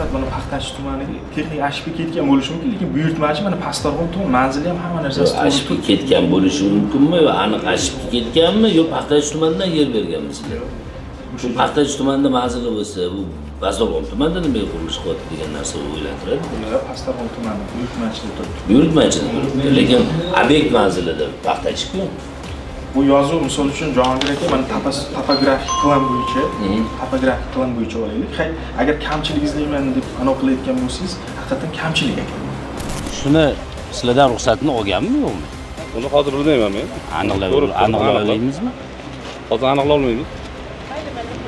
faqat mana Paxtachi tumaniga texnik ashibga ketgan bo'lishi mumkin, lekin buyurtmachi mana Pastorg'om tumani manzili ham hamma narsasi ashibga ketgan bo'lishi mumkinmi yo aniq ashibga ketganmi yo Paxtachi tumanidan yer berganmisizlar? Bu Paxtachi tumanida manzili bo'lsa, bu Pastorg'om tumanida nimaga qurilish qilyapti degan narsa o'ylantiradi. Pastorg'om tumani buyurtmachida turibdi. Buyurtmachida turibdi, lekin obyekt manzilida Paxtachi-ku. Bu yozuv misol uchun Jahongir aka mana topografik plan bo'yicha olaylik. Agar kamchilik izlayman deb aniq qilayotgan bo'lsangiz, haqiqatan kamchilik ekan. Shuni sizlardan ruxsatni olganmi yo'qmi? Uni hozir bilmayman men. Aniqlayapmizmi? Hozir aniqlay olmaymiz.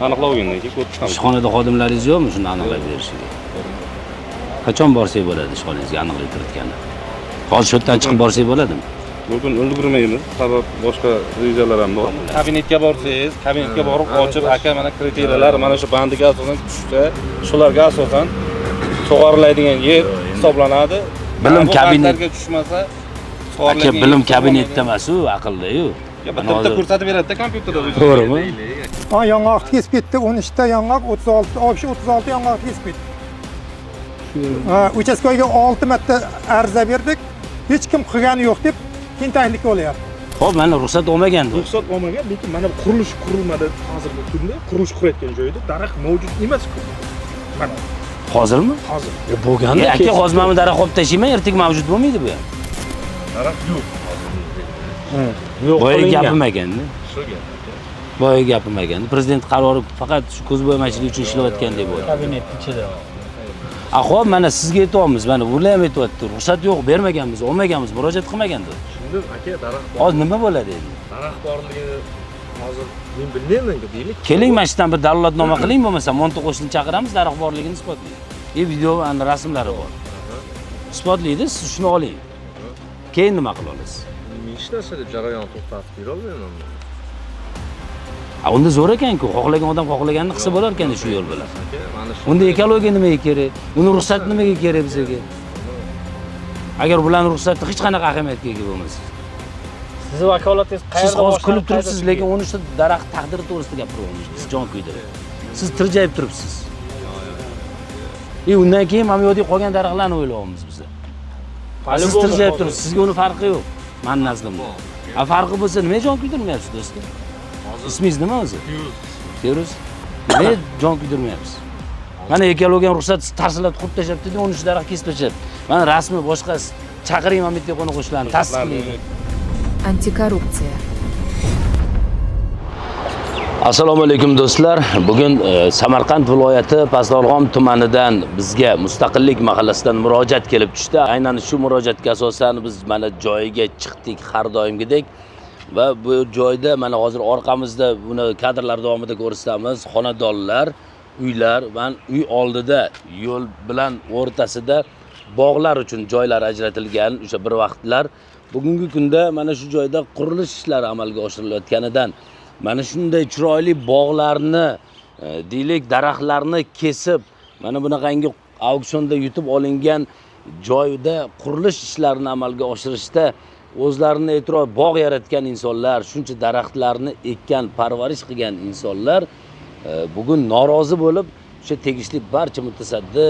Aniqlab olgandan keyin ko'rib chiqamiz. Ishxonada xodimlaringiz yo'qmi shuni aniqlab berishiga? Qachon borsak bo'ladi ishxonangizga aniqlaytirayotgani? Hozir shu yerdan chiqib borsak bo'ladimi? Bugun ulgurmaymiz, sabab boshqa rejalar ham bor. Kabinetga borsangiz, kabinetga borib ochib, aka mana kriteriyalar mana shu bandiga asosan tushsa, shularga asosan sug'oriladigan yer hisoblanadi. Bilim kabinetga tushmasa, aka bilim kabinetda emas-u, aqlda-yu. Bitta ko'rsatib beradi-da kompyuterda. To'g'rimi? Ha, yong'oq kesib ketdi, 13 ta yong'oq, 36 yong'oq kesib ketdi. Ha, uchastkoyga 6 marta ariza berdik. Hech kim qilgani yo'q deb tentaklik bo'lyapti. Xo'p, mana ruxsat olmagan. Ruxsat olmagan, lekin mana qurilish qurilmadi hozirgi kunda, qurilish qurayotgan joyda daraxt mavjud emas-ku. Mana Hozirmi? hozir. Bo'lganda aka hozir mana daraxt olib tashlayman, ertaga mavjud bo'lmaydi bu ham. Daraxt yo'q. Yo'q, boya gapim ekanda. Shu gap. Boya gapim ekanda. Prezident qarori faqat shu ko'zbo'yamachilik uchun ishlayotgan deb o'ylayman. Kabinet ichida. Xo'p, mana sizga aytyapmiz, mana bular ham aytyapti. Ruxsat yo'q, bermaganmiz, olmaganmiz, murojaat qilmagandir. Shunda aka daraxt bor. Hozir nima bo'ladi endi? Daraxt borligi hozir men bilmayman deylik. Keling, mana shu yerdan bir dalolatnoma qiling, bo'lmasa monta qo'shni chaqiramiz, daraxt borligini isbotlaydi. Video va rasmlari bor. Isbotlaydi, siz shuni oling. Keyin nima qila olasiz? Hech narsada jarayon to'xtatib bera olmayman. Unda zo'r ekan-ku, xohlagan odam xohlaganini qilsa bo'lar ekan shu yo'l bilan. Unda ekologiya nimaga kerak? Uni ruxsat nimaga kerak bizga? Agar bularning ruxsati hech qanaqa ahamiyatga ega bo'lmasa. Sizni vakolatingiz qayerda? Siz hozir kulib turibsiz, lekin 13 ta daraxt taqdiri to'g'risida gapiryapsiz. Siz jon kuydirib. Siz tirjayib turibsiz. Undan keyin mana bu yerda qolgan daraxtlarni o'ylayapmiz biz. Siz tirjayib turibsiz, sizga uni farqi yo'q. Men nazrimda. Farqi bo'lsa nima jon kuydirmayapsiz do'stlar? Ismingiz nima o'zi? Feruz. Nima jon kuydirmayapsiz? Mana ekologiya ruxsat tarsilab qurib tashlabdi-da, 13 daraxt kesib tashlabdi. Mana rasmi boshqa chaqiring mana bitta qo'ni qo'shlarni tasdiqlaydi. Antikorrupsiya. Assalomu alaykum do'stlar. Bugun Samarqand viloyati Pastorg'om tumanidan bizga Mustaqillik mahallasidan murojaat kelib tushdi. Aynan shu murojaatga asosan biz mana joyiga chiqdik har doimgidek. Va bu joyda mana hozir orqamizda buni kadrlar davomida ko'rsatamiz. Xonadonlar, uylar, man uy oldida yo'l bilan o'rtasida bog'lar uchun joylar ajratilgan o'sha bir vaqtlar. Bugungi kunda mana shu joyda qurilish ishlari amalga oshirilayotganidan mana shunday chiroyli bog'larni, deylik daraxtlarni kesib, mana bunaqangi auksionda yutib olingan joyda qurilish ishlarini amalga oshirishda o'zlarini e'tirof bog' yaratgan insonlar, shuncha daraxtlarni ekkan, parvarish qilgan insonlar bugun norozi bo'lib, o'sha tegishli barcha mutasaddi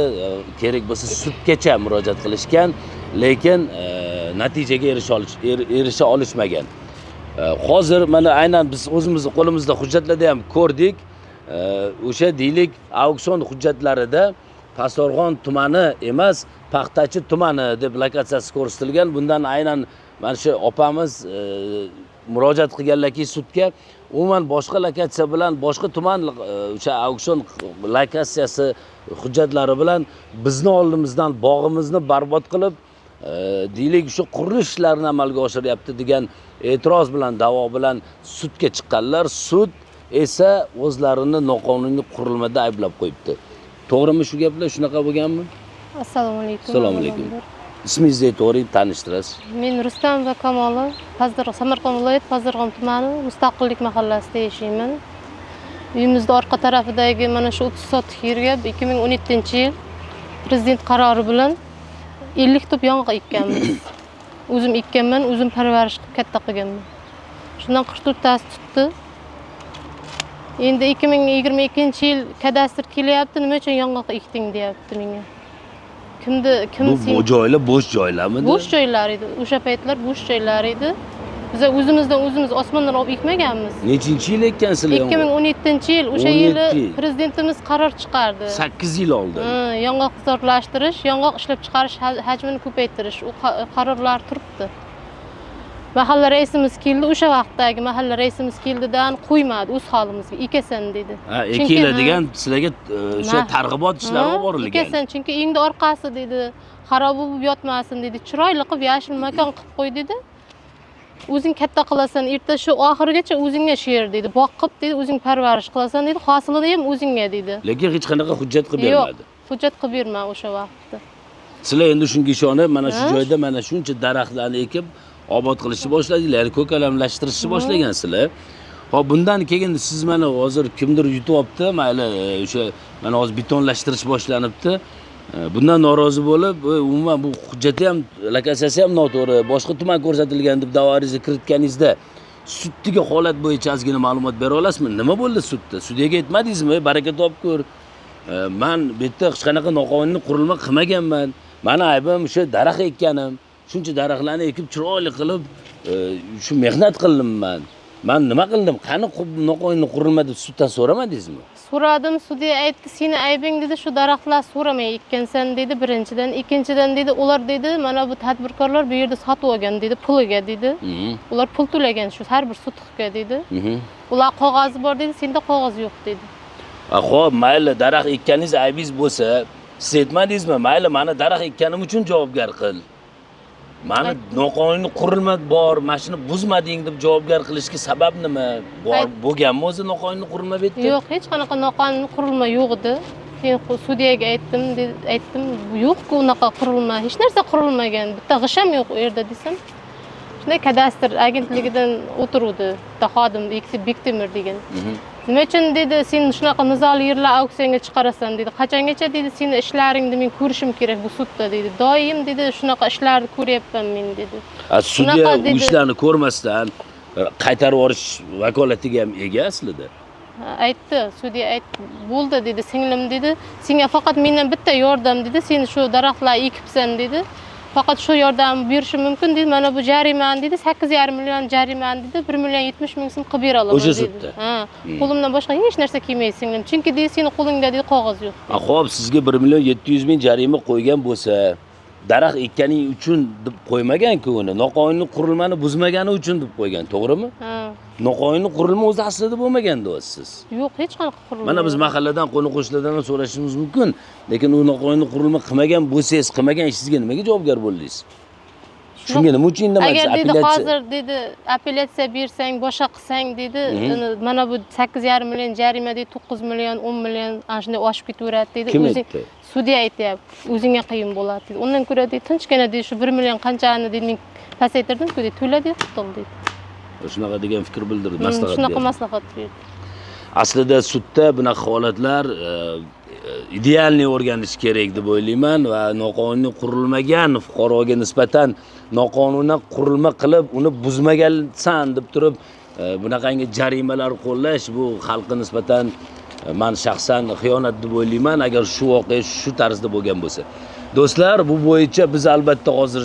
kerak bo'lsa sudgacha murojaat qilishgan, lekin natijaga erisha olishmagan. Hozir mana aynan biz o'zimizni qo'limizda hujjatlarda ham ko'rdik. O'sha deylik auksion hujjatlarida Pastorg'om tumani emas, Paxtachi tumani deb lokatsiyasi ko'rsatilgan. Bundan aynan mana shu opamiz murojaat qilganlarki sudga umuman boshqa lokatsiya bilan boshqa tuman o'sha auksion lokatsiyasi hujjatlari bilan bizni oldimizdan bog'imizni barbod qilib, deylik shu qurilish ishlarini amalga oshiryapti degan e'tiroz bilan, da'vo bilan sudga chiqqanlar. Sud esa o'zlarini noqonuniy qurilmada ayblab qo'yibdi. To'g'rimi shu gaplar? Shunaqa bo'lganmi? Assalomu alaykum. Assalomu alaykum. Ismingizni aytib tanishtirasiz? Men Rustamova Kamolov, Samarqand viloyat Pastorg'om tumani Mustaqillik mahallasida yashayman. Uyimizning orqa tarafidagi mana shu 30 sotix yerga 2017-yil prezident qarori bilan 50 top yong'oq ekkanmiz. O'zim ekkanman, o'zim parvarish qilib katta qilganman. Shundan 44 tasi tutdi. Endi 2022-yil kadastr kelyapti, nima uchun yong'oq ekding deyapti menga. Kim Bu joylar bo'sh joylarmidi? Bo'sh joylar edi. O'sha paytlar bo'sh joylar edi. Biz o'zimizdan osmondan olib ekmaganmiz. Nechinchi yil ekkansizlar? 2017-yil o'sha yili prezidentimiz qaror chiqardi. 8 yil oldin. Yong'oq iqtisodlashtirish, yong'oq ishlab chiqarish hajmini ko'paytirish, u qarorlar turibdi. Mahalla raisimiz keldi, o'sha vaqtdagi mahalla raisimiz keldidan qo'ymadi, o'z holimizga ekasan dedi. Ha, ekiladigan sizlarga o'sha targ'ibot ishlari olib borilgan. Ekasan, chunki uyingda orqasi dedi, xarob bo'lib yotmasin dedi, chiroyli qilib yashil makon qilib qo'y dedi. O'zing katta qilasan, erta shu oxirigacha o'zingga she'r dedi. Boqib dedi, o'zing parvarish qilasan dedi, hosilini ham o'zingga dedi. Lekin hech qanaqa hujjat qilib bermadi. Yo'q, hujjat qilib berma o'sha vaqtda. Sizlar endi shunga ishonib, mana shu joyda mana shuncha daraxtlarni ekib obod qilishni boshladinglar, ko'kalamlashtirishni boshlagansizlar. Hop, bundan keyin siz mana hozir kimdir yutib olibdi, mayli o'sha mana hozir betonlashtirish boshlanibdi. Bundan norozi bo'lib, umuman bu hujjati ham, lokatsiyasi ham noto'g'ri, boshqa tuman ko'rsatilgan deb da'voingizga kiritganingizda suddagi holat bo'yicha ozgina ma'lumot bera olasizmi? Nima bo'ldi sudda? Sudyaga aytmadingizmi? Baraka topib ko'r. Men bu yerda hech qanaqa noqonuniy qurilma qilmaganman. Meni aybim o'sha daraxt ekkanim. Shuncha daraxtlarni ekib chiroyli qilib shu mehnat qildim. Men nima qildim? Qani noqonuniy qurilma deb suddan so'ramadingizmi? So'radim, sudya aytdi, seni aybing dedi, shu daraxtlar so'ramay ekkansan dedi, birinchidan, ikkinchidan dedi, ular dedi, mana bu tadbirkorlar bu yerda sotib olgan dedi, puliga dedi. Ular pul to'lagan shu har bir sotixga dedi. Ular qog'ozi bor dedi, senda qog'oz yo'q dedi. Xo'p, mayli daraxt ekkaningiz aybingiz bo'lsa, siz aytmadingizmi? Mayli, meni daraxt ekkanim uchun javobgar qil. Meni noqonuniy qurilma bor, mashina buzmading deb javobgar qilishga sabab nima? Bor bo'lganmi o'zi noqonuniy qurilma bu yerda? Yo'q, hech qanaqa noqonuniy qurilma yo'q edi. Keyin sudyaga aytdim, yo'q-ku unaqa qurilma, hech narsa qurilmagan. Bitta g'ish ham yo'q u yerda desam. Shunday kadastr agentligidan o'tiruvdi, bitta xodim Bektemir degan. Nima uchun dedi, sen shunaqa nizoli yerlar auksionga chiqarasan dedi. Qachongacha dedi, seni ishlaringni men ko'rishim kerak bu sudda dedi. Doim dedi, shunaqa ishlarni ko'ryapman men dedi. Sudya u ishlarni ko'rmasdan qaytarib yuborish vakolatiga ham ega aslida. Aytdi, sudya aytdi, bo'ldi dedi, singlim dedi. Senga faqat mendan bitta yordam dedi, sen shu daraxtlarni ekibsan dedi. Faqat shu yordam berishim mumkin dedi. Mana bu jarimani dedi, 8,5 million jarimani dedi, 1,70,000 so'm qilib bera olaman dedi. O'sha sudda. Ha, qo'limdan boshqa hech narsa kelmaydi singlim. Chunki dedi, seni qo'lingda dedi qog'oz yo'q. Xo'p, sizga 1,700,000 jarima qo'ygan bo'lsa, daraxt ekkaning uchun deb qo'ymagan-ku uni. Noqonuniy qurilmani buzmagani uchun deb qo'ygan, to'g'rimi? Ha. Noqonuniy qurilma o'zi aslida bo'lmaganda siz. Yo'q, hech qanaqa qurilma. Mana biz mahalladan, qo'ni-qo'shnilardan so'rashimiz mumkin, lekin u noqonuniy qurilma qilmagan bo'lsangiz, qilmagan ishingizga nimaga javobgar bo'ldingiz? Shunga nima uchun indamaysiz? Agar dedi, hozir dedi, apellyatsiya bersang, boshqa qilsang dedi, mana bu 8,5 million jarima dedi, 9 million, 10 million ana shunday oshib ketaveradi dedi. O'zing sudya aytayapti, o'zingga qiyin bo'ladi dedi. Undan ko'ra dedi, tinchgina dedi, shu 1 million qanchani dedi, men pasaytirdim-ku dedi, to'la dedi, qutul dedi. Shunaqa degan fikr bildirdi, maslahat berdi. Shunaqa maslahat berdi. Aslida sudda bunaqa holatlar idealni o'rganish kerak deb o'ylayman va noqonuniy qurilmagan fuqaroga nisbatan noqonuniy qurilma qilib uni buzmagansan deb turib bunaqangi jarimalar qo'llash bu xalqqa nisbatan men shaxsan xiyonat deb o'ylayman agar shu voqea shu tarzda bo'lgan bo'lsa. Do'stlar, bu bo'yicha biz albatta hozir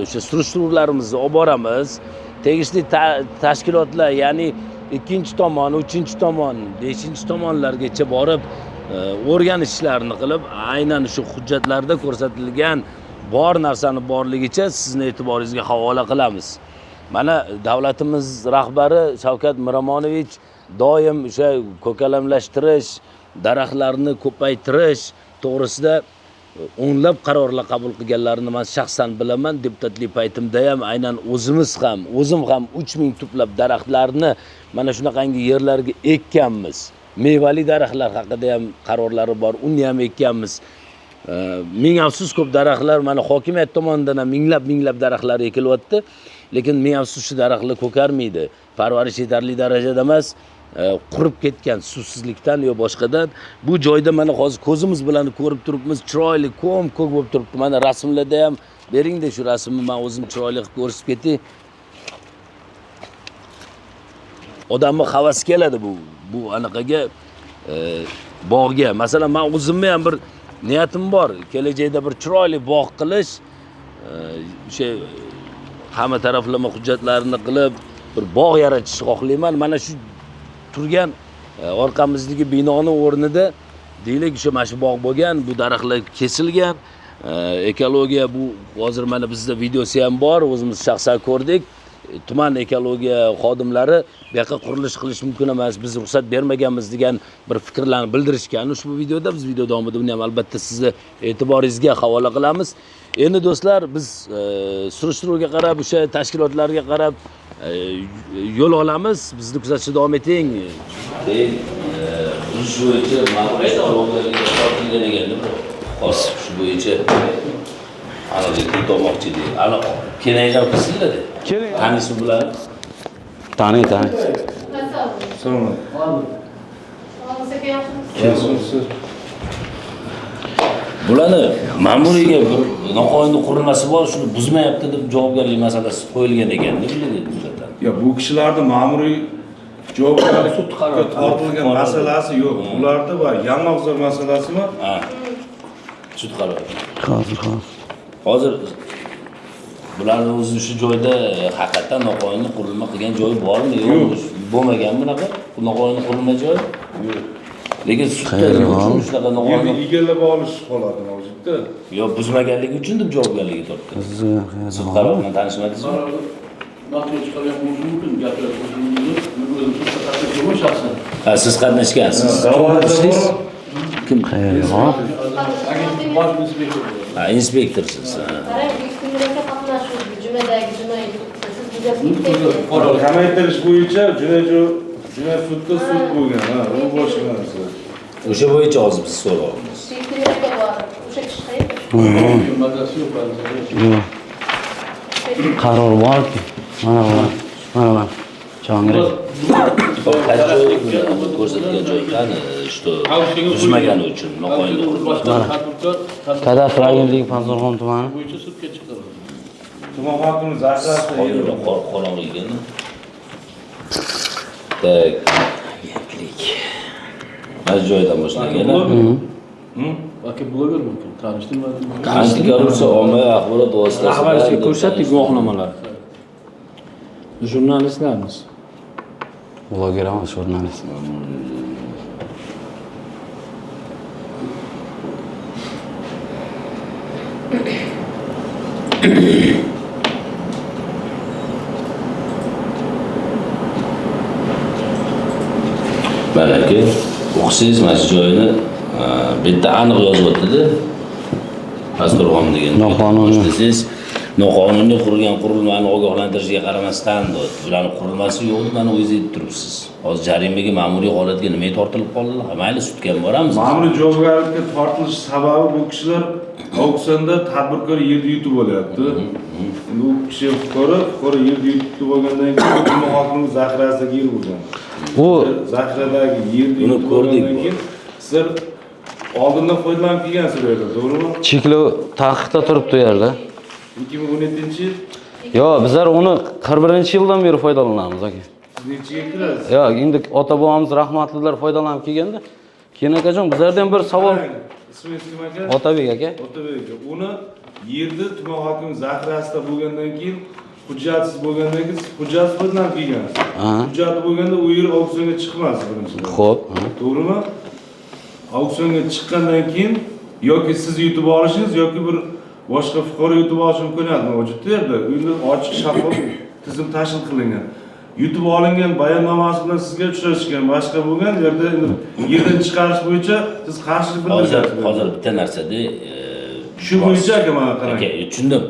o'sha surishtiruvlarimizni olib boramiz. Tegishli tashkilotlar, ya'ni ikkinchi tomon, uchinchi tomon, beshinchi tomonlargacha borib o'rganish ishlarini qilib, aynan shu hujjatlarda ko'rsatilgan bor narsani borligicha sizni e'tiboringizga havola qilamiz. Mana davlatimiz rahbari Shavkat Miromonovich doim o'sha ko'kalamlashtirish, daraxtlarni ko'paytirish to'g'risida o'nlab qarorlar qabul qilganlarini men shaxsan bilaman. Deputatlik paytimda ham aynan o'zim ham 3000 tuplab daraxtlarni mana shunaqangi yerlarga ekkanmiz. Mevali daraxtlar haqida ham qarorlari bor, uni ham ekkanmiz. Ming afsus ko'p daraxtlar mana hokimiyat tomonidan ham minglab daraxtlar ekilyapti, lekin ming afsus shu daraxtlar ko'karmaydi. Parvarish yetarli darajada emas, qurib ketgan suvsizlikdan yo boshqadan. Bu joyda mana hozir ko'zimiz bilan ko'rib turibmiz, chiroyli ko'k bo'lib turibdi. Mana rasmlarda ham bering-da shu rasmni men o'zim chiroyli qilib ko'rsatib ketay. Odamning havasi keladi bu bu anaqaga bog'ga, masalan, men o'zimni ham bir niyatim bor, kelajakda bir chiroyli bog' qilish, o'sha hamma taraflama hujjatlarini qilib bir bog' yaratishni xohlayman. Mana shu turgan orqamizdagi binoning o'rnida deylik mana shu bog' bo'lgan, bu daraxtlar kesilgan. Ekologiya bu hozir mana bizda videosi ham bor, o'zimiz shaxsan ko'rdik. Tuman ekologiya xodimlari bu yoqqa qurilish qilish mumkin emas, biz ruxsat bermaganmiz degan bir fikrlarni bildirishgan. Ushbu videoda biz video davomida buni ham albatta sizni e'tiboringizga havola qilamiz. Endi do'stlar, biz surishtiruvga qarab, o'sha tashkilotlarga qarab yo'l olamiz. Bizni kuzatishda davom eting. Keyin shu bo'yicha ma'muriy javobgarlikka tortilgan ekan, xos shu bo'yicha anaqa to'moqchi deydi. Ana kelaylar qilsinlar. Tanisi bular? Tani. Salom. Bularni ma'muriyga bir noqonuniy qurilmasi bor, shuni buzmayapti deb javobgarlik masalasi qo'yilgan ekan-da bizda. Ya bu kishilarning ma'muriy javobgarlikka tortilgan masalasi yo'q. Ularda bor yong'oqzor masalasimi? Ha. Sud qarori. Hozir bularni o'zi shu joyda haqiqatan noqonuniy qurilma qilgan joyi bormi? Yo'q. Bo'lmagan bunaqa noqonuniy qurilma joyi? Yo'q. Lekin sudda shunaqa noqonuniy egallab olish holati mavjudda. Yo, buzmaganligi uchun deb javobgarlikka tortdi. Sud qarori bilan tanishmadingizmi? Ha, siz qatnashgansiz. Kim? Ha, inspektorsiz. Kamaytirish bo'yicha jinoyat sudda sud bo'lgan. Ha, u boshqa narsa. O'sha bo'yicha hozir biz so'rayapmiz. Qaror borki. Mana. Changirek. Qaysi joy ko'rsatilgan joy qani? Что buzmagani uchun noqonuniy qurilma. Kadastr agentligi Pazarxon tumani. Tuman hokimi zaxirasida qorong'i ekan. Tak, agentlik. Mana joydan boshlagan. Aka bloger mumkin, tanishtirmadim. Qancha korrupsiya ommaviy axborot vositasida Rahbariyatga ko'rsatdik guvohnomalar. Jurnalistlarmiz. Bloger emas, jurnalist. Mana aka, o'qisiz mana shu joyini bitta aniq yozib o'tdi-da. Pastdarg'om degan. Noqonuniy. Noqonuniy qurilgan qurilmani ogohlantirishga qaramasdan bularni qurilmasi yo'q deb mana o'zingiz aytib turibsiz. Hozir jarimaga ma'muriy holatga nima tortilib qoldilar? Mayli sudga ham boramiz. ma'muriy javobgarlikka tortilish sababi bu kishilar auksionda tadbirkor yerni yutib olyapti. Bu kishi fuqaro yerni yutib olgandan keyin tuman hokimi zaxirasidagi yer bo'lgan. Bu zaxiradagi yerni yutib olgandan keyin sizlar oldindan foydalanib kelgansiz bu yerda, to'g'rimi? cheklov taqiqda turibdi u yerda. 2017-yil. Yo, bizlar uni 41-yildan beri foydalanamiz aka. Siz nechiga kirasiz? Yo, endi ota-bobomiz rahmatlilar foydalanib kelganda, keyin akajon bizlardan ham bir savol. Ismingiz kim aka? Otabek aka. Otabek aka. Uni yerni tuman hokimi zaxirasida bo'lgandan keyin hujjatsiz bo'lgandan keyin hujjatsiz foydalanib kelgansiz. Hujjati bo'lganda u yer auksionga chiqmas birinchidan. Xo'p. To'g'rimi? Auksionga chiqqandan keyin yoki siz yutib olishingiz yoki bir boshqa fuqaro yutib olishi imkoniyati mavjudda yerda. Endi ochiq shaffof tizim tashkil qilingan. Yutib olingan bayonnomasi bilan sizga uchrashgan boshqa bo'lgan yerda yerdan chiqarish bo'yicha siz qarshilik bildirgansiz. Hozir bitta narsada shu bo'yicha aka mana qarang. Aka, tushundim.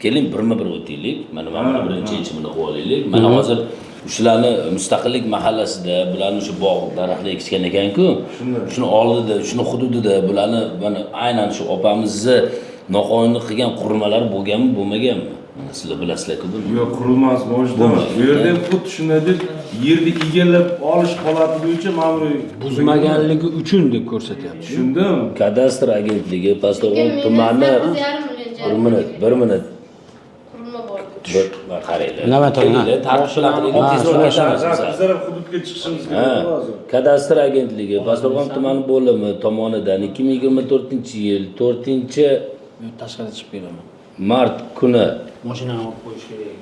Keling birma-bir o'taylik. Mana birinchi yechimini qilib olaylik. Mana hozir shularni mustaqillik mahallasida bularni shu bog' daraxtlar ekishgan ekan-ku. Shuni oldida, shuni hududida bularni mana aynan shu opamizni noqonuniy qilgan qurilmalar bo'lganmi, bo'lmaganmi? Sizlar bilasizlar-ku buni. Yo'q, qurilmasi mavjud emas. Bu yerda ham xuddi shunday deb yerni egallab olish holati bo'yicha ma'muriy Buzmaganligi uchun deb ko'rsatyapti. tushundim. Kadastr agentligi Pastdarg'om tumani 1 minut. Qurilma bor. qaranglar. Nima turgan? Tartib bilan qiling, tezroq ketamiz biz. Bizlar ham hududga chiqishimiz Ha, kerak hozir. Kadastr agentligi Pastdarg'om tumani bo'limi tomonidan 2024-yil 4 Tashqariga chiqib kelaman. mart kuni Mashinani olib qo'yish kerak.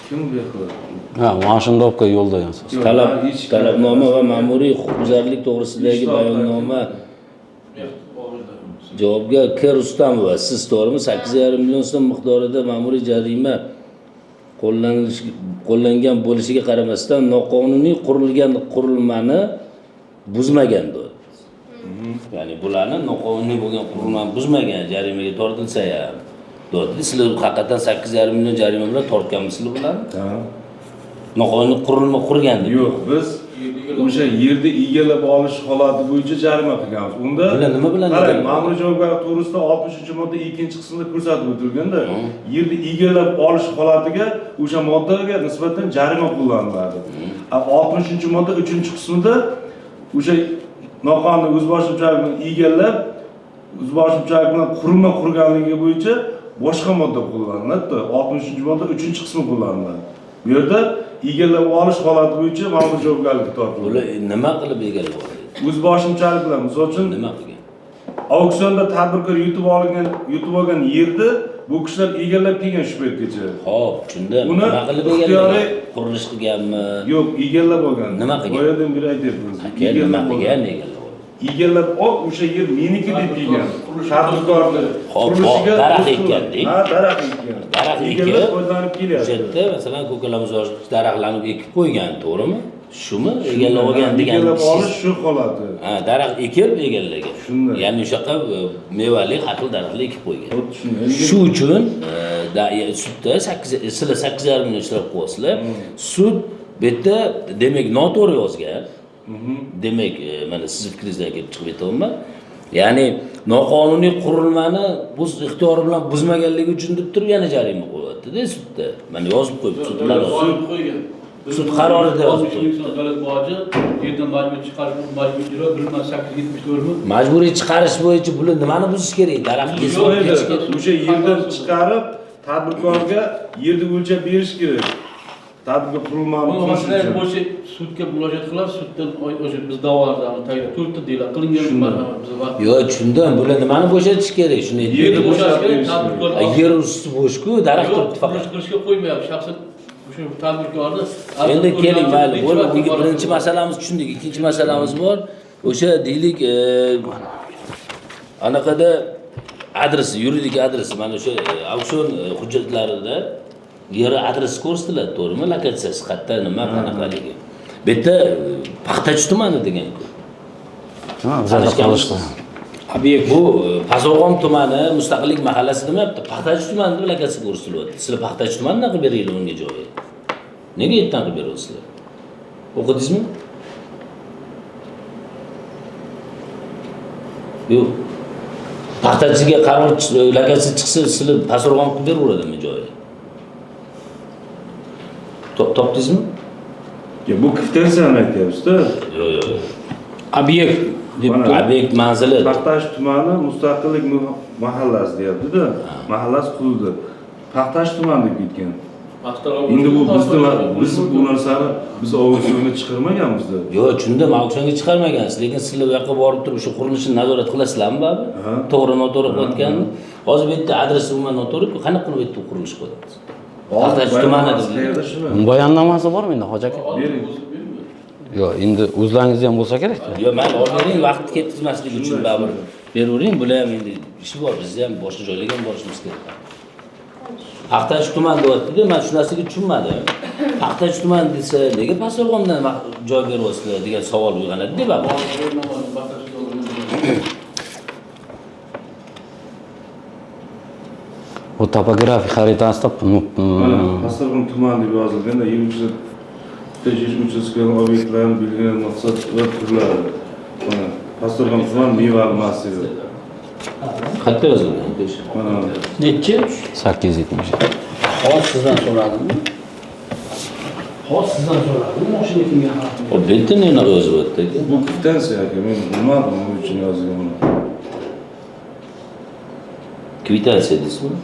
Kim bu yoqda? Ha, mashinani olib qo'y yo'lda yansiz. talabnoma va ma'muriy huquqbuzarlik to'g'risidagi bayonnoma javobgar K. Rustamova, siz to'g'rimi 8,5 million so'm miqdorida ma'muriy jarima qo'llangan bo'lishiga qaramasdan noqonuniy qurilgan qurilmani buzmagan dedi. Ya'ni bularni noqonuniy bo'lgan qurilmani buzmagan, jarimaga tortilsa ham dedi. Sizlar haqiqatan 8,5 million jarima bilan tortganmisizlar bularni? Ha. Noqonuniy qurilma qurgan deb. Yo'q, biz o'sha yerda egallab olish holati bo'yicha jarima qilganmiz. Unda Nima bilan qarang, ma'muriy javobgarlik to'g'risida 60-modda 2-qismida ko'rsatib o'tilganda, yerda egallab olish holatiga o'sha moddaga nisbatan jarima qo'llaniladi. 60-modda 3-qismida o'sha noqonuniy o'zboshimchalik bilan egallab, o'zboshimchalik bilan qurilma qurganligi bo'yicha boshqa modda qo'llaniladi. 60-modda 3-qismi qo'llaniladi. Bu yerda egallab olish holati bo'yicha ma'muriy javobgarlikka tortiladi. Bular nima qilib egallab oldi? O'zboshimchalik bilan, misol uchun, Nima qilgan? auksionda tadbirkor yutib olgan yerda bu kishilar egallab kelgan shu paytgacha. Xo'p, shunda Uni nima qilib ixtiyoriy qurilish qilganmi? Yo'q, egallab olgan. Nima qilgan? Boyadan beri aytyapmiz. Nima qilgan egallab oldi? Egallab o'sha yer meniki deb kelgan. Tadbirkorni qurilishiga daraxt ekkan-da. Ha, daraxt ekkan. Daraxt Egallab ekib, foydalanib kelyapti. o'sha yerda masalan ko'kalamuz daraxtlarni ekib qo'ygan, to'g'rimi? Shumi egallab olgan degan. Egallab olish shu holati. Ha, daraxt ekib egallagan. Shunday. Ya'ni o'sha mevali har xil daraxtlar ekib qo'ygan. Xuddi shunday. Shu uchun sudda 8,5 million ishlab qo'yasizlar. Sud bu yerda demak noto'g'ri yozgan. Demak, mana siz fikringizdan kelib chiqib aytyapman. Ya'ni noqonuniy qurilmani o'z ixtiyori bilan buzmaganligi uchun deb turib yana jarima qo'yapti-da sudda. Mana yozib qo'yibdi sud qarori. Sud qarorida yozib qo'yibdi. Davlat boji yerdan majburiy chiqarish, majburiy ijro 1874 mi? Majburiy chiqarish bo'yicha bular nimani buzish kerak? Daraxt kesib ketish kerak. O'sha yerdan chiqarib tadbirkorga yerni o'lchab berish kerak. Tadbirkor qurilmani Bu qurish masala uchun. bo'yicha sudga murojaat qilib, suddan o'sha biz da'volarni tayyor 4 ta deylar qilingan biz vaqt. Yo'q, tushundim. Bular nimani bo'shatish kerak? Shuni Yerni bo'shatib kerak, berish tadbirkor kerak. yer usti bo'sh-ku, daraxt turibdi faqat. Qurish qilishga qo'ymayapti. Shaxsan o'sha tadbirkorni Endi keling, mayli. Bo'ldi. Birinchi masalamiz tushundik. Ikkinchi masalamiz bor. O'sha deylik, anaqada adresi, yuridik adresi, mana o'sha auksion hujjatlarida yer adresi ko'rsatiladi, to'g'rimi? Lokatsiyasi qayerda, nima, qanaqaligi. Bu yerda Paxtachi tumani degan-ku. Ha, bizda qolishdi. Obyekt bu Pastdarg'om tumani mustaqillik mahallasi demayapti. Paxtachi tumani deb lokatsiya ko'rsatilyapti. Sizlar Paxtachi tumanidan qilib beringlar unga joyi. Nega yerdan qilib beryapsizlar? O'qidingizmi? Yo'q. Paxtachiga qaror lokatsiya chiqsa, sizlar Pastdarg'om qilib beraveradimi joyi? Topdingizmi? Ya bu kvitantsiyani aytyapsiz-da. Yo'q. Obyekt deb Obyekt manzili. Paxtachi tumani mustaqillik mahallasi deyapti-da. Mahallasi hududi. Paxtachi tumani deb ketgan. Endi bu biz bu narsani biz auksionga chiqarmaganmiz-da. Yo'q, tushundim, auksionga chiqarmagansiz, lekin sizlar bu yoqqa borib turib shu qurilishni nazorat qilasizlarmi baribir? To'g'ri, noto'g'ri qilayotganini. Hozir bu yerda adresi umuman noto'g'ri-ku, qanaqa qilib bu yerda qurilish qilyapsiz? Paxtachi tumani deb. Qayerda shuni? Bayonnomasi bormi endi hoji aka? Bering. Yo'q, endi o'zlaringizda ham bo'lsa kerak-da. Yo'q, men olding vaqt ketkazmasligi uchun baribir beravering, bular ham endi ishi bor, bizda ham boshqa joylarga ham borishimiz kerak. Paxtachi tumani deyapti-da, men shu narsaga tushunmadim. Paxtachi tumani desa, nega Pastdarg'omdan joy beryapsizlar degan savol uyg'onadi-da baribir. Bu topografik xaritasida Mana Pastdarg'om tumani deb yozilganda yer tekshish uchastkasi obyektlarni belgilagan maqsad va turlari. Mana Pastdarg'om tumani mevali massivi. Qayerda yozilgan? Mana nechi? 870. Hozir sizdan so'radimmi? Hozir sizdan so'radim. Mashina kimga qarab? O bitta nima yozibdi? bu kvitansiya aka, men bilmadim nima uchun yozilganini. Kvitansiya deysizmi?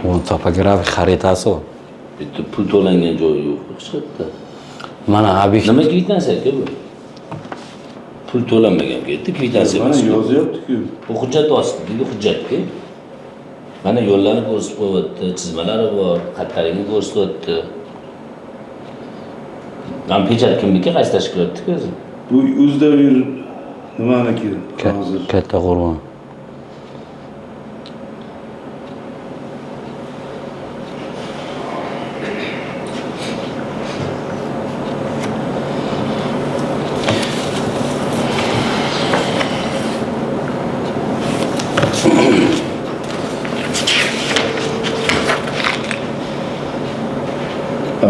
Bu topografik xaritasi o. Bitta pul to'langan joyi yo'q hech qayerda. Mana obyekt Nima kvitansiya-ku bu? Pul to'lanmagan ketdi, kvitansiya emas. Mana yozyapti-ku. Bu hujjat ostidagi hujjatku. Mana yo'llarni ko'rsatib qo'yapti, chizmalari bor, xatlarini ko'rsatyapti. Ham pechat kimniki, qaysi tashkilotniki o'zi? Bu Uzdavir nimaniki hozir? katta qo'rg'on.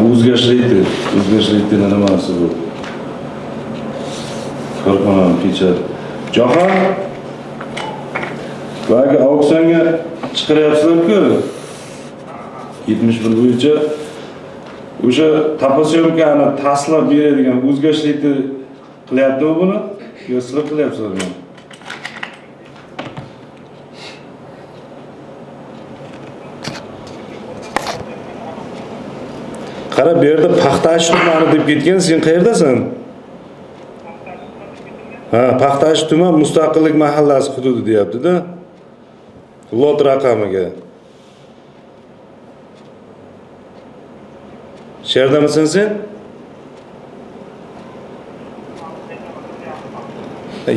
O'zgarishlaydi nimasi bu? Korxona pechat. Jahon Bagi auksionga chiqaryapsizlar-ku. 71 bo'yicha o'sha tapasyomkani taslab beradigan o'zgarishlaydi qilyaptimi buni? Yo sizlar qilyapsizlarmi? Qara bu yerda Paxtash tumani deb ketgan, sen qayerdasan? Ha, Paxtash tuman mustaqillik mahallasi hududi deyapti-da. Lot raqamiga. Sherdamisan sen?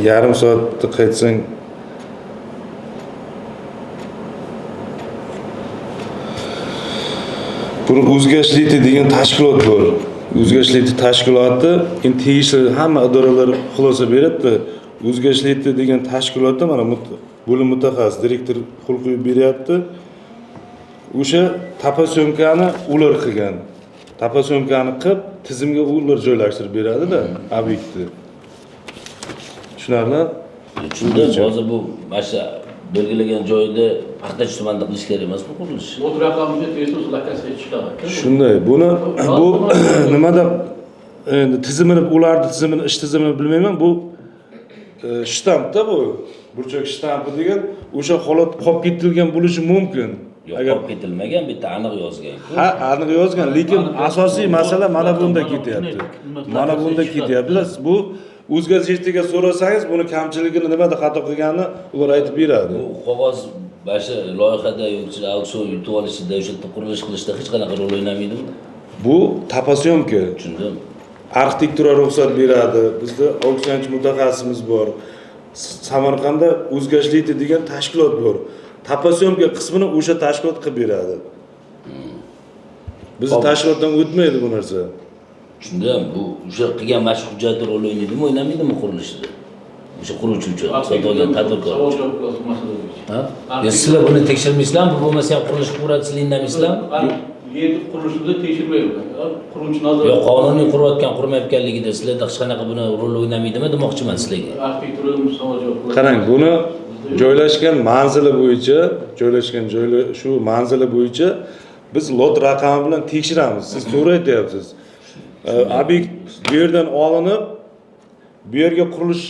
Yarim soatda qaytsang. Buni o'zgarishlaydi degan tashkilot bor. O'zgarishlaydi tashkiloti endi tegishli hamma idoralar xulosa beradi. O'zgarishlaydi degan tashkilotda mana bo'lim mutaxassis direktor qo'l qo'yib beryapti. O'sha tapasyomkani ular qilgan. Tapasyomkani qilib tizimga ular joylashtirib beradi-da obyektni. Tushunarli? Tushundim. Hozir bu mana belgilagan joyda Paxtachi tumanida qilish kerak emasmi qurilish? O't raqamga tezroq zakasiga chiqadi. Shunday. Buni bu nimada endi tizimini ularni tizimini, ish tizimini bilmayman. Bu shtampda bu. Burchak shtampi degan o'sha holat qolib ketilgan bo'lishi mumkin. Yo'q, qolib ketilmagan, bitta aniq yozgan. Ha, aniq yozgan, lekin asosiy masala mana bunda ketyapti. Mana bunda ketyapti. Bu o'zgarishga so'rasangiz, buni kamchiligini nimada xato qilganini ular aytib beradi. Bu qog'oz bashi loyihada yo'qchi auksion yutib olishida, o'sha yerda qurilish qilishda hech qanaqa rol o'ynaydimi? Bu tapasyomka. Tushundim. Arxitektura ruxsat beradi. Bizda auksionchi mutaxassisimiz bor. Samarqandda o'zgarishlaydi degan tashkilot bor. Tapasyomka qismini o'sha tashkilot qilib beradi. Bizning tashkilotdan o'tmaydi bu narsa. Tushundim. Bu o'sha qilgan mana shu hujjatda rol o'ynaydimi, o'ynamaydimi qurilishda? O'sha quruvchi uchun sotgan tadbirkor. Ha? Sizlar buni tekshirmaysizlarmi? Bu bo'lmasa ham qurilish quruvchisi indamaysizlarmi? Yerni qurilishida tekshirmayman. Quruvchi nazor. Yo'q, qonuniy qurayotgan, qurmayotganligida sizlarda hech qanaqa buni rol o'ynamaydimi demoqchiman sizlarga. Arxitektura musojo. Qarang, buni joylashgan manzili bo'yicha, joylashgan joyi shu manzili bo'yicha biz lot raqami bilan tekshiramiz. Siz to'g'ri aytyapsiz. Obyekt bu yerdan olinib, bu yerga qurilish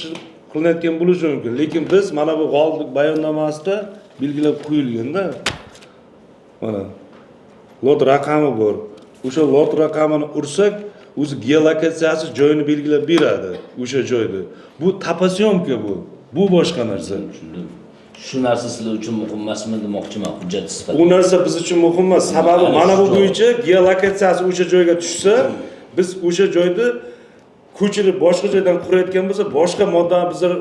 qilinayotgan bo'lishi mumkin, lekin biz mana bu g'oliblik bayonnomasida belgilab qo'yilganda mana lot raqami bor. O'sha lot raqamini ursak, o'zi geolokatsiyasi joyini belgilab beradi o'sha joyda. Bu tapasyomka bu. Bu boshqa narsa. Tushundim. Shu narsa sizlar uchun muhim emasmi demoqchiman, hujjat sifatida. U narsa biz uchun muhim emas. Sababi mana bu bo'yicha geolokatsiyasi o'sha joyga tushsa, biz o'sha joyda ko'chirib boshqa joydan qurayotgan bo'lsa, boshqa moddani bizlar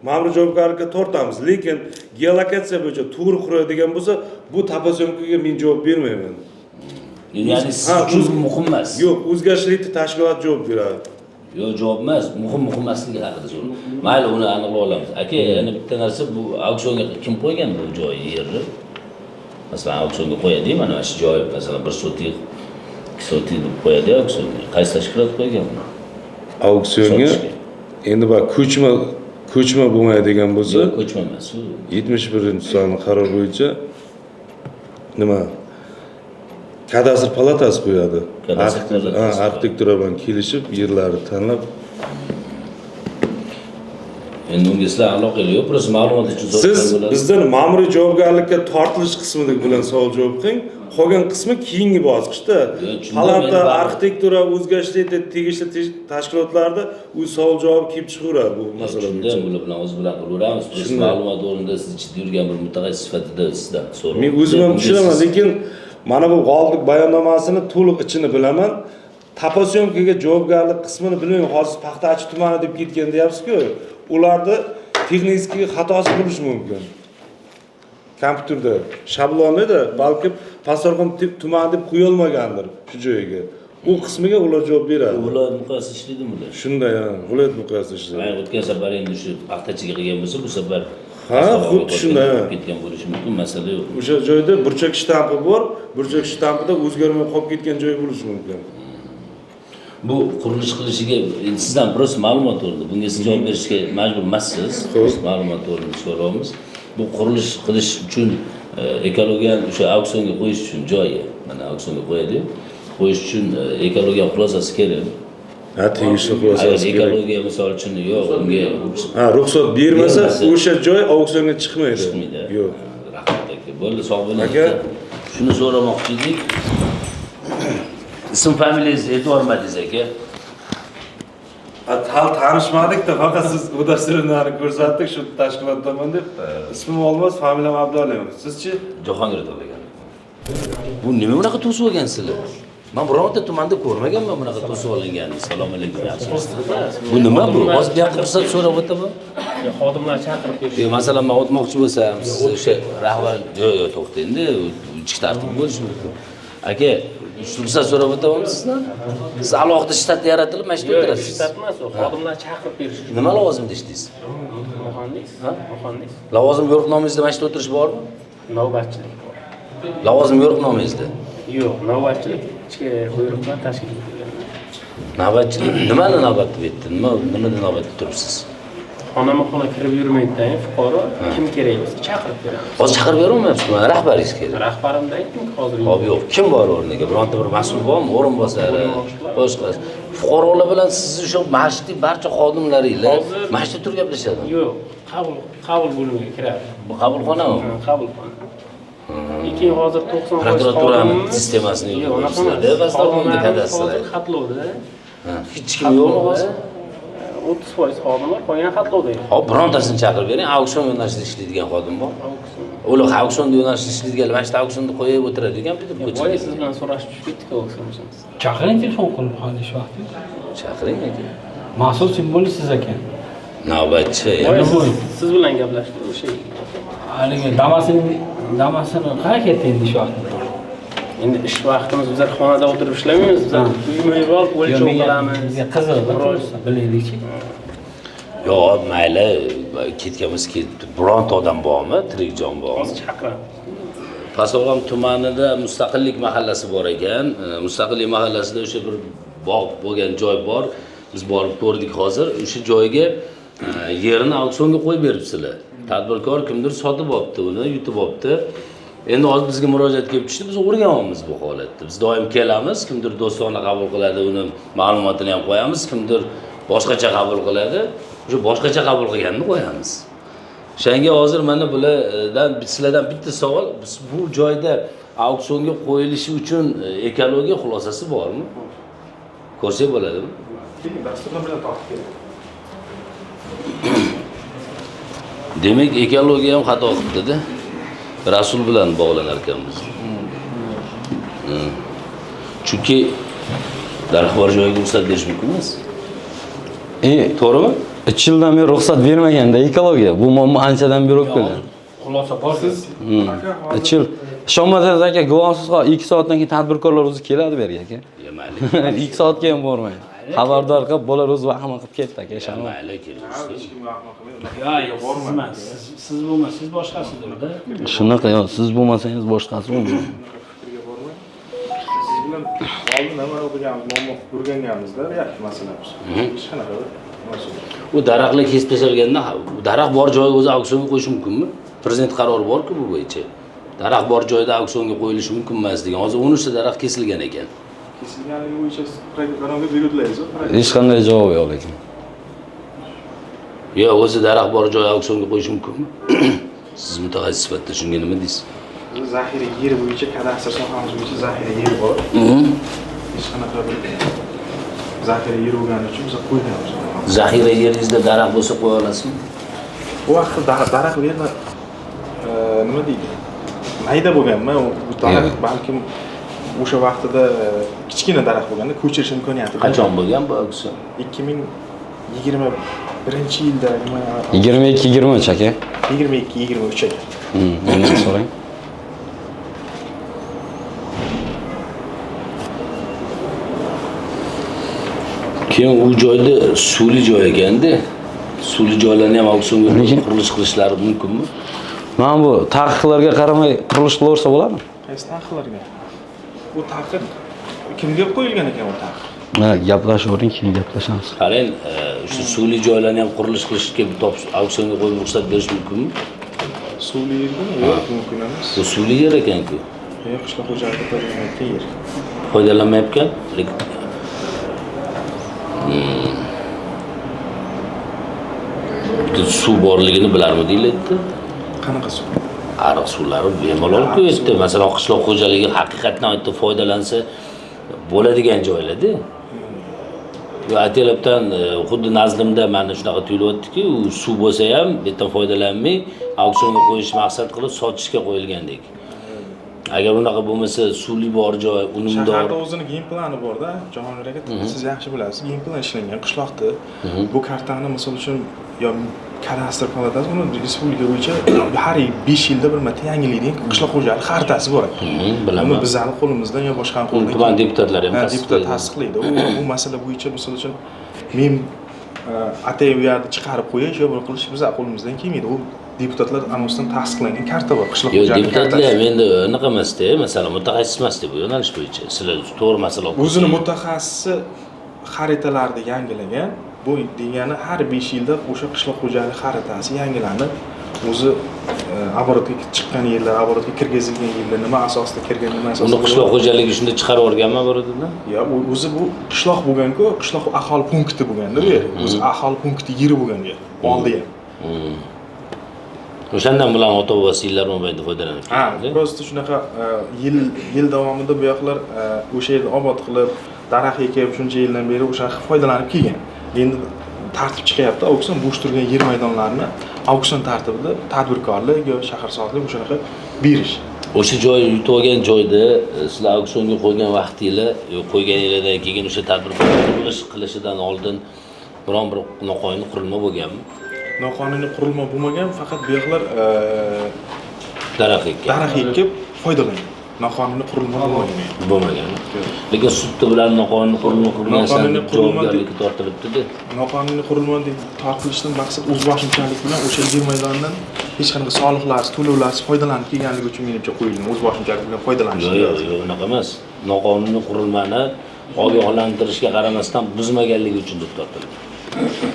ma'muriy javobgarlikka tortamiz. Lekin geolokatsiya bo'yicha to'g'ri quradigan bo'lsa, bu tapasyomkaga men javob bermayman. Ya'ni siz uchun muhim emas. Yo'q, o'zgarishlikni tashkilot javob beradi. Yo'q, javob emas, muhim emasligi haqida so'rayman. Mayli, uni aniqlab olamiz. Aka, yana bitta narsa, bu auksionga kim qo'ygan bu joy yerni? Masalan, auksionga qo'yadi, mana shu joy, masalan, 1 sotik, 2 sotik deb qo'yadi auksionga. Qaysi tashkilot qo'ygan buni? Auksionga endi bak ko'chma bo'lmaydigan bo'lsa, yo'q, ko'chma emas. 71-sonli qaror bo'yicha nima? Kadastr palatasi qo'yadi. Arxitektura bilan kelishib, yerlarni tanlab Endi unga sizlar aloqali yo'q, просто ma'lumot uchun Siz bo'ladi. bizdan ma'muriy javobgarlikka tortilish qismini bilan savol javob qiling. Qolgan qismi keyingi bosqichda. Talabda arxitektura o'zgarishlarga tegishli tashkilotlarda u savol javob kelib chiqaveradi bu masala Shunda bular bilan o'z bilan qilaveramiz. Biz ma'lumot o'rnida siz ichida yurgan bir mutaxassis sifatida sizdan so'rayman. Men o'zim ham tushunaman, lekin mana bu g'oliblik bayonnomasini to'liq ichini bilaman. Tapasyomkaga javobgarlik qismini bilmayman. Hozir Paxtachi tumani deb ketgan deyapsiz-ku. Ularda texnik xatosi bo'lishi mumkin. Kompyuterda shablonida balki Pastdarg'om tumani deb qo'ya olmagandir shu joyiga. U qismiga ular javob beradi. Ular muqayyat ishlaydimi ular? Shunday, viloyat muqayyat ishlaydi. Men o'tgan safar endi shu Paxtachiga qilgan bo'lsa, bu safar xuddi shunday. Ketgan bo'lishi mumkin, masala yo'q. O'sha joyda burchak shtampi bor, burchak shtampida o'zgarmay qolib ketgan joy bo'lishi mumkin. Bu qurilish qilishiga sizdan biroz ma'lumot o'rnida. Bunga siz javob berishga majbur emassiz. Biz ma'lumot o'rnida so'raymiz. Bu qurilish qilish uchun ekologiyani o'sha auksionga qo'yish uchun joyi, mana auksionga qo'yadi. Qo'yish uchun ekologiya xulosasi kerak. Ha, tegishli xulosasi kerak. Ekologiya misol uchun yo'q, unga ruxsat bermasa, o'sha joy auksionga chiqmaydi. Yo'q. Rahmat aka. Bo'ldi, sog' bo'ling aka. Shuni so'ramoqchi edik. Ism familiyangizni aytib olmadingiz aka. Hal tanishmadik-da, faqat siz udashtirilganini ko'rsatdik, shu tashkilot tomon deb. Ismim Olmos, familiyam Abdullayev. Sizchi? Jahongir To'lagan. Bu nima bunaqa to'sib olgansizlar? Men bironta tumanda ko'rmaganman bunaqa to'sib olinganini. Assalomu alaykum yaxshimisiz? Bu nima bu? Hozir bu yoqqa ruxsat so'rab o'taman. Xodimlar chaqirib berish. Masalan, men o'tmoqchi bo'lsam, siz o'sha rahbar yo'q to'xta endi, ichki tartib bo'lishi mumkin. Aka, ruxsat so'rab o'taman sizdan. Siz alohida shtat yaratilib, mana shu yerda o'tirasiz. Shtat emas, xodimlar chaqirib berish. Nima lavozimda ishlaysiz? Muhandis. Muhandis. Lavozim yo'riqnomangizda mana shu yerda o'tirish bormi? Navbatchilik bor. Lavozim yo'riqnomangizda? Yo'q, navbatchilik ichki buyruq bilan tashkil etilgan. Navbatchilik nimani navbat deb aytdi? Nimada navbatda turibsiz? Xonama-xona kirib yurmaydidan fuqaro kim kerak bo'lsa chaqirib beramiz. Hozir chaqirib berolmayapsiz, mana rahbaringiz kerak. Rahbarimda aytdim hozir. Hop yo'q, kim bor o'rniga? Bironta bir mas'ul bormi? O'rinbosari, boshqa. Fuqarolar bilan siz o'sha masjidning barcha xodimlaringlar masjidda turib gaplashadi. Yo'q, qabul bo'limiga kiradi. Bu qabulxonami? Qabulxona. Lekin hozir 90 prokuratura sistemasini yo'qotishlarda Pastdarg'omda kadastr. Xatlovda. Hech kim yo'qmi hozir? 30% xodimlar qolgan xatlovda. Hop, birontasini chaqirib bering. Auksion yo'nalishida ishlaydigan xodim bor. Ular auksionda yo'nalishida ishlaydigan, mana shu auksionda qo'yib o'tiradigan bitib ko'chada. Voy, siz bilan so'rashib tushib ketdik auksionimiz. Chaqiring, telefon qilib hali shu vaqtda. Chaqiring aka. Mas'ul kim bo'lasiz ekan? Navbatchi. Siz bilan gaplashdik o'sha. Haligi damasini qayerga ketdi endi shu vaqtda? Endi ish vaqtimiz bizlar xonada o'tirib ishlamaymiz. Bizlar uyma-uy borib o'lchov qilamiz. Bizga qiziq bilaylik-chi. Yo'q, mayli, ketganmiz ketdi. Bironta odam bormi? Tirik jon bormi? Hozir chaqiramiz. Pastdarg'om tumanida Mustaqillik mahallasi bor ekan. Mustaqillik mahallasida o'sha bir bog' bo'lgan joy bor. Biz borib ko'rdik hozir. O'sha joyga yerini auksionga qo'yib beribsizlar. Tadbirkor kimdir sotib olibdi uni, yutib olibdi. Endi hozir bizga murojaat kelib tushdi, biz o'rganamiz bu holatni. Biz doim kelamiz, kimdir do'stona qabul qiladi, uni ma'lumotini ham qo'yamiz, kimdir boshqacha qabul qiladi. O'sha boshqacha qabul qilganini qo'yamiz. O'shanga hozir mana bulardan sizlardan bitta savol, biz bu joyda auksionga qo'yilishi uchun ekologiya xulosasi bormi? Ko'rsak bo'ladimi? Dasturxon bilan tortib keling. Demak, ekologiya ham xato qildi-da. Rasul bilan bog'lanar ekanmiz. Chunki daraxt bor joyga ruxsat berish mumkin emas. To'g'rimi? 3 yildan beri ruxsat bermaganda ekologiya. Bu muammo anchadan beri bo'lib kelgan. Xulosa borsiz. 3 yil. Ishonmasangiz aka, guvohsiz 2 soatdan keyin tadbirkorlar o'zi keladi bu yerga aka. Mayli. 2 soatga ham bormaydi. Xabardor qilib, bolar o'zi vahima qilib ketdi aka, ishonmang. Mayli kelishdi. Siz bo'lmasangiz boshqasidir-da. Shunaqa, yo'q, siz bo'lmasangiz boshqasi bo'lmaydi. Siz bilan oldin nima o'qiganmiz, muammo o'rganganmizda, yaxshi masalamiz. Hech qanaqa masala. U daraxtlar kesib tashalganda, daraxt bor joyga o'zi auksionga qo'yish mumkinmi? Prezident qarori bor-ku bu bo'yicha. Daraxt bor joyda auksionga qo'yilishi mumkin emas degan. Hozir 13 ta daraxt kesilgan ekan. Kesilganligi bo'yicha qanday beruvdilaringiz? Hech qanday javob yo'q lekin. Yo, o'zi daraxt bor joy auksionga qo'yish mumkinmi? Siz mutaxassis sifatida shunga nima deysiz? Zaxira yeri bo'yicha kadastr sohamiz bo'yicha zaxira yeri bor. Hech qanaqa bir zaxira yeri bo'lgani uchun biz qo'ymaymiz. Zaxira yeringizda daraxt bo'lsa qo'ya olasizmi? Bu vaqtda daraxt yerni nima deydi? Mayda bo'lganmi? Bu daraxt balkim o'sha vaqtida kichkina daraxt bo'lganda ko'chirish imkoniyati bor. Qachon bo'lgan bu auksion? 2021-yilda nima? 22-23 aka. 22-23 aka. Mendan so'rang. Keyin u joyda suvli joy ekanda, suvli joylarni ham auksionga qurilish qilishlari mumkinmi? Mana bu taqiqlarga qaramay qurilish qilaversa bo'ladimi? Qaysi taqiqlarga? Bu taqiq kimga qo'yilgan ekan bu taqiq? Mana gaplashavering, keyin gaplashamiz. Qarang, o'sha suvli joylarni ham qurilish qilishga auksionga qo'yib ruxsat berish mumkinmi? Suvli yermi? Yo'q, mumkin emas. Bu suvli yer ekan-ku. Yo'q, qishloq xo'jaligi foydalanayotgan yer. Foydalanmayotgan, lekin suv borligini bilarmidinglar-da? Qanaqa suv? Ariq suvlari bemalol-ku yerda. Masalan, qishloq xo'jaligi haqiqatan aytda foydalansa bo'ladigan joylarda. Yo, aytilibdan xuddi nazlimda mana shunaqa tuyulyaptiki, u suv bo'lsa ham bu yerdan foydalanmay auksionga qo'yish maqsad qilib sotishga qo'yilgandek. Agar unaqa bo'lmasa, suvli bor joy, unumdor. Shaharda o'zini game plani bor-da, Jahongir aka, siz yaxshi bilasiz, game plan ishlangan qishloqda. Bu kartani misol uchun yo kadastr palatasi uni respublika bo'yicha har 5 yilda bir marta yangilaydigan qishloq xo'jaligi xaritasi bor ekan. Bilaman. Uni bizning qo'limizdan yo boshqa qo'ldan Tuman deputatlari ham deputat tasdiqlaydi. Bu masala bo'yicha misol uchun men atay bu yerda chiqarib qo'yish yo bir qilish bizning qo'limizdan kelmaydi. U deputatlar anosidan tasdiqlangan karta bor qishloq xo'jaligi. Yo, deputatlar endi unaqa emas-da, masalan, mutaxassis emas-da bu yo'nalish bo'yicha. Sizlar to'g'ri masala o'zini mutaxassisi xaritalarni yangilagan. Bu degani har 5 yilda o'sha qishloq xo'jaligi xaritasi yangilanib, o'zi aborotga chiqqan yerlar, aborotga kirgizilgan yerlar nima asosida kirgan, nima asosida. Uni qishloq xo'jaligi shunda chiqarib o'rganma boradilar. Yo, o'zi bu qishloq bo'lgan-ku, qishloq aholi punkti bo'lganda bu yer. O'zi aholi punkti yeri bo'lgan yer. Oldi ham. O'shandan bilan ota-bobasi yillar mobaynida foydalanib keldi. Prosta shunaqa yil davomida bu yoqlar o'sha yerni obod qilib, daraxt ekib, shuncha yildan beri o'sha foydalanib kelgan. Endi tartib chiqyapti, auksion bo'sh turgan yer maydonlarini auksion tartibida tadbirkorlik yo shahar sohiblik o'shanaqa berish. O'sha joy yutib olgan joyda sizlar auksionga qo'ygan vaqtinglar, qo'ygan yillardan keyin o'sha tadbirkorlik qilishidan oldin biron bir noqonuniy qurilma bo'lganmi? Noqonuniy qurilma bo'lmagan, faqat bu yoqlar daraxt ekib foydalangan. Noqonuniy qurilma bo'lmagan. Lekin sudda bilan noqonuniy qurilma qurgansan, javobgarlikka tortilibdi-da. Noqonuniy qurilma deb tortilishdan maqsad o'zboshimchalik bilan o'sha yer maydonidan hech qanaqa soliqlarsiz, to'lovlarsiz foydalanib kelganligi uchun menimcha qo'yilgan, o'zboshimchalik bilan foydalanish. Yo'q, unaqa emas. Noqonuniy qurilmani ogohlantirishga qaramasdan buzmaganligi uchun deb tortildi.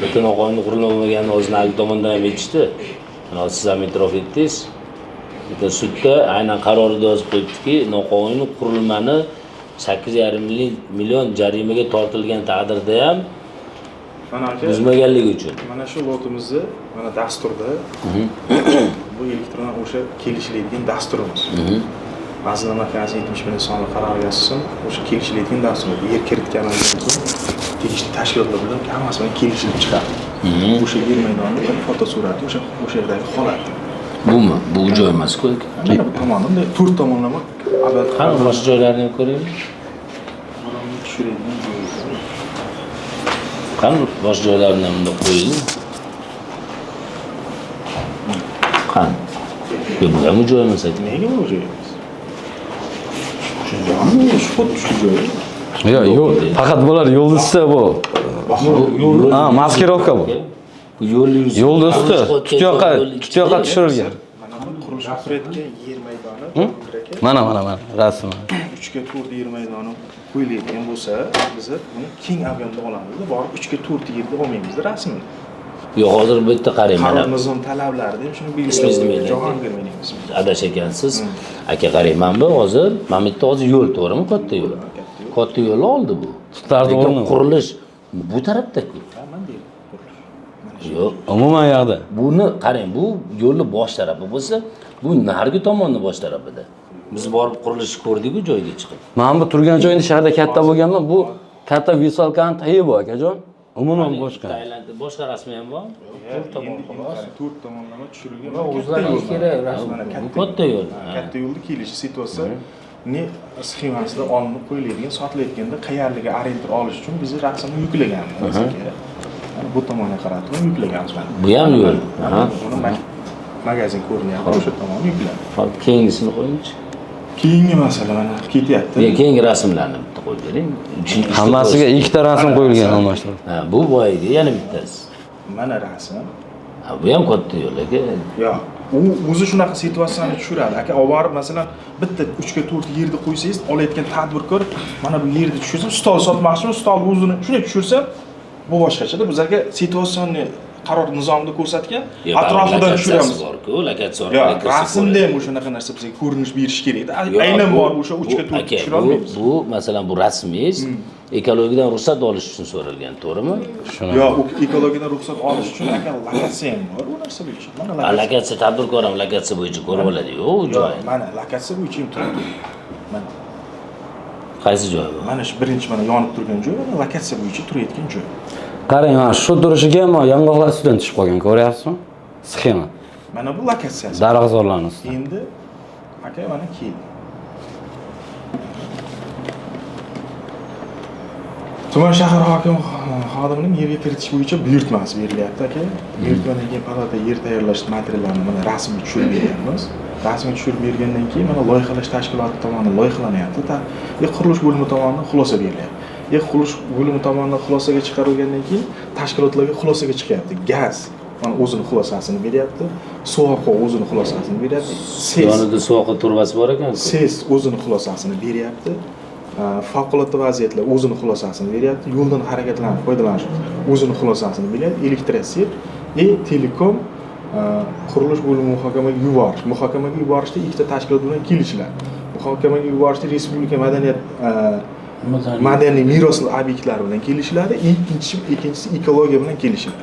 Lekin noqonuniy qurilma bo'lmaganini o'zini alg tomondan ham aytishdi. Hozir siz ham e'tirof etdingiz. Lekin sudda aynan qarorida yozib qo'yibdiki, noqonuniy qurilmani 8,5 million jarimaga tortilgan taqdirda ham buzmaganligi uchun. Mana shu lotimizni mana dasturda bu elektron o'sha kelishiladigan dasturimiz. Vazirlar Mahkamasi 70 sonli qaroriga asosan o'sha kelishiladigan dasturda yer kiritgandan so'ng tegishli tashkilotlar bilan hammasi bilan kelishilib chiqadi. O'sha yer maydonining fotosurati o'sha yerdagi holat. Bumi? Bu joy emas-ku. Mana bu tomonda 4 tomonlama abad qani boshqa joylarni ko'raylik. Mana tushiradigan joy. Qani boshqa joylarni ham bunda qo'ying. Qani? Bu ham joy emas ekan. Nega bu joy emas? Shu joymi? Shu joy. Yo'q, faqat bular yo'l ustida bu. Ha, maskirovka bu. Yo'l usti, tutyoqqa tushirilgan. Mana bu qurilish qilayotgan yer maydoni. Mana rasmi. 3 ga 4 yer maydoni qo'yiladigan bo'lsa, biz buni keng abyomda olamiz. Borib 3 ga 4 yerda olmaymiz rasmini. Yo'q, hozir bu yerda qarang mana. Qaror nizom talablarida ham shuni Ismingizni belgilaydi. ayting. Jahongir mening ismim. Adash ekansiz. Aka qarang, mana bu hozir mana bu yerda hozir yo'l to'g'rimi? Katta yo'l. Katta yo'l oldi bu. Tutlarni o'rni. Qurilish bu tarafda-ku. Mana deydi. Mana Yo'q. Umuman yoqda. Buni qarang, bu yo'lni bosh tarafi bo'lsa, bu narigi tomonni bosh tarafida. Biz borib qurilishni ko'rdik-ku joyga chiqib. Men bu turgan joyda shaharda katta bo'lganman. Bu katta visolkani tayi bor akajon. Umuman boshqa. Tailandda boshqa rasmi ham bor. To'rt tomonlama tushirilgan. O'zlariga kerak rasm. Katta yo'l. Katta yo'lda kelishi situatsiya ne sxemasida olinib qo'yiladigan, sotilayotganda qayerligi orientir olish uchun biz rasmni yuklaganmiz. Mana bu tomonga qaratib yuklaganmiz mana. Bu ham yo'l. Buni magazin ko'rinyapti, o'sha tomonni yukladi. Hop, keyingisini qo'yingchi. Keyingi masala mana ketyapti. Keyingi rasmlarni bitta qo'yib bering. Hammasiga ikkita rasm qo'yilgan almashtirib. Ha, bu boyagi yana bittasi. Mana rasm. Ha, bu ham katta yo'l aka. Yo'q. U o'zi shunaqa situatsiyani tushiradi. Aka, olib borib masalan bitta 3 ga 4 yerni qo'ysangiz, olayotgan tadbirkor mana bu yerni tushirsa, stol sotmoqchimi, stol o'zini shunday tushirsa, bu boshqachada. Bizlarga situatsiyani qaror nizomida ko'rsatgan, atrofidan tushiramiz. Lokatsiya Yo'q, rasmda ham o'shanaqa narsa bizga ko'rinish berish kerak. Aynan borib o'sha 3 ga 4 tushira olmaymiz. Bu masalan bu rasmingiz ekologiyadan ruxsat olish uchun so'ralgan, to'g'rimi? Shuni. Yo'q, u ekologiyadan ruxsat olish uchun aka lokatsiya ham bor, u narsa bo'yicha. Mana Lokatsiya tadbirkor ham lokatsiya bo'yicha ko'rib oladi-ku u joy. Mana lokatsiya bo'yicha ham turadi. Mana Qaysi joy bu? mana shu birinchi mana yonib turgan joy, mana lokatsiya bo'yicha turayotgan joy. Qarang, mana shu turishiga ham yong'oqlar ustidan tushib qolgan, ko'ryapsizmi? Sxema. Mana bu lokatsiyasi. Daraxtzorlarning ustida. Endi aka mana kel. Tuman shahar hokimi xodimining yerga kiritish bo'yicha buyurtmasi berilyapti aka. Buyurtmadan keyin palata yer tayyorlash materiallarini mana rasmga tushirib beryapmiz. Rasmga tushirib bergandan keyin mana loyihalash tashkiloti tomonidan loyihalanyapti. Qurilish bo'limi tomonidan xulosa berilyapti. Qurilish bo'limi tomonidan xulosaga chiqarilgandan keyin tashkilotlarga xulosaga chiqyapti. Gaz mana o'zini xulosasini beryapti. Suvoqqa o'zini xulosasini beryapti. Yonida suvoqqa turbasi bor ekan. SES o'zini xulosasini beryapti. Favqulodda vaziyatlar o'zini xulosasini beryapti. Yo'ldan harakatlanib foydalanish o'zini xulosasini beryapti. Elektrosep, Telekom qurilish bo'limi muhokamaga yuborish. Muhokamaga yuborishda ikkita tashkilot bilan kelishiladi. Muhokamaga yuborishda respublika madaniy meros obyektlari bilan kelishiladi. Ikkinchisi ekologiya bilan kelishiladi.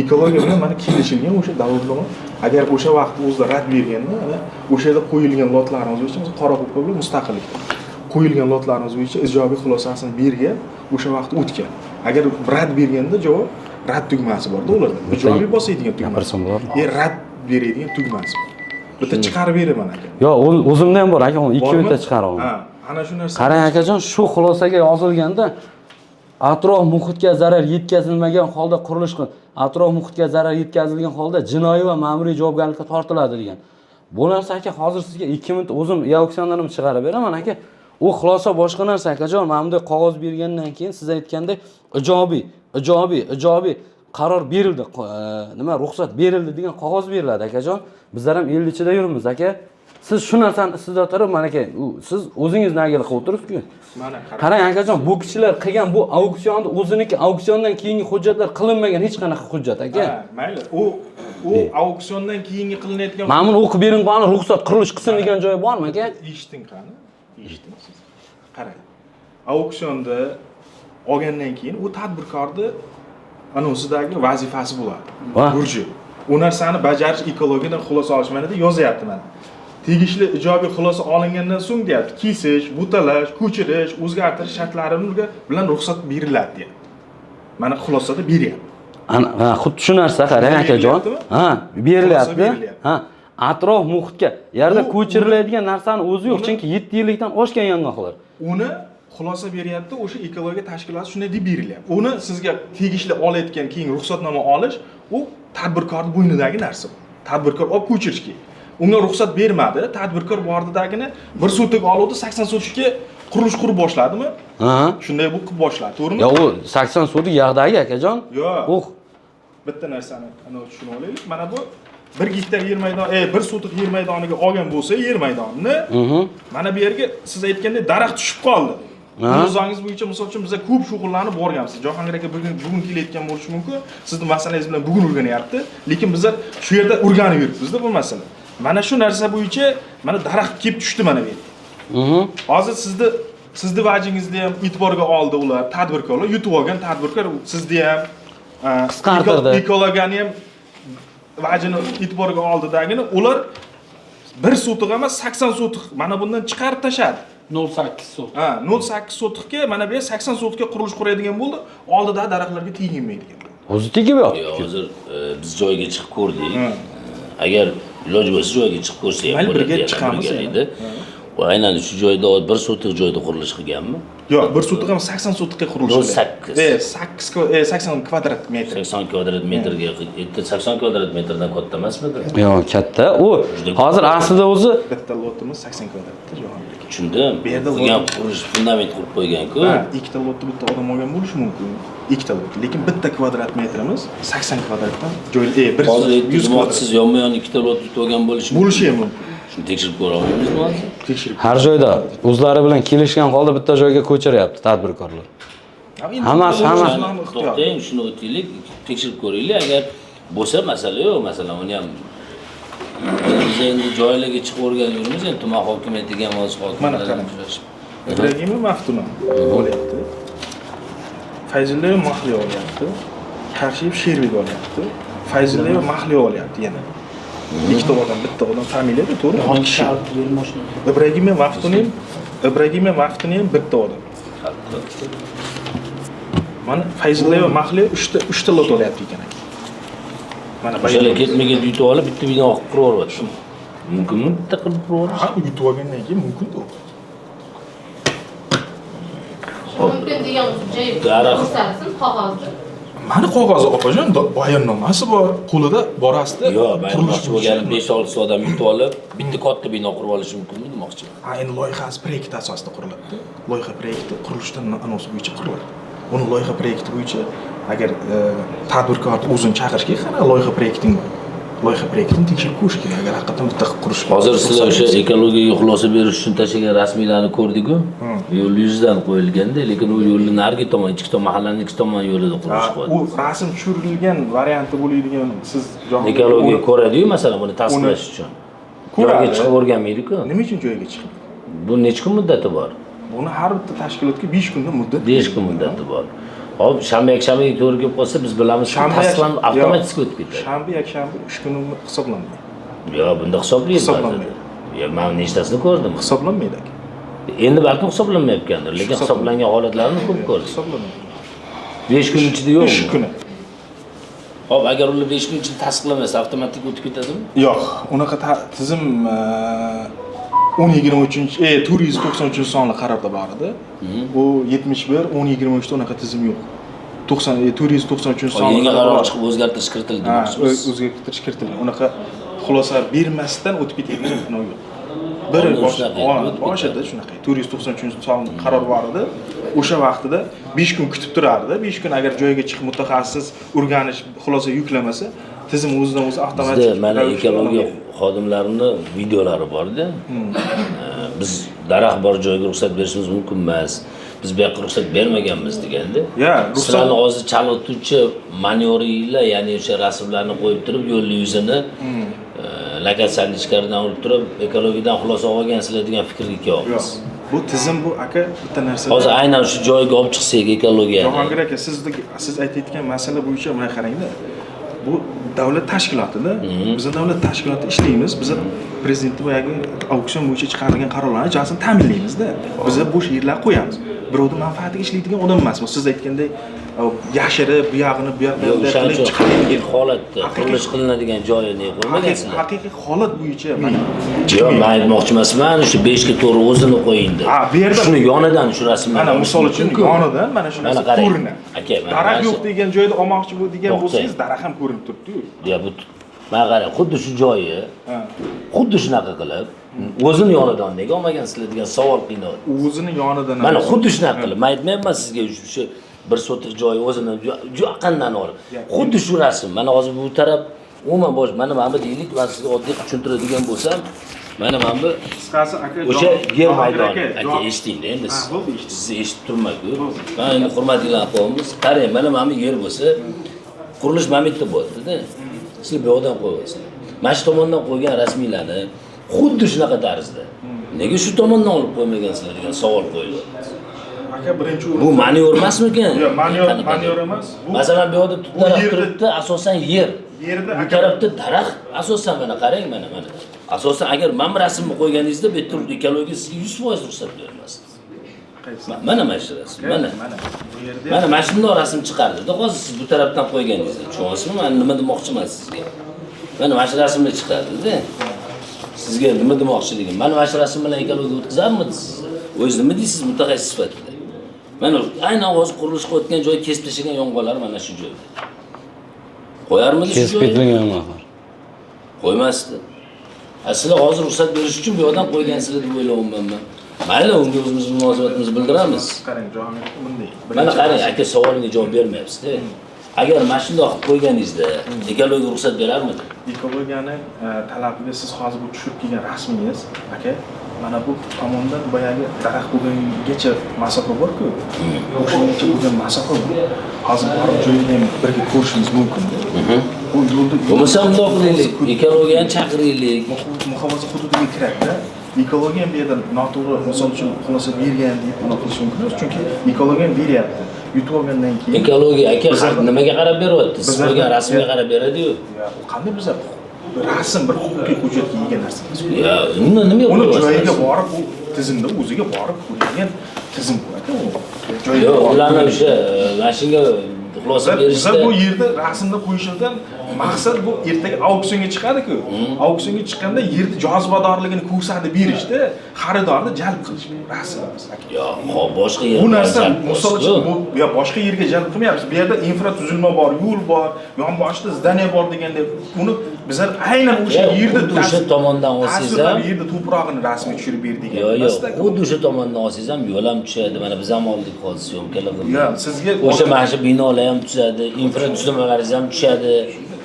Ekologiya bilan mana kelishilgan o'sha davlatnoma. Agar o'sha vaqt o'zida rad berganda, o'sha yerda qo'yilgan lotlarimiz bo'yicha Qoraqo'rg'on bilan mustaqillikda qo'yilgan lotlarimiz bo'yicha ijobiy xulosasini bergan, o'sha vaqt o'tgan. Agar rad berganda javob rad tugmasi bor-da ularda. Ijobiy bosadigan tugmasi bor. Rad beradigan tugmasi bor. Bitta chiqarib beraman aka. Yo'q, o'zimda ham bor aka, uni 2 minutda chiqarib olaman. Ha, ana shu narsa. Qarang akajon, shu xulosaga yozilganda atrof muhitga zarar yetkazilmagan holda qurilish atrof muhitga zarar yetkazilgan holda jinoiy va ma'muriy javobgarlikka tortiladi degan. Bu narsa aka hozir sizga 2 minut o'zim auksionlarimni chiqarib beraman aka. U xulosa boshqa narsa akajon. Mana bunday qog'oz bergandan keyin siz aytgandek ijobiy qaror berildi, nima ruxsat berildi degan qog'oz beriladi akajon. Bizlar ham el ichida yuribmiz aka. Siz shu narsani istida turib, mana aka, siz o'zingiz nagil qilib o'tiribsiz-ku. Mana qarang akajon, bu kishilar qilgan bu auksionni o'ziniki auksiondan keyingi hujjatlar qilinmagan hech qanaqa hujjat aka. Ha, mayli. U auksiondan keyingi qilinayotgan Mana buni o'qib bering, qani ruxsat qurilish qilsin degan joyi bormi aka? Eshiting qani? Eshiting siz. Qarang. Auksionda olgandan keyin u tadbirkorning anosidagi vazifasi bo'ladi. Burji. U narsani bajarish ekologiyadan xulosa olish mana deb yozyapti mana. Tegishli ijobiy xulosa olingandan so'ng deyapti, kesish, butalash, ko'chirish, o'zgartirish shartlari bilan ruxsat beriladi deyapti. Mana xulosada beryapti. Ha, xuddi shu narsa qarang akajon. Ha, berilyapti. Ha, atrof muhitga yerda ko'chiriladigan narsani o'zi yo'q, chunki 7 yillikdan oshgan yong'oqlar. Uni xulosa beryapti, o'sha ekologiya tashkiloti shunday deb berilyapti. Uni sizga tegishli olayotgan keyin ruxsatnoma olish, u tadbirkorning bo'ynidagi narsa. Tadbirkor olib ko'chirish kerak. Unga ruxsat bermadi, tadbirkor bordidagini 1 sotik oluvdi, 80 sotikka qurilish qurib boshladimi? Ha. Shunday bu qilib boshladi, to'g'rimi? Yo'q, u 80 sotik yog'dagi akajon. Yo'q. Bitta narsani ana tushunib olaylik. Mana bu 1 gektar yer maydon, 1 sotik yer maydoniga olgan bo'lsa, yer maydonini, mana bu yerga siz aytgandek daraxt tushib qoldi. O'zingiz bo'yicha misol uchun biz ko'p shug'ullanib borganmiz. Jahongir aka bugun kelayotgan bo'lishi mumkin. Sizning masalangiz bilan bugun o'rganyapti, lekin bizlar shu yerda o'rganib yuribmiz-da bu masala. Mana shu narsa bo'yicha mana daraxt kelib tushdi mana bu yerga. Hozir sizni vajingizda ham e'tiborga oldi ular, tadbirkorlar, yutib olgan tadbirkor sizni ham qisqartirdi. Ekologiyani ham vajini e'tiborga oldidagini ular 1 sotiq emas 80 sotiq mana bundan chiqarib tashadi. 0.8 so'm. 0.8 sotiqga mana bu 80 sotiqga qurilish quradigan bo'ldi. Oldida daraxtlarga teginmaydigan bo'ldi. O'zi tegib yo'q. Hozir biz joyga chiqib ko'rdik. Agar iloji bo'lsa joyga chiqib ko'rsak ham birga chiqamiz edi. Va aynan shu joyda 1 sotiq joyda qurilish qilganmi? Yo'q, 1 sotiq emas 80 sotiqqa qurilish. 80 kvadrat metr. 80 kvadrat metrga 80 kvadrat metrdan katta emasmidi? Yo'q, katta. U hozir aslida o'zi bitta lotimiz 80 kvadratda Jahongir. Tushundim. Bu yerda qurilish fundament qurib qo'ygan-ku. Ikkita lotni bitta odam olgan bo'lishi mumkin. Ikkita lot. Lekin bitta kvadrat metrimiz 80 kvadratdan joy, bir hozir 100 kvadrat yonma-yon ikkita lot yutib olgan bo'lishi mumkin. Shuni tekshirib ko'ra olamizmi hozir? Tekshirib. har joyda o'zlari bilan kelishgan holda bitta joyga ko'chiryapti tadbirkorlar. Hammasi to'xtang, shuni o'taylik, tekshirib ko'raylik. Agar bo'lsa masala yo'q, masalan, uni ham biz endi joylarga chiqib o'rganayapmiz, endi tuman hokimiyatiga ham o'z Mana qarang. Ibragimov Maftuna bo'lyapti. Fayzulla Mahliyo olyapti. Qarshiyev Sherbek olyapti. Fayzulla Mahliyo olyapti yana. Ikkita odam, bitta odam familiyada to'g'ri? Ibragimov Maftuna ham bitta odam. Mana Fayzulla va Mahliyo 3 ta lot olyapti ekan. Mana o'shalar ketmagan yutib olib bitta bino qurib yuboryapti. Mumkinmi bitta qilib qurib yuborish? Ha, yutib olgandan keyin mumkin-ku. Mumkin degan joy ko'rsatsin qog'ozda. Mana qog'ozi opajon, bayonnomasi bor, qo'lida borasida. Yo'q, men qurilish bo'lgan 5-6 odam yutib olib, bitta katta bino qurib olish mumkinmi demoqchiman. Ha, endi loyihasi proyekt asosida quriladi. Loyiha proyekti qurilishdan anosi bo'yicha quriladi. Uni loyiha proyekti bo'yicha agar tadbirkor o'zini chaqirishga qana loyiha proyekting bor. Loyiha proyektini tekshirib ko'rish kerak. Agar haqiqatan bitta qurish hozir sizlar o'sha ekologiyaga xulosa berish uchun tashlagan rasmiylarni ko'rdik-ku. Yo'l yuzidan qo'yilganda, lekin u yo'lning narigi tomon, ichki tomon, mahallaning ichki tomon yo'lida qurilish qo'yildi. U rasm tushirilgan varianti bo'ladigan siz ekologiya ko'radi-yu, masalan, buni tasdiqlash uchun. Joyga chiqib o'rganmaydi-ku. Nima uchun joyga chiqib? Bu necha kun muddati bor? Buni har bitta tashkilotga 5 kundan muddat. 5 kun muddati bor. Hop, shanba-yakshanbaga to'g'ri kelib qolsa, biz bilamiz, tasdiqlanib avtomatik o'tib ketadi. Shanba-yakshanba 3 kun hisoblanmaydi. Yo'q, bunda hisoblaydi. Hisoblanmaydi. Yo'q, men nechtasini ko'rdim. Hisoblanmaydi. Endi balkim hisoblanmayotgandir, lekin hisoblangan holatlarni ko'p ko'rdik. Hisoblanmaydi. 5 kun ichida yo'q. 3 kuni. Hop, agar ular 5 kun ichida tasdiqlamasa, avtomatik o'tib ketadimi? Yo'q, unaqa tizim 493-sonli qarorda bor edi. Bu 71 1023 da unaqa tizim yo'q. 493-sonli yangi qaror chiqib o'zgartirish kiritildi demoqchisiz. O'zgartirish kiritilgan. Unaqa xulosa bermasdan o'tib ketadigan bino yo'q. Bir boshida shunaqa 493-sonli qaror bor edi. O'sha vaqtida 5 kun kutib turardi. 5 kun agar joyiga chiqib mutaxassis o'rganish xulosa yuklamasa, tizim o'zidan o'zi avtomatik. Mana ekologiya xodimlarining videolari bor-da. Biz daraxt bor joyga ruxsat berishimiz mumkin emas. Biz bu yoqqa ruxsat bermaganmiz deganda. Ruxsatni hozir chalg'ituvchi manyoriylar, ya'ni o'sha rasmlarni qo'yib turib, yo'l yuzini lokatsiyani ichkaridan olib turib, ekologiyadan xulosa olgansizlar degan fikrga kelyapmiz. Bu tizim bu aka bitta narsa. Hozir aynan shu joyga olib chiqsak ekologiyani. Jahongir aka, siz aytayotgan masala bo'yicha mana qarangda. Bu davlat tashkilotida, biz davlat tashkilotida ishlaymiz. Biz prezident boyagi auksion bo'yicha chiqarilgan qarorlarni ijrosini ta'minlaymiz-da. Biz bo'sh yerlar qo'yamiz. Birovning manfaatiga ishlaydigan odam emasmiz. Siz aytgandek yashirib, bu yog'ini bu yoqqa qilib chiqaradigan holatda qurilish qilinadigan joyini qo'ymagasizlar. Haqiqiy holat bo'yicha mana yo'q, men aytmoqchi emasman, shu 5 ga to'g'ri o'zini qo'yingdi. Bu yerda shuni yonidan shu rasmni. Mana misol uchun yonidan mana shu narsa ko'rinadi. Aka, daraxt yo'q degan joyda olmoqchi bo'lgan bo'lsangiz, daraxt ham ko'rinib turibdi-yu. Ya bu mana qarang, xuddi shu joyi, xuddi shunaqa qilib o'zini yonidan nega olmagansizlar degan savol qiynayapti. O'zini yonidan. Mana xuddi shunaqa qilib, men aytmayapman sizga shu 1 sotiq joy o'zini yaqindan olib. Xuddi shu rasm. Mana hozir bu taraf umuman bosh, mana bu deylik, men sizga oddiy tushuntiradigan bo'lsam, mana bu qisqasi aka o'sha yer maydoni. Aka, eshitinglar endi. Siz eshitib turmang-ku. Men endi hurmatli ahvolimiz, qarang, mana bu yer bo'lsa, qurilish momentda bo'ldi-da. Siz bu yoqdan qo'yasizlar. Mana shu tomondan qo'ygan rasmiylarni xuddi shunaqa tarzda. Nega shu tomondan olib qo'ymagansizlar degan savol qo'yilyapti. aka birinchi Bu manyor emasmikan? Yo'q, manyor emas. Bu Masalan, bu yerda tutlaraq yerda- turibdi, asosan yer. yerda Bu tarafda daraxt, asosan mana qarang mana. Asosan agar men rasmni qo'yganingizda bu yerda ekologiya sizga 100% ruxsat bermasdi. Mana shu rasm, mana. bu yerda Mana mana shunday rasm chiqardi. Hozir siz bu tarafdan qo'yganingizda, tushunyapsizmi? Men nima demoqchiman sizga? Mana shu rasmni chiqardi-da. Sizga nima demoqchiligim? Mana shu rasm bilan ekologiya o'tkazarmidi sizni? O'zingiz nima deysiz mutaxassis sifatida? Mana aynan hozir qurilish qilayotgan joy kesib tashlagan yong'oqlar mana shu joyda. Qo'yarmidi shu Kesib joyga? ketilgan yong'oqlar. Qo'ymasdi. Sizlar hozir ruxsat berish uchun bu yoqdan qo'ygansizlar deb o'ylayapman men. Mayli, unga o'zimiz munosabatimizni bildiramiz. qarang, javob bunday. Mana qarang, aka savolingga javob bermayapsiz-da. Agar mana shunday qilib qo'yganingizda ekologiya ruxsat berarmidi? Ekologiyani talabiga siz hozir bu tushirib kelgan rasmingiz, aka, mana bu tomondan boyagi daraxt bo'lgangacha masofa bor-ku. O'shangacha bo'lgan masofa bor. Hozir borib joyini ham birga ko'rishimiz mumkin. Bu yo'lda Bo'lmasa bundoq qilaylik, ekologiyani chaqiraylik. muhofaza hududiga kiradi-da. Ekologiya ham bu yerda noto'g'ri, misol uchun xulosa bergan deb buni qilish mumkin emas, chunki ekologiya ham beryapti. Yutib olgandan keyin Ekologiya aka nimaga qarab beryapti? Siz qo'ygan rasmga qarab beradi-yu. qanday bizlar rasm bir huquqiy hujjatga ega narsa. Ya, nima Uni qo'yasiz? joyiga borib, u tizimda o'ziga borib ko'rgan tizim bu-aka u. Yo'q, ularni o'sha mashinga xulosa Bizlar berishda bu yerda rasmni qo'yishdan maqsad bu ertaga auksionga chiqadi-ku. Auksionga chiqqanda yerni jozibadorligini ko'rsatib berishda xaridorni jalb qilish rasm emas. yo'q, hop boshqa yerga. Bu narsa misol uchun bu ya boshqa yerga jalb qilmayapmiz. Bu yerda infratuzilma bor, yo'l bor, yonboshida zdaniya bor deganda uni bizlar aynan o'sha yerda o'sha tomondan olsangiz ham, yerda to'prog'ini rasmiy tushirib berdik. yo'q, xuddi o'sha tomondan olsangiz ham yo'l ham tushadi. Mana biz ham oldik hozir syomkalar qildik. Ya sizga O'sha mana shu binolar ham tushadi, infratuzilmalaringiz ham tushadi.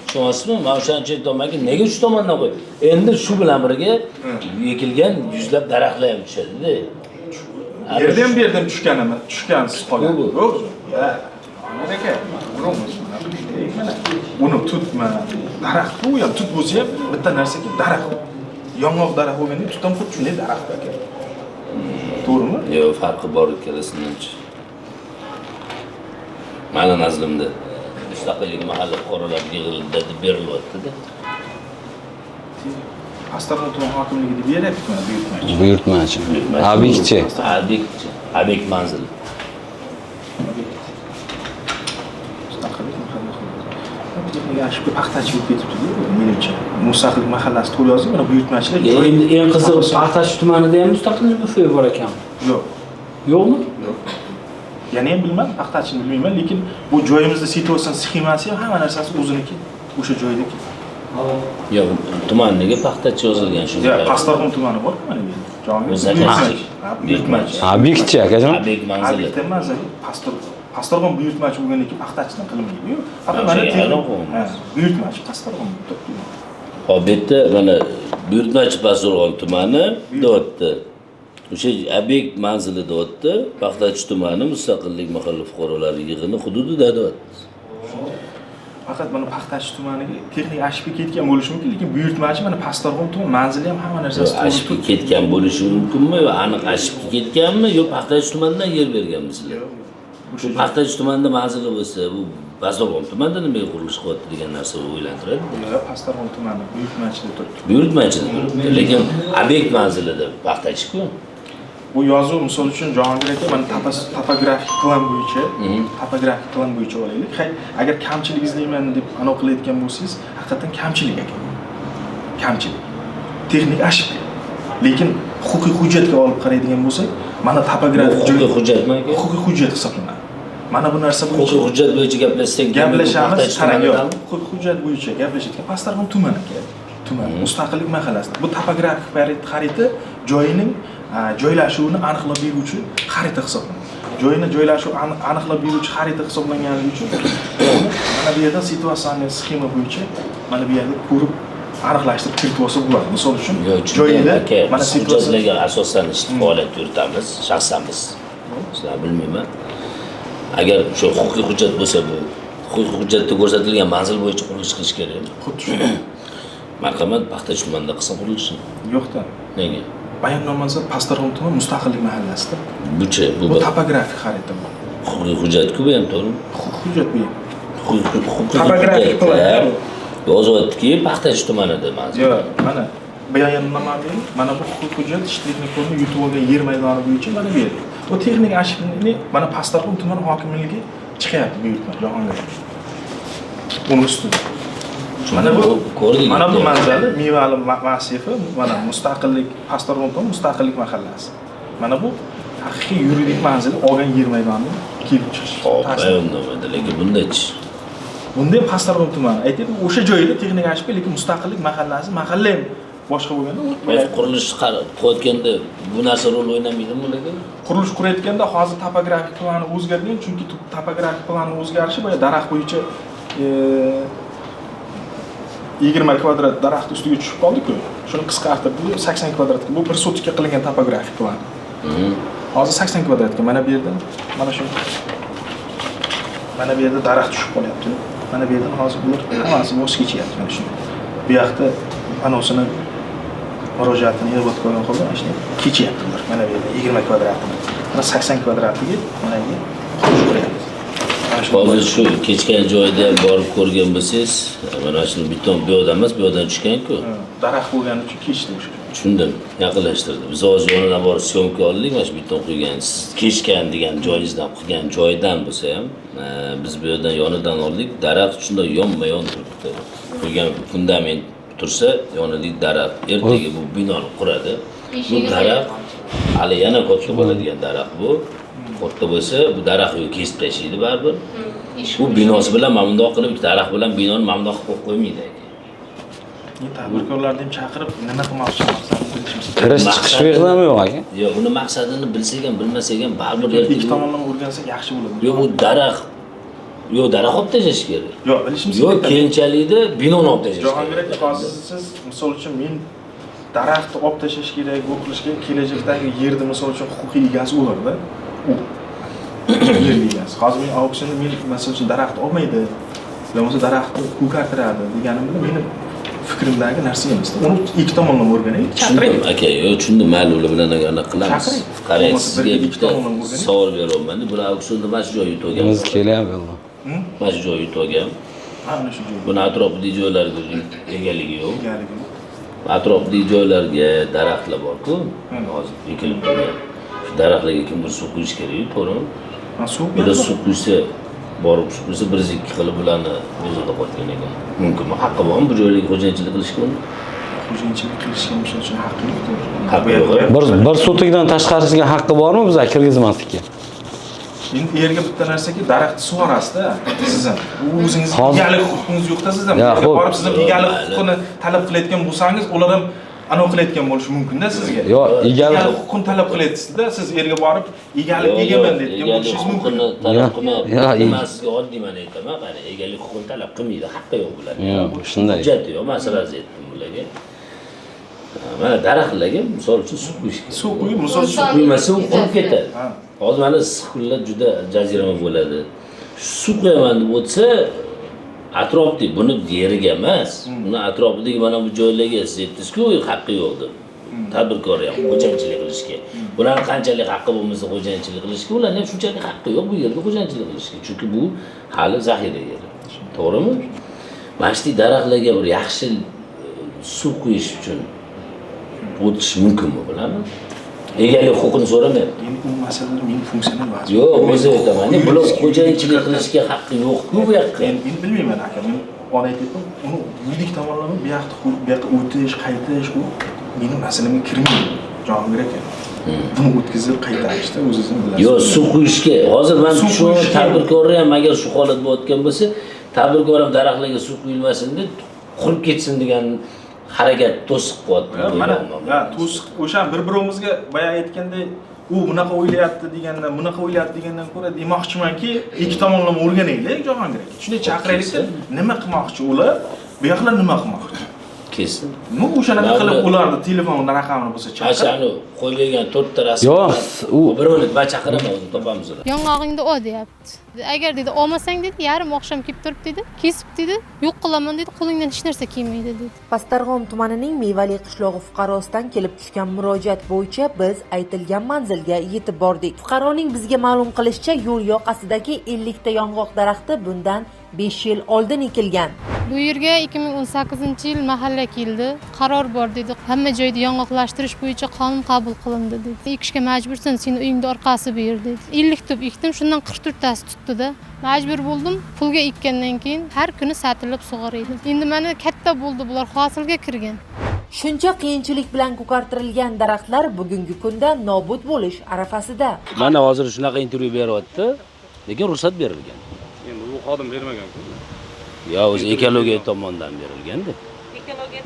Tushunyapsizmi? Men o'shaning uchun aytmoqmanki, nega shu tomondan qo'y? Endi shu bilan birga ekilgan yuzlab daraxtlar ham tushadi-da. yerdan bu yerdan tushgansiz qolgan. Yo'q. Ya, aka, biromiz. Mana uni tutma. Daraxt bu ham tut bo'lsa ham bitta narsaga daraxt. Yong'oq daraxt bo'lganda tut ham xuddi shunday daraxt aka. To'g'rimi? Yo'q, farqi bor ikkalasininchi. Mani nazrimda mustaqillik mahalla fuqarolar yig'ildi deb berilyapti-da. Astarxon tuman hokimligi deb beryapti mana buyurtmachi. Buyurtmachi. Obyektchi. Obyektchi. Obyekt manzili. Mustaqillik mahalla. Ya shu paxtachi bo'lib ketibdi-ku, menimcha. Mustaqillik mahallasi to'g'ri yozib, mana buyurtmachilar. Endi eng qizig'i Paxtachi tumanida ham mustaqillik mufi bor ekan. Yo'q. Yo'qmi? Yo'q. Yana ham bilmadim, paxtachini bilmayman, lekin bu joyimizda situatsiya sxemasi ham hamma narsasi o'ziniki, o'sha joydagi. Yo'q, tumanniki paxtachi yozilgan shunday. Ya, Pastarxon tumani bor mana bu yerda. O'zaki. Buyurtmachi. Obyektchi akajon. Obyekt manzili. Obyektdan manzili Pastarxon buyurtmachi bo'lgandan keyin paxtachidan qilinmaydi. Yo'q, faqat mana buyurtmachi Pastarxon. Hop, bu yerda mana buyurtmachi Pastarxon tumani deyapti. O'sha obyekt manzili deyapti. Paxtachi tumani mustaqillik mahalla fuqarolari yig'ini hududida deyapti. Faqat mana paxtachi tumaniga texnik ashib ketgan bo'lishi mumkin, lekin buyurtmachi mana Pastarxon tuman manzili ham hamma narsasi Ashib ketgan bo'lishi mumkinmi yo aniq ashib ketganmi yo paxtachi tumanidan yer berganmisizlar? Shu paxtachi tumanida manzili bo'lsa, bu Pastarxon tumanida nimaga qurilish qilyapti degan narsa o'ylantiradi. Yo'q, Pastarxon tumani buyurtmachida turibdi. Buyurtmachida turibdi, lekin obyekt manzilida paxtachi-ku. Bu yozuv misol uchun Jahongir aka mana topografik plan bo'yicha olaylik. Agar kamchilik izlayman deb aniq qilayotgan bo'lsangiz, haqiqatan kamchilik ekan. Kamchilik. Texnik ashib. Lekin huquqiy hujjatga olib qaraydigan bo'lsak, mana topografik Huquqiy hujjatmi aka? Huquqiy hujjat hisoblanadi. Mana bu narsa Huquqiy hujjat bo'yicha gaplashsak, gaplashamiz. Qarang, huquqiy hujjat bo'yicha gaplashayotgan Pastarxon tumani aka. Tuman mustaqillik mahallasida. Bu topografik xarita joyining joylashuvini aniqlab beruvchi xarita hisoblanadi. Joyini joylashuv aniqlab beruvchi xarita hisoblanganligi uchun mana bu yerda situatsiyaning sxema bo'yicha mana bu yerda ko'rib aniqlashtirib kiritib olsa bo'ladi. Misol uchun joyida mana hujjatlarga asosan faoliyat yuritamiz, shaxsan biz. Sizlar bilmayman. Agar shu huquqiy hujjat bo'lsa, bu huquqiy hujjatda ko'rsatilgan manzil bo'yicha qurilish qilish kerak. Xuddi shunday. Marhamat, paxtachi tumanida qilsa qurilishni. Yo'qda. Nega? bayonnoma Pastorg'om tuman mustaqillik mahallasida. Bu-chi, bu Bu topografik xarita bu. huquqiy hujjat-ku bu ham, to'g'rimi? Hujjat bu. Huquqiy Topografik plan. Yozayaptiki, Paxtachi tumanida manzil. Yo'q, mana bayonnoma mana bu huquqiy hujjat ishtirokni yutib olgan yer maydoni bo'yicha mana bu yer. Bu texnik arxivni mana Pastorg'om tuman hokimligi chiqyapti buyurtma Jahongir. Buni ustida. Mana bu ko'rdik. Mana bu manzili mevali massifi, mana mustaqillik Pastorg'om tuman mustaqillik mahallasi. Mana bu haqiqiy yuridik manzil olgan yer maydoni kelib chiqish. Hop, bayonnomada, lekin bunday-chi. Bunda ham Pastorg'om tumani aytaylik, o'sha joyda texnik arxivga, lekin mustaqillik mahallasi, mahalla ham boshqa bo'lganda, O'z qurilish qo'yayotganda bu narsa rol o'ynamaydimi lekin? qurilish qurayotganda hozir topografik plani o'zgargan, chunki topografik plani o'zgarishi boya daraxt bo'yicha 20 kvadrat daraxt ustiga tushib qoldi-ku. Shuni qisqartirib 80 kvadratga, bu 1 sotkga qilingan topografik plan. Hozir 80 kvadratga mana bu yerda mana shu mana bu yerda daraxt tushib qolyapti. Mana bu yerdan hozir bular hammasi voz kechyapti mana shu. Bu yoqda anosini murojaatini yig'ib qo'ygan holda mana shunday kechyapti ular. Mana bu yerda 20 kvadratini. Mana 80 kvadratiga mana bu qurish qo'yapti. Hozir shu kechgan joyda borib ko'rgan bo'lsangiz, mana shu beton bu yoqdan emas, bu yoqdan tushgan-ku. Daraxt bo'lgani uchun kechdi o'sha. Tushundim, yaqinlashtirdi. Biz hozir yonidan borib syomka oldik, mana shu beton quygan, kechgan degan joyingizdan qilgan joydan bo'lsa ham, biz bu yerdan yonidan oldik, daraxt shunday yonma-yon turibdi. Qo'ygan fundament tursa, yonidagi daraxt ertaga bu binoni quradi. Bu daraxt hali yana katta bo'ladigan daraxt bu. Katta bo'lsa, bu daraxtni kesib tashlaydi baribir. Bu binosi bilan mana bundoq qilib, daraxt bilan binoni mana bundoq qilib qo'ymaydi. Tadbirkorlarni ham chaqirib, nima qilmoqchimiz bilishimiz kerak. Kirish chiqish yo'qmi yo'q aka? Yo'q, uni maqsadini bilsak ham, bilmasak ham baribir Ikki tomonlama o'rgansak yaxshi bo'ladi. Yo'q, bu daraxt daraxt olib tashlash kerak. Yo'q, bilishimiz kerak. Yo'q, keyinchalikda binoni olib tashlash kerak. Jahongir aka, hozir siz misol uchun men daraxtni olib tashlash kerak, bu qilishga kelajakdagi yerni misol uchun huquqiy egasi o'lardi. U yer egasi. Hozir men auksionda men misol uchun daraxt olmaydi, bo'lmasa daraxtni ko'kartiradi deganim bilan meni fikrimdagi narsa emas. Uni ikki tomonlama o'rganaylik. Tushundim aka, tushundim, mayli ular bilan anaqa qilamiz. Qarang, sizga bitta savol beraman. Bular auksionda mana shu joy yutib olgan. Biz kelyapmiz. Mana shu joy yutib olgan. Ana shu joy. Buni atrofidagi joylarga egaligi yo'q. Egaligi. Atrofidagi joylarga daraxtlar bor-ku, hozir ekilib turgan. Shu daraxtlarga kim bir suv quyish kerak-ku, to'g'rimi? Suv Bular suv quysa, borib suv quysa 1-2 qilib ularni o'zida qotgan ekan. Mumkinmi? Haqqi bormi bu joylarga xo'jayinchilik qilishga? Xo'jayinchilik qilishga misol uchun haqqi yo'q. Haqqi yo'q. Bir sotikdan tashqarisiga haqqi bormi biz kirgizmaslikka? Endi yerga bitta narsaki, daraxtni sug'orasiz-da, siz ham. O'zingiz egalik huquqingiz yo'q-da, siz ham. Borib siz ham egalik huquqini talab qilayotgan bo'lsangiz, ular ham anav qilayotgan bo'lishi mumkin-da sizga. Yo'q, egalik huquqini talab qilyapsiz-da, siz yerga borib egalik egaman deyotgan bo'lishingiz mumkin. Talab qilmayapti. Men sizga oddiy mana aytaman, qani egalik huquqini talab qilmaydi, haqqi yo'q bularga. Yo'q, shunday. Hujjati yo'q, masalasi aytdim bularga. Mana daraxtlarga misol uchun suv quyish kerak. Suv quyib, misol uchun quymasa u qurib ketadi. Hozir mana issiq kunlar juda jazirama bo'ladi. Suv qo'yaman deb o'tsa, atrofda buni yeriga emas, buni atrofidagi mana bu joylarga siz aytdingiz-ku, haqqi yo'q deb. Tadbirkor ham xo'jayinchilik qilishga. Bular qanchalik haqqi bo'lmasa xo'jayinchilik qilishga, ularning ham shunchalik haqqi yo'q bu yerda xo'jayinchilik qilishga. Chunki bu hali zaxira yeri. To'g'rimi? Mana shu daraxtlarga bir yaxshi suv quyish uchun o'tish mumkinmi bularni? Egalik huquqini so'ramayapti. Endi bu masalalar mening funksional vazifam. Yo'q, o'zi aytaman. Bular xo'jayinchilik qilishga haqqi yo'q-ku bu yoqqa. Men bilmayman aka, men ona aytayapman, uni yuridik tomonlama bu yoqqa o'tish, qaytish u mening masalamga kirmaydi. Javob aka. Buni o'tkazib qaytarishda o'zingiz bilasiz. Yo'q, suv quyishga. Hozir men shu tadbirkorlar ham agar shu holat bo'layotgan bo'lsa, tadbirkor ham daraxtlarga suv quyilmasin deb qurib ketsin degan harakat to'siq qilyapti. Mana, to'siq o'sha bir-birimizga boya aytgandek, u bunaqa o'ylayapti degandan, bunaqa o'ylayapti degandan ko'ra demoqchimanki, ikki tomonlama o'rganaylik Jahongir aka. Shunday chaqiraylikda, nima qilmoqchi ular, bu yoqlar nima qilmoqchi? Kessin. Nima o'shanaqa Mana qilib bu- ularni telefonida raqamini bo'lsa chaqir. Ashani qo'yib bergan 4 ta rasm. Yo'q, u- bir minut ba chaqiraman, o'zim topamiz ular. Yong'og'ingni ol deyapti. Agar dedi olmasang dedi, yarim oqshom kelib turib dedi, kesib dedi, yo'q qilaman dedi, qo'lingdan hech narsa kelmaydi dedi. Pastdarg'om tumanining Mevali qishlog'i fuqarosidan kelib tushgan murojaat bo'yicha biz aytilgan manzilga yetib bordik. Fuqaroning bizga ma'lum qilishicha, yo'l yoqasidagi 50 ta yong'oq daraxti bundan 5 yil oldin ekilgan. Bu yerga 2018-yil mahalla keldi. Qaror bor dedi. Hamma joyda yong'oqlashtirish bo'yicha qonun qabul qilindi dedi. Ekishga majbursan, seni uyingda orqasi bu yer dedi. 50 tup ekdim, shundan 44 tasi tutdi-da. Majbur bo'ldim. Pulga ekkandan keyin har kuni satilib sug'oraydi. Endi mana katta bo'ldi, bular hosilga kirgan. Shuncha qiyinchilik bilan ko'kartirilgan daraxtlar bugungi kunda nobud bo'lish arafasida. Mana hozir shunaqa intervyu beryapti, lekin ruxsat berilgan. Endi u xodim bermagan-ku. Ya o'zi ekologiya tomonidan berilganda.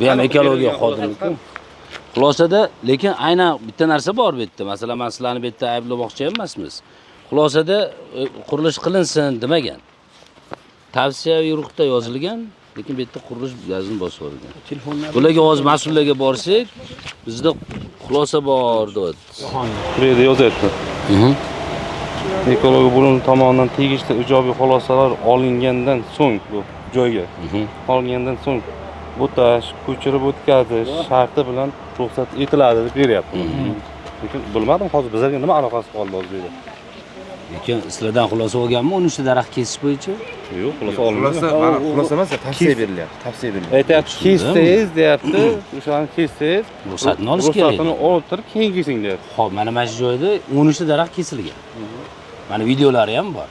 Bu ham ekologiya xodimligi. Xulosada, lekin aynan bitta narsa bor bu yerda. Masalan, men sizlarni bu yerda ayblamoqchi emasmiz. Xulosada qurilish qilinsin demagan. Tavsiya yo'riqda yozilgan, lekin bu yerda qurilish yozini bosib yuborgan. Bularga hozir mas'ullarga borsak, bizda xulosa bor deyapti. Bu yerda yozyapti. Ekologiya bo'limi tomonidan tegishli ijobiy xulosalar olingandan so'ng bu joyga olingandan so'ng bo'tash, ko'chirib o'tkazish sharti bilan ruxsat etiladi deb beryapti. Lekin bilmadim hozir bizlarga nima aloqasi qoldi hozir bu yerda. Lekin sizlardan xulosa olganmi 13 ta daraxt kesish bo'yicha? Yo'q, xulosa olinmagan. Xulosa emas, tavsiya berilyapti. Tavsiya berilyapti. Aytyapti, kessangiz deyapti, o'shani kessangiz Ruxsatni olish kerak. Ruxsatini olib keyin kesing deyapti. Xo'p, mana mana shu joyda 13 ta daraxt kesilgan. Mana videolari ham bor.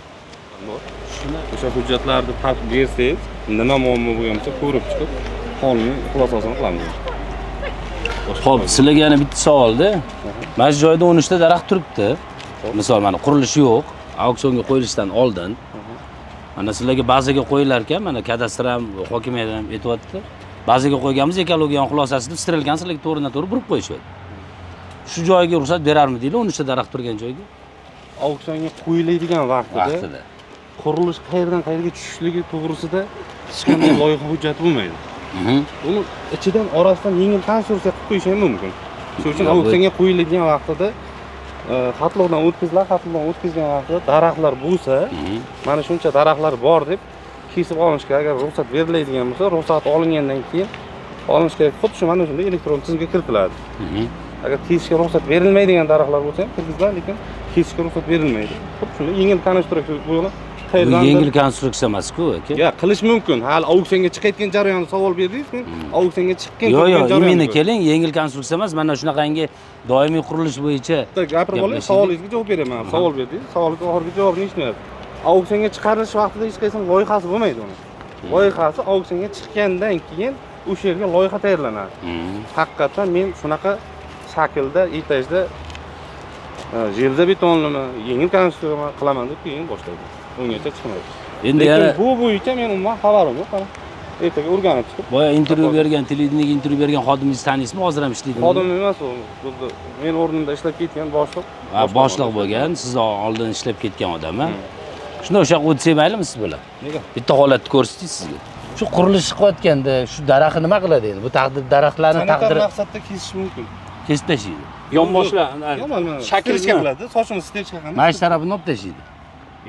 O'sha hujjatlarni topib bersangiz, nima muammo bo'lgan bo'lsa ko'rib chiqib, qonuniy xulosasini qilamiz. Xo'p, sizlarga yana bitta savolda. Mana shu joyda 13 ta daraxt turibdi. Misol mana qurilish yo'q, auksionga qo'yilishdan oldin. Mana sizlarga bazaga qo'yilar ekan, mana kadastr ham, hokimiyat ham aytibdi. Bazaga qo'yganmiz, ekologiya xulosasi deb sterilgan, sizlarga to'g'ridan-to'g'ri burib qo'yishyapti. Shu joyga ruxsat berarmi deydi, 13 ta daraxt turgan joyga? Auksionga qo'yiladigan vaqtida qurilish qayerdan qayerga tushishligi to'g'risida hech qanday loyiha hujjati bo'lmaydi. Uni ichidan orasidan yengil konstruksiya qilib qo'yish ham mumkin. Shuning uchun auksionga qo'yiladigan vaqtida xatlovdan o'tkazgan vaqtida daraxtlar bo'lsa, mana shuncha daraxtlar bor deb kesib olinish kerak. Agar ruxsat beriladigan bo'lsa, ruxsat olingandan keyin olinish kerak. Xuddi shu mana shunday elektron tizimga kiritiladi. Agar kesishga ruxsat berilmaydigan daraxtlar bo'lsa ham kirgiziladi, lekin kesishga ruxsat berilmaydi. Xuddi shunday yengil konstruksiya bo'lgan. Bu yengil konstruksiya emas-ku, aka. Ya, qilish mumkin. Hali auksionga chiqayotgan jarayonni savol berdingiz-ku. Auksionga chiqqan Yo'q, imini keling, yengil konstruksiya emas. Mana shunaqangi doimiy qurilish bo'yicha gapirib oling, savolingizga javob beraman. Savol berdingiz, savolga oxirgi javobni eshitmayapti. Auksionga chiqarilish vaqtida hech qaysi loyihasi bo'lmaydi uni. Loyihasi auksionga chiqqandan keyin o'sha yerga loyiha tayyorlanadi. Haqiqatan men shunaqa shaklda, etajda jelzabetonlimi, yengil konstruksiya qilaman deb keyin boshlaydi. Ungacha chiqmaydi. Endi yana bu bo'yicha men umuman xabarim yo'q. Ertaga o'rganib chiqib. boya intervyu bergan, televideniyaga intervyu bergan xodimingizni taniysizmi? Hozir ham ishlaydi. Xodim emas u. Men o'rnimda ishlab ketgan boshliq. Boshliq bo'lgan, siz oldin ishlab ketgan odam, ha? Shunda o'sha yoqqa o'tsak maylimi siz bilan? Nega? Bitta holatni ko'rsatdik sizga. Shu qurilish qilayotganda shu daraxtni nima qiladi endi? Bu taqdir daraxtlarni taqdiri maqsadda kesish mumkin. kesib tashlaydi. Yonboshlar shaklga qiladi, sochini stirchga qiladi. Mana shu tarafini olib tashlaydi.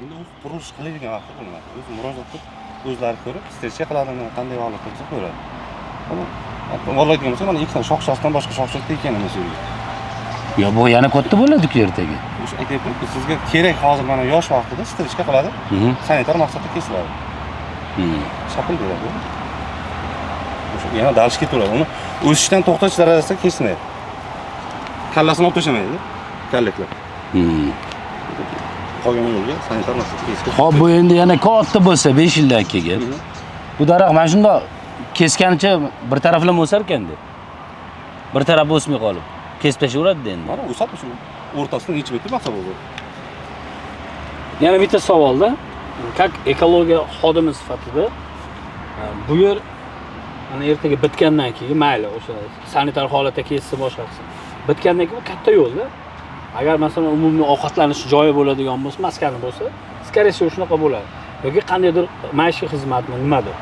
Endi o'zi qurilish qiladigan vaqtda bo'ladi. O'zi murojaat qilib, o'zlari ko'rib, stirchga qiladimi, qanday holat bo'lsa ko'radi. Vallahi bo'lsa, mana ikkita shoxchasidan boshqa shoxcha tekkan emas yerga. Yo, bu yana katta bo'ladi-ku ertaga. O'sha aytyapman-ku, sizga kerak hozir mana yosh vaqtida stirchga qiladi, sanitar maqsadda kesiladi. Shakl beradi. O'sha yana dalishga ketaveradi. Uni o'sishdan to'xtatish darajasida kesilmaydi. Kallasini olib tashlamaydi, kallaklar. Qolgan yo'lga sanitar maqsadda kesib. Xo'p, bu endi yana katta bo'lsa 5 yildan keyin. Bu daraxt mana shunda kesganicha bir taraflama o'sar ekanda. Bir taraf o'smay qolib, kesib tashlayveradi endi. Mana o'sadi shu. O'rtasidan yechib o'tib maqsad bo'ldi. Yana bitta savolda, как ekologiya xodimi sifatida bu yer mana ertaga bitgandan keyin mayli o'sha sanitar holatda kessa boshqasi. Bitgandan keyin katta yo'lda agar masalan umumiy ovqatlanish joyi bo'ladigan bo'lsa, maskani bo'lsa, skoriy shunaqa bo'ladi. Yoki qandaydir maishiy xizmatmi, nimadir.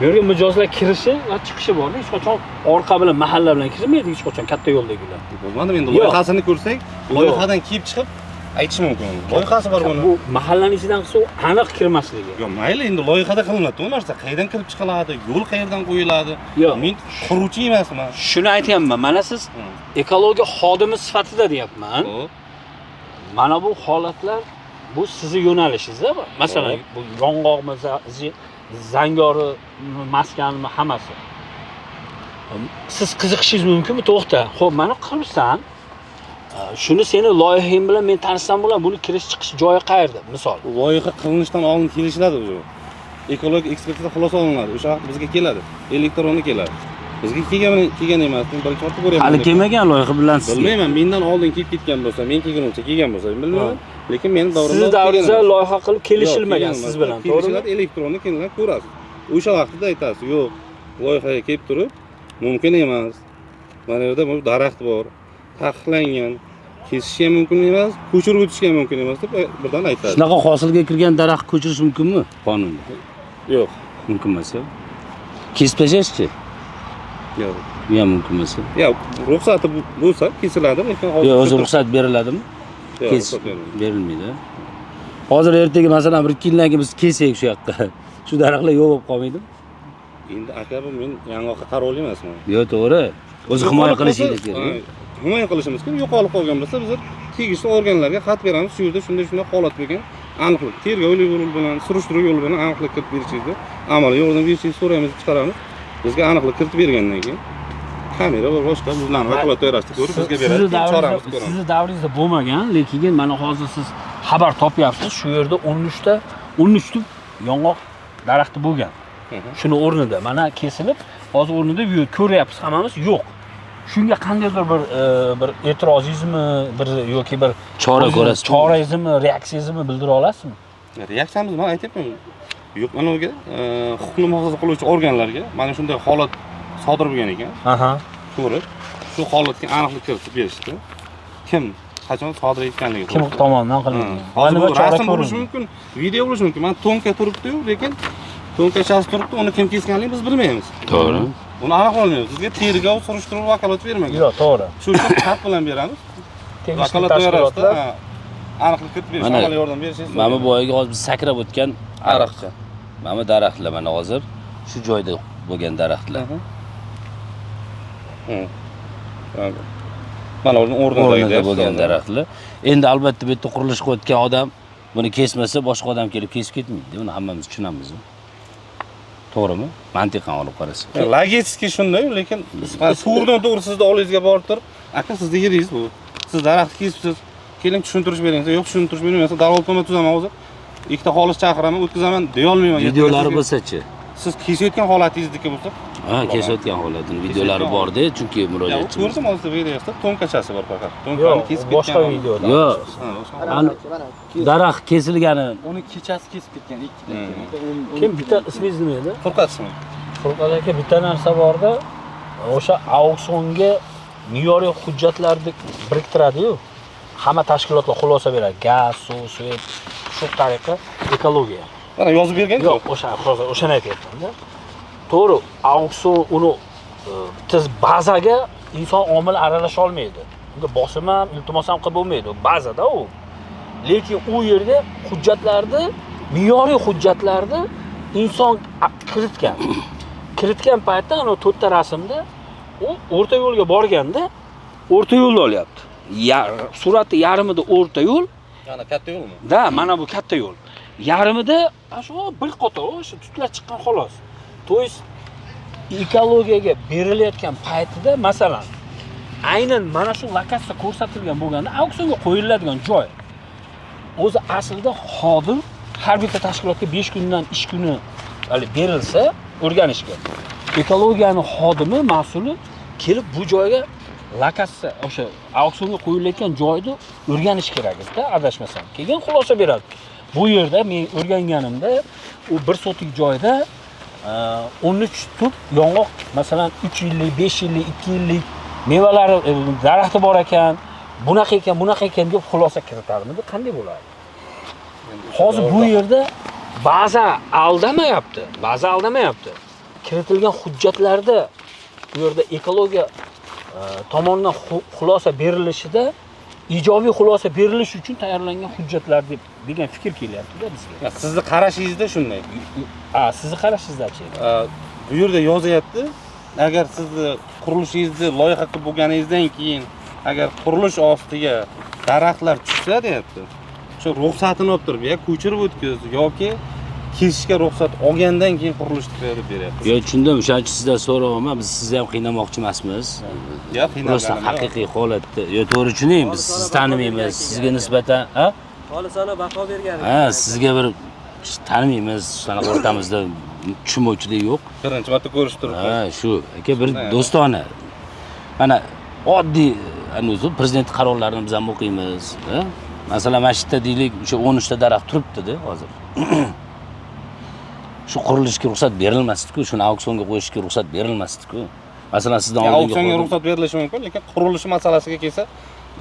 Bu yerga mijozlar kirishi va chiqishi borda, hech qachon orqa bilan mahalla bilan kirmaydi, hech qachon katta yo'ldagilar. Bo'lmadi, endi loyihasini ko'rsak, loyihadan kelib chiqib aytish mumkin. Loyihasi bor buni. Bu mahallaning ichidan qilsa aniq kirmasligi. Yo'q, mayli, endi loyihada qilinadi. U narsa qayerdan kirib chiqiladi, yo'l qayerdan qo'yiladi. Yo'q. Men quruvchi emasman. Shuni aytyapman. Mana siz ekologiya xodimi sifatida deyapman. Mana bu holatlar bu sizni yo'nalishingizda. Masalan, bu yong'oqmi, zangori maskanmi hammasi. Siz qiziqishingiz mumkinmi? To'xta. Xo'p, mana qilibsan. Shuni seni loyihang bilan men tanishsam bo'ladi. Buni kirish chiqish joyi qayerda? Misol. Loyiha qilinishdan oldin kelishiladi o'zi. Ekologik ekspertiza xulosa olinadi. O'sha vaqt bizga keladi. Elektron keladi. Bizga kelgan emas. Men birinchi marta ko'ryapman. Hali kelmagan loyiha bilan sizga. Bilmayman, mendan oldin kelib ketgan bo'lsa, men kelgunimcha kelgan bo'lsa, bilmayman. Lekin meni davrimda siz davringizda loyiha qilib kelishilmagan siz bilan, to'g'rimi? Elektron kelgan ko'rasiz. O'sha vaqtda aytasiz, yo'q, loyihaga kelib turib, mumkin emas. Mana yerda bu daraxt bor, taqiqlangan, kesish ham mumkin emas, ko'chirib o'tish ham mumkin emas deb birdan aytadi. Shunaqa hosilga kirgan daraxt ko'chirish mumkinmi qonunda? Yo'q, mumkin emas. Kesib tashlashchi? yo'q. Bu ham mumkin emas. Yo'q, ruxsati bo'lsa kesiladi, lekin hozir yo'q, o'zi ruxsat beriladimi? Kesish berilmaydi. Hozir ertaga masalan 1-2 yildan keyin biz kesak shu yoqqa. Shu daraxtlar yo'q bo'lib qolmaydimi? Endi aka bu men yong'oqqa qaror emasman. Yo'q, to'g'ri. O'zi himoya qilishingiz kerak. Himoya qilishimiz kerak. Yo'qolib qolgan bo'lsa biz tegishli organlarga xat beramiz. Shu yerda shunday holat bo'lgan, aniqlik, tergov yo'li bilan, surishtiruv yo'li bilan aniqlik kiritib berishingizni, amaliy yordam berishingizni so'raymiz, chiqaramiz. Bizga aniqlik kiritib bergandan keyin kamera va boshqa bizlarni vakolat doirasida ko'rib bizga beradi. Choramiz ko'ramiz. Sizni davringizda bo'lmagan, lekin mana hozir siz xabar topyapsiz. Shu yerda 13 ta yong'oq daraxti bo'lgan. Shuni o'rnida mana kesilib, hozir o'rnida ko'ryapsiz hammamiz yo'q. Shunga qandaydir bir e'tirozingizmi, bir yoki bir chora ko'rasizmi? Chorangizmi, reaksiyangizmi bildira olasizmi? Reaksiyamiz men aytyapman. Yo'q, mana uga huquqni muhofaza qiluvchi organlarga mana shunday holat sodir bo'lgan ekan. Ko'rib, shu holatga aniqlik kiritib berishdi. Kim qachon sodir etganligi, kim tomonidan qilingan. Hozir bu rasm bo'lishi mumkin, video bo'lishi mumkin. Mana to'nka turibdi-yu, lekin to'nkachasi turibdi, uni kim kesganligini biz bilmaymiz. To'g'ri. Uni aniqlaymiz. Bizga tergov, surishtiruv vakolat bermagan. Yo'q, to'g'ri. Shu uchun xat bilan beramiz. Vakolat doirasida aniqlik kiritib berish, amaliy yordam berishingiz. Mana bu boyagi hozir biz sakrab o'tgan ariqcha. Mana bu daraxtlar mana hozir shu joyda bo'lgan daraxtlar. Mana o'rnida bo'lgan daraxtlar. Endi albatta bu yerda qurilish qilayotgan odam buni kesmasa boshqa odam kelib kesib ketmaydi. Buni hammamiz tushunamiz. To'g'rimi? Mantiqan olib qarasak. Logistiki shunday, lekin to'g'ridan to'g'ri sizning oldingizga borib turib, aka sizning yeringiz bu. Siz daraxt kesibsiz. Keling tushuntirish bering. Yo'q, tushuntirish bermayman. Darhol ko'mak tuzaman hozir. Ikkita xolis chaqiraman, o'tkazaman deya olmayman. Videolari bo'lsa-chi? Siz kesayotgan holatingizdagi bo'lsa, kesayotgan holatini videolari bor-da, chunki murojaatchi. Ko'rdim hozir videoda to'nkachasi bor faqat. To'nkani kesib ketgan. Boshqa videoda. Yo'q. Daraxt kesilgani. Uni kechasi kesib ketgan ikkita. Kim bitta ismingiz nima edi? Furqat ismi. Furqat aka, bitta narsa borda, o'sha auksionga me'yoriy hujjatlarni biriktiradi-yu. Hamma tashkilotlar xulosa beradi. Gaz, suv, svet, shu tariqa ekologiya. Mana yozib bergan-ku. Yo'q, o'shani aytyapman-da. To'g'ri, auksion uni tiz bazaga inson omil aralasha olmaydi. Unga bosim ham, iltimos ham qilib bo'lmaydi. Bazada u. Lekin u yerga hujjatlarni, me'yoriy hujjatlarni inson kiritgan. Kiritgan paytda ana 4 ta rasmda u o'rta yo'lga borganda o'rta yo'lni olyapti. Suratda yarmida o'rta yo'l. Yana katta yo'lmi? Da, mana bu katta yo'l. Yarmida shu bir qator o'sha tutlar chiqqan xolos. To'ys ekologiyaga berilayotgan paytida masalan aynan mana shu lokatsiya ko'rsatilgan bo'lganda auksionga qo'yiladigan joy. O'zi aslida xodim har bitta tashkilotga 5 kundan ish kuni berilsa o'rganishga. Ekologiyaning xodimi, mas'uli kelib bu joyga lokatsiya o'sha auksionga qo'yilayotgan joyni o'rganish kerak edi-da, adashmasam. Keyin xulosa beradi. Bu yerda men o'rganganimda u 1 sotik joyda 13 tub yong'oq, masalan 3 yillik, 5 yillik, 2 yillik mevalari daraxti bor ekan, bunaqa ekan deb xulosa kiritadimi? Qanday bo'ladi? Hozir bu yerda baza aldamayapti. kiritilgan hujjatlarda bu yerda ekologiya tomonidan xulosa berilishida ijobiy xulosa berilishi uchun tayyorlangan hujjatlar degan fikr kelyapti-da bizga. Sizni qarashingizda shunday. Sizni qarashingizda-chi? Bu yerda yozyapti, agar sizni qurilishingizni loyiha qilib bo'lganingizdan keyin agar qurilish ostiga daraxtlar tushsa deyapti. Shu ruxsatini olib turib, ya ko'chirib o'tkazish yoki kesishga ruxsat olgandan keyin qurilish tugatib beryapti. Yo, tushundim. O'shaning uchun sizdan so'rayapman. Biz sizni ham qiynamoqchi emasmiz. Yo, Prosta haqiqiy holatda. Yo, to'g'ri tushuning, biz sizni tanimaymiz. Sizga nisbatan, xolisona baho bergan. Sizga bir tanimaymiz. Shunaqa o'rtamizda tushunmovchilik yo'q. Birinchi marta ko'rishib turibmiz. Shu. Aka bir do'stona. Mana oddiy prezident qarorlarini biz ham o'qiymiz. Masalan, mana shu yerda deylik, o'sha 13 ta daraxt turibdi-da hozir. Shu qurilishga ruxsat berilmasdi-ku, shuni auksionga qo'yishga ruxsat berilmasdi-ku. Masalan, sizdan oldingi auksionga ruxsat berilishi mumkin, lekin qurilish masalasiga kelsa,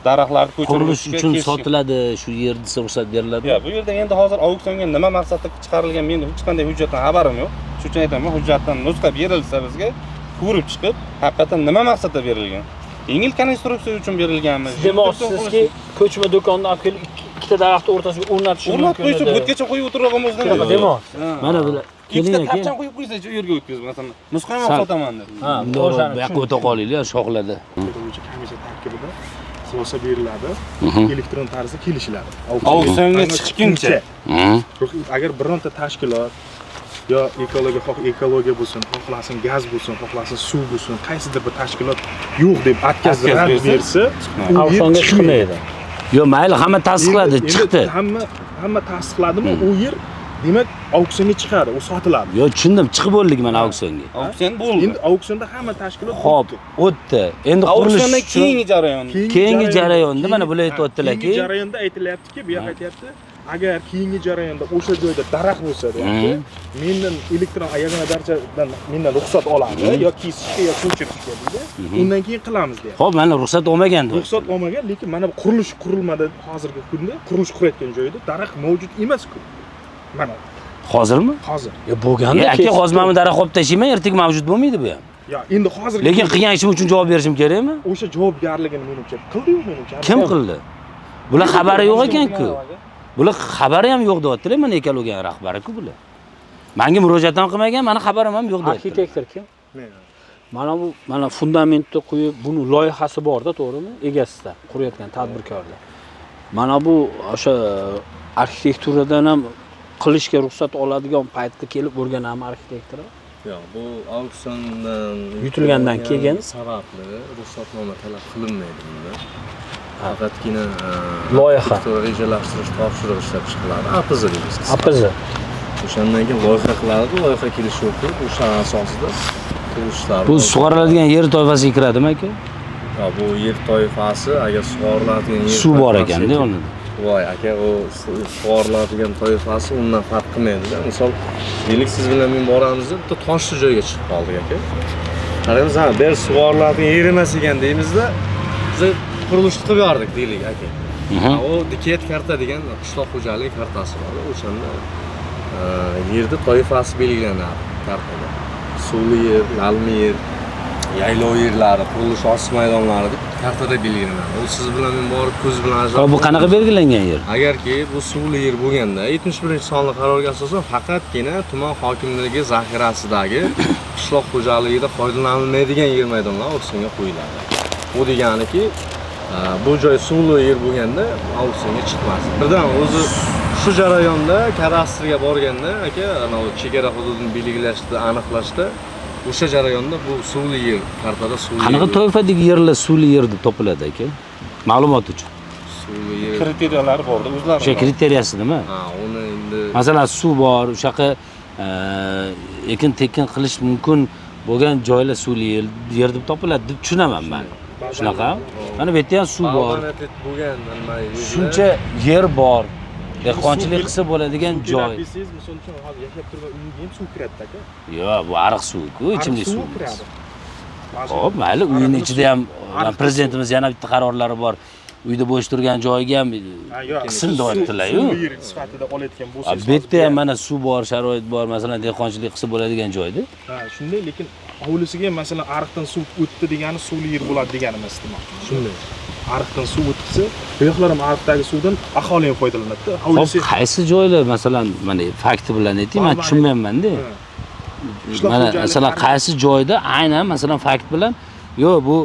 daraxtlarni qurilish uchun sotiladi, shu yerda ruxsat beriladi. Yo'q, bu yerda endi hozir auksionga nima maqsadda chiqarilgan, men hech qanday hujjatdan xabarim yo'q. Shuning uchun aytaman, hujjatdan nusxa berilsa bizga ko'rib chiqib, haqiqatan nima maqsadda berilgan? Yengil konstruksiya uchun berilganmi? Demoqchisizki, ko'chma do'konni olib kelib ikkita daraxt o'rtasiga o'rnatish mumkin. O'rnatib qo'ysa, bo'tgacha qo'yib o'tirganimizdan demoqchi. Mana bular keling aka. Tapchan qo'yib qo'ysa-chi, u yerga o'tkazib, masalan, nusxani ham sotaman deb. Bu yoqqa o'ta qolinglar, shoxlarda. Komissiya tarkibida xulosa beriladi, elektron tarzda kelishiladi. Auksionga chiqguncha. Agar bironta tashkilot yo ekologiya bo'lsin, xohlasin gaz bo'lsin, xohlasin suv bo'lsin, qaysidir bir tashkilot yo'q deb atkazib bersa, auksionga chiqmaydi. Yo, mayli, hamma tasdiqladi, chiqdi. Hamma tasdiqladimi, u yer demak auksionga chiqadi, u sotiladi. Yo, tushundim, chiqib bo'ldik mana auksionga. Auksion bo'ldi. Endi auksionda hamma tashkilot xo'p, o'tdi. Endi auksiondan keyingi jarayon. Keyingi jarayonda mana bular aytayotdilar-ki, keyingi jarayonda aytilyapti-ki, bu yoq aytyapti, agar keyingi jarayonda o'sha joyda daraxt bo'lsa, deyapti, mendan elektron yagona darajadan mendan ruxsat oladi yo kesishga yo ko'chirishga deydi. Undan keyin qilamiz deyapti. Xo'p, mana ruxsat olmagan deb. Ruxsat olmagan, lekin mana qurilish qurilmadi hozirgi kunda, qurilish qurayotgan joyda daraxt mavjud emas-ku. Mana hozirmi? Hozir. Yo, bo'lganda aka, hozir mana daraxt olib tashlayman, ertaga mavjud bo'lmaydi bu ham. Yo, endi hozir lekin qilgan ishim uchun javob berishim kerakmi? O'sha javobgarligini menimcha qildi-yu menimcha. Kim qildi? Bular xabari yo'q ekan-ku. Bular xabari ham yo'q deyaptilar, mana ekologiya rahbari-ku bular. Menga murojaat ham qilmagan, meni xabarim ham yo'q deyapti. Arxitektor kim? Men. Mana fundamentni qo'yib, buni loyihasi bor-da, to'g'rimi? Egasida qurayotgan tadbirkorlar. Mana bu o'sha arxitekturadan ham qilishga ruxsat oladigan paytda kelib o'rganan arxitektor. Yo'q, bu auksiondan yutilgandan keyin sababli ruxsatnoma talab qilinmaydi bunda. Faqatgina loyiha rejalashtirish topshiriq ishlab chiqiladi. APZ deymiz. APZ. O'shandan keyin loyiha qiladi, loyiha kelishuv qilib, o'sha asosida qurilishlar. Bu sug'oriladigan yer toifasiga kiradimi aka? Yo'q, bu yer toifasi agar sug'oriladigan yer suv bor ekan-da o'rnida. Voy aka, o sug'oriladigan toifasi undan farq qilmaydi. Misol, deylik siz bilan men boramiz, bitta toshli joyga chiqib qoldik aka. Qaraymiz, ha, bir sug'oriladigan yer emas ekan deymizda, biz qurilish qilib yordik deylik aka. O diket karta degan qishloq xo'jaligi kartasi bor. O'shanda yerda toifasi belgilanadi kartada. Suvli yer, lalmi yer, yaylov yerlari, qurilish osti maydonlari deb kartada belgilanadi. U siz bilan men borib ko'z bilan ajrab. Bu qanaqa belgilangan yer? Agarki bu suvli yer bo'lganda 71-sonli qarorga asosan faqatgina tuman hokimligi zaxirasidagi qishloq xo'jaligida foydalanilmaydigan yer maydonlar auksionga qo'yiladi. Bu deganiki, bu joy suvli yer bo'lganda auksionga chiqmas. Birdan o'zi shu jarayonda kadastrga borganda aka, ana chegara hududini belgilashda, aniqlashda o'sha jarayonda bu suvli yer kartada suvli. Qanaqa toifadagi yerlar suvli yer deb topiladi aka? Ma'lumot uchun. Suvli yer kriteriyalari bor-da, o'zlari. O'sha kriteriyasi nima? Ha, uni endi masalan suv bor, o'sha ekin-tekin qilish mumkin bo'lgan joylar suvli yer deb topiladi deb tushunaman men. Shunaqa? Mana bu yerda ham suv bor. bo'lgan nima yer. Shuncha yer bor. Dehqonchilik qilsa bo'ladigan joy. Siz misol uchun hozir yashab turgan uyga ham suv kiradi aka? Yo'q, bu ariq suv-ku, ichimlik suv. Xo'p, mayli, uyning ichida ham prezidentimiz yana bitta qarorlari bor. uyda bo'sh turgan joyiga ham qism deyaptilar-yu. Suv yer sifatida olayotgan bo'lsangiz. Bu yerda ham mana suv bor, sharoit bor, masalan, dehqonchilik qilsa bo'ladigan joyda. Ha, shunday, lekin hovlisiga masalan ariqdan suv o'tdi degani suvli yer bo'ladi deganimiz demoqchi. Shunday. Ariqdan suv o'tsa, bu yoqlar ham ariqdagi suvdan aholi ham foydalanadi. Hop, qaysi joylar masalan mana fakti bilan ayting, men tushunmayman-da. Mana masalan qaysi joyda aynan masalan fakt bilan yo'q bu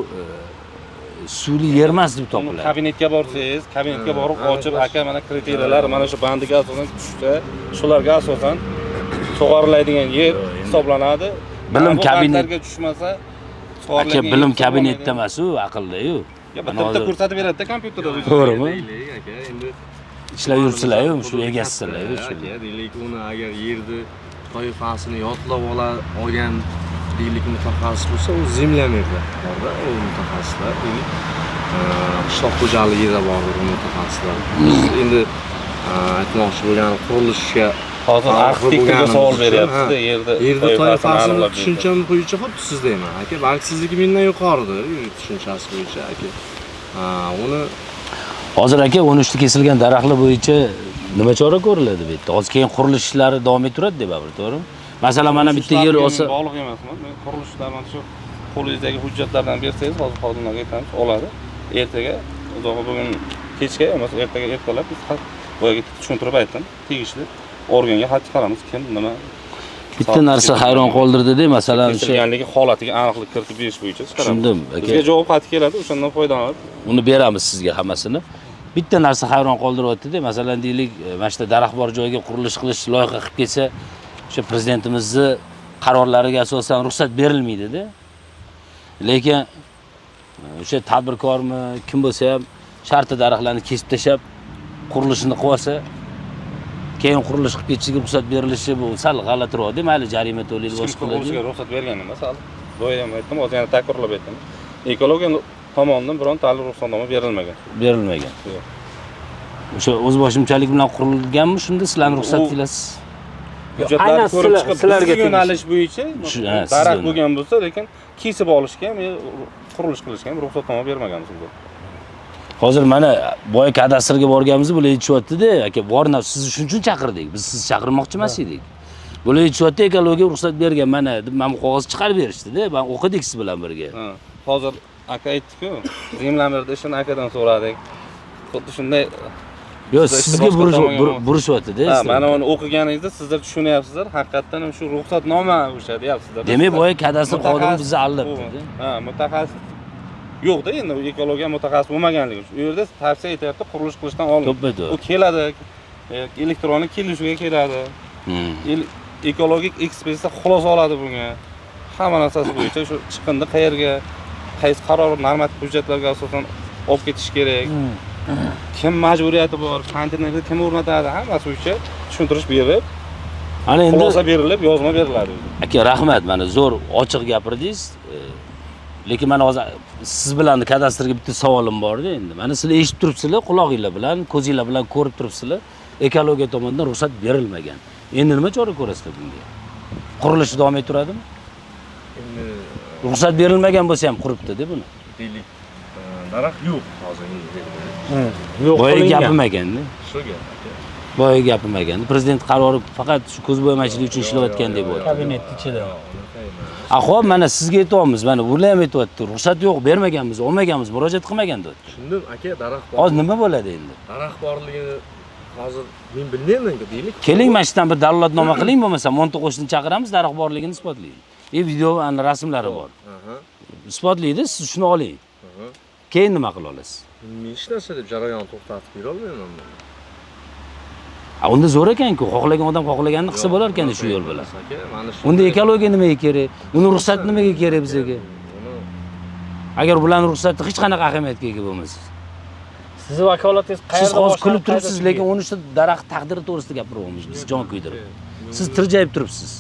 suvli yer emas deb topiladi. Kabinetga borsangiz, kabinetga borib ochib, aka mana kriteriyalar mana shu bandiga asosan tushsa, shularga asosan sug'oriladigan yer hisoblanadi. Bilim kabinetga tushmasa, aka bilim kabinetda emas-u, aqlda-yu. Bitta ko'rsatib beradi-da kompyuterda. To'g'rimi? Aka, endi Ishlab yuribsizlar-yu, shu egasisizlar-yu. Deylik, uni agar yerni toifasini yodlab olgan deylik mutaxassis bo'lsa, u zemlyamerda borda, u mutaxassislar deylik qishloq xo'jaligida bordir u mutaxassislar. Biz endi aytmoqchi bo'lgan qurilishga hozir arxitektorga savol beryapsiz-da, yerda toifasini tushuncham bo'yicha xuddi siz deyman, aka, balki sizniki mendan yuqoridir, tushunchasi bo'yicha, aka. Uni Hozir aka 13 ta kesilgan daraxtlar bo'yicha nima chora ko'riladi bu yerda? Hozir keyin qurilish ishlari davom ettiradi deb baribir, to'g'rimi? Masalan, mana bitta yer olsa, bog'liq emasman. Men qurilishlar mana shu qo'lingizdagi hujjatlardan bersangiz, hozir xodimlarga aytamiz, oladi. Ertaga, uzoq bugun kechga emas, ertaga ertalab biz boyaga tushuntirib aytdim. Tegishli organga xat chiqaramiz, kim nima. Bitta narsa hayron qoldirdi-da, masalan, kesilganligi holatiga aniqlik kiritib berish bo'yicha chiqaramiz. Tushundim. Bizga javob xati keladi, o'shandan foydalanib. Uni beramiz sizga hammasini. Bitta narsa hayron qoldiryapti-da, masalan, deylik, mana shu daraxt bor joyga qurilish qilish loyiha qilib kelsa, o'sha prezidentimizning qarorlariga asosan ruxsat berilmaydi-da. Lekin o'sha tadbirkormi, kim bo'lsa ham shartli daraxtlarni kesib tashab qurilishini qilib olsa, keyin qurilish qilib ketishiga ruxsat berilishi bu sal g'alatiroq-da, mayli jarima to'laydi, boshqa qurilishga ruxsat bergan emas, hali. Doim ham aytdim, hozir yana takrorlab aytaman. Ekologiya tomonidan birontalik ruxsatnoma berilmagan. Berilmagan. O'sha o'zboshimchalik bilan qurilganmi, shunda sizlarning ruxsatingiz? Hujjatlarni ko'rib chiqib, sizlarga yo'nalish bo'yicha daraxt bo'lgan bo'lsa, lekin kesib olishga ham, qurilish qilishga ham ruxsatnoma bermaganmiz biz. Hozir mana boya kadastrga borganimizda bular aytishyapti-da, aka, borna sizni shuning uchun chaqirdik. Biz sizni chaqirmoqchi emas edik. Bular aytishyapti, ekologiya ruxsat bergan, mana mana bu qog'oz chiqarib berishdi-da, men o'qidik siz bilan birga. Hozir aka aytdi-ku, zemlamerda ishini akadan so'radik. Xuddi shunday Yo'q, sizga burishyapti-da. Mana uni o'qiganingizda sizlar tushunyapsizlar, haqiqatan ham shu ruxsatnoma o'sha deyapsizlar. Demak, boya kadastr xodimi bizni aldabdi-da. Mutaxassis yo'q-da, endi ekologiya mutaxassis bo'lmaganligi uchun. U yerda tavsiya etyapti, qurilish qilishdan oldin. U keladi, elektronik kelishuviga keladi. Ekologik ekspertiza xulosa oladi bunga. Hamma narsasi bo'yicha shu chiqindi qayerga, qaysi qaror, normativ hujjatlarga asosan olib ketish kerak. Kim majburiyati bor, konteynerni kim o'rnatadi, hammasi bo'yicha tushuntirish berib, ana endi xulosa berilib, yozma beriladi. Aka, rahmat, mana zo'r ochiq gapirdingiz. Lekin mana hozir siz bilan kadastrga bitta savolim bor-da endi. Mana sizlar eshitib turibsizlar, quloqinglar bilan, ko'zinglar bilan ko'rib turibsizlar, ekologiya tomonidan ruxsat berilmagan. Endi nima chora ko'rasizlar bunga? Qurilish davom ettiradimi? Ruxsat berilmagan bo'lsa ham quribdi-da buni. deylik, daraxt yo'q hozir endi. Yo'q, boya gapim ekan-da. Shu gap. Boya gapim ekan. Prezident qarori faqat shu ko'zbo'yamachilik uchun ishlayotgan deb o'ylayman. Kabinet ichida. Xo'p, mana sizga aytyapmiz, mana bular ham aytyapti. Ruxsat yo'q, bermaganmiz, olmaganmiz, murojaat qilmagan deb. Tushundim, aka, daraxt bor. Hozir nima bo'ladi endi? Daraxt borligini hozir men bilmayman-ku, deylik. Keling, mana shundan bir dalolatnoma qiling, bo'lmasa monta qo'shni chaqiramiz, daraxt borligini isbotlaydi. Video rasmlari bor. Isbotlaydi, siz shuni oling. Keyin nima qila olasiz? Hech narsa deb jarayon to'xtatib bera olmayman men. Unda zo'r ekan-ku, xohlagan odam xohlaganini qilsa bo'lar ekan shu yo'l bilan. Unda ekologiya nimaga kerak? Uni ruxsat nimaga kerak bizga? Agar bularning ruxsati hech qanaqa ahamiyatga ega bo'lmasa. Sizni vakolatingiz qayerda? Siz hozir kulib turibsiz, lekin 13 ta daraxt taqdiri to'g'risida gapiryapmiz, biz jon kuydirib. Siz tirjayib turibsiz.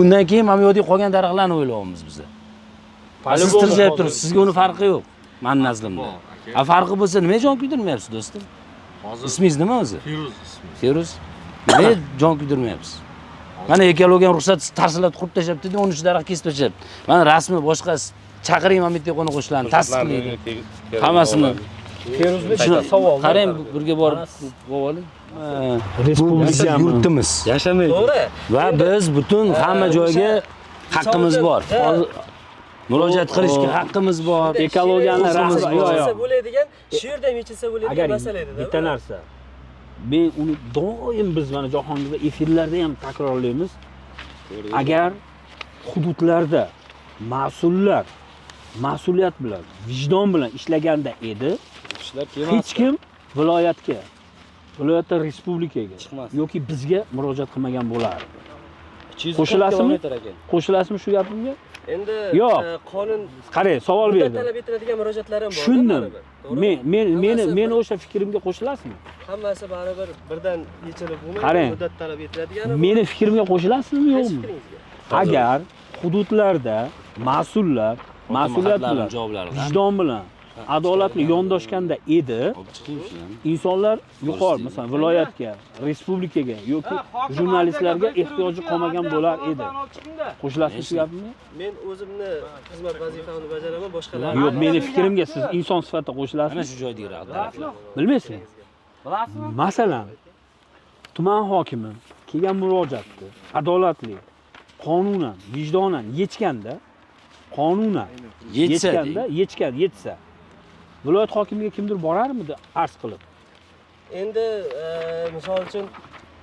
Undan keyin mana bu yerda qolgan daraxtlarni o'ylayapmiz biz. Siz tirjayib turibsiz, sizga uni farqi yo'q. Meni nazrimda. Farqi bo'lsa nimaga jon kuydirmayapsiz, do'stim? Ismingiz nima o'zi? Firuz ismi. Firuz. Nimaga jon kuydirmayapsiz? Mana ekologiya ruxsatsiz tarsilab qurib tashlabdi, 13 daraxt kesib tashlabdi. Mana rasmi boshqa chaqiring mana bitta qo'ni qo'shlarni tasdiqlaydi. Hammasini. Feruzbek savol. Qarang, birga borib oling. Respublika yurtimiz. Yashamaydi. To'g'ri. Va biz butun hamma joyga haqqimiz bor. Murojaat qilishga haqqimiz bor. Ekologiyani rahbar yo'q. bo'ladigan, shu yerda ham yechilsa bo'ladigan masala edi. Bitta narsa. Men uni doim biz mana Jahongirda efirlarda ham takrorlaymiz. Agar hududlarda mas'ullar mas'uliyat bilan, vijdon bilan ishlaganda edi, hech kim viloyatga, viloyatdan respublikaga yoki bizga murojaat qilmagan bo'lardi. Qo'shilasizmi? Qo'shilasizmi shu gapimga? Endi Yo'q. qonun Qarang, savol berdim. talab etiladigan murojaatlar ham bor. Tushundim. Men o'sha fikrimga qo'shilasizmi? Hammasi baribir birdan yechilib bo'lmaydi. Qarang. Muddat talab etiladigan. Meni fikrimga qo'shilasizmi yo'qmi? Agar hududlarda mas'ullar mas'uliyat bilan, vijdon bilan, adolatli yondoshganda edi, insonlar yuqori, masalan, viloyatga, respublikaga yoki jurnalistlarga ehtiyoji qolmagan bo'lar edi. Qo'shilasizmi shu gapimga? Men o'zimni xizmat vazifamni bajaraman, boshqalar. Yo'q, meni fikrimga siz inson sifatida qo'shilasizmi? Mana shu joyda yuradi. Bilmaysizmi? Masalan, tuman hokimi kelgan murojaatni adolatli, qonunan, vijdonan yechganda, qonunan yechsa, viloyat hokimiga kimdir borarmidi arz qilib? Endi misol uchun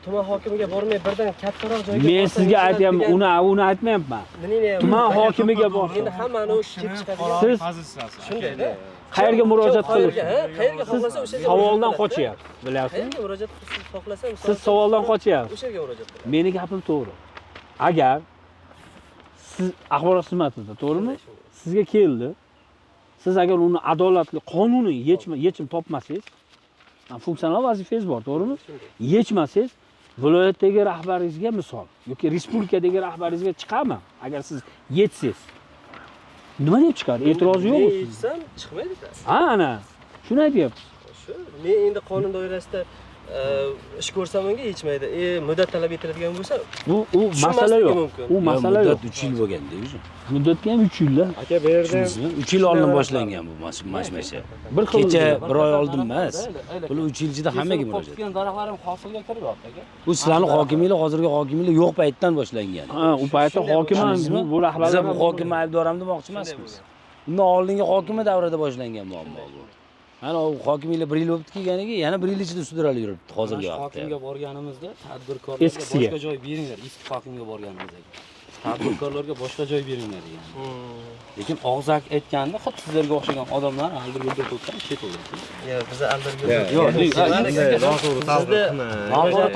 tuman hokimiga bormay birdan kattaroq joyga Men sizga aytyapman, uni aytmayapman. Tuman hokimiga bor. Endi hammani o'sha kelib chiqadigan Siz shundayda. qayerga murojaat qilish? Qayerga xohlasa o'sha yerga Savoldan qochyapsiz, bilasizmi? Qayerga murojaat qilishni xohlasam, Siz savoldan qochyapsiz. o'sha yerga murojaat qilaman. Meni gapim to'g'ri. Agar siz axborot xizmatida, to'g'rimi? Sizga keldi. Siz agar uni adolatli, qonuniy yechim topmasangiz, funksional vazifangiz bor, to'g'rimi? Yechmasangiz, viloyatdagi rahbaringizga misol yoki respublikadagi rahbaringizga chiqaman agar siz yetsangiz. Nima deb chiqadi? E'tiroz yo'qmi? Men yetsam chiqmaydi-da. Ha, ana. Shuni aytyapsiz. Shu, men endi qonun doirasida ish ko'rsam unga yechmaydi. Muddat talab etiladigan bo'lsa, U masala yo'q. U masala yo'q. Muddat 3 yil bo'lganda o'zi. Muddatga ham 3 yilda. Aka bu yerda 3 yil oldin boshlangan bu mashmasha. Kecha bir oy oldin emas. Bu 3 yil ichida hammaga murojaat. Qolgan daraxtlar ham hosilga kiryapti aka. Bu sizlarning hokimiylar, hozirgi hokimiylar yo'q paytdan boshlangan. Ha, u paytda hokim ham bu rahbarlar Biz bu hokim aybdoram demoqchi emasmiz. Undan oldingi hokimi davrida boshlangan muammo bu. Ana u hokimiylar 1 yil bo'lib kelganiga yana 1 yil ichida sudralib yuribdi hozirgi vaqtda. Hokimga borganimizda tadbirkorlarga boshqa joy beringlar, eski hokimga borganimizda. Tadbirkorlarga boshqa joy beringlar degan. Lekin og'zak aytganda, xuddi sizlarga o'xshagan odamlar aldirguldir to'pdan ketildi. Yo'q, biz aldirguldir. Yo'q, noto'g'ri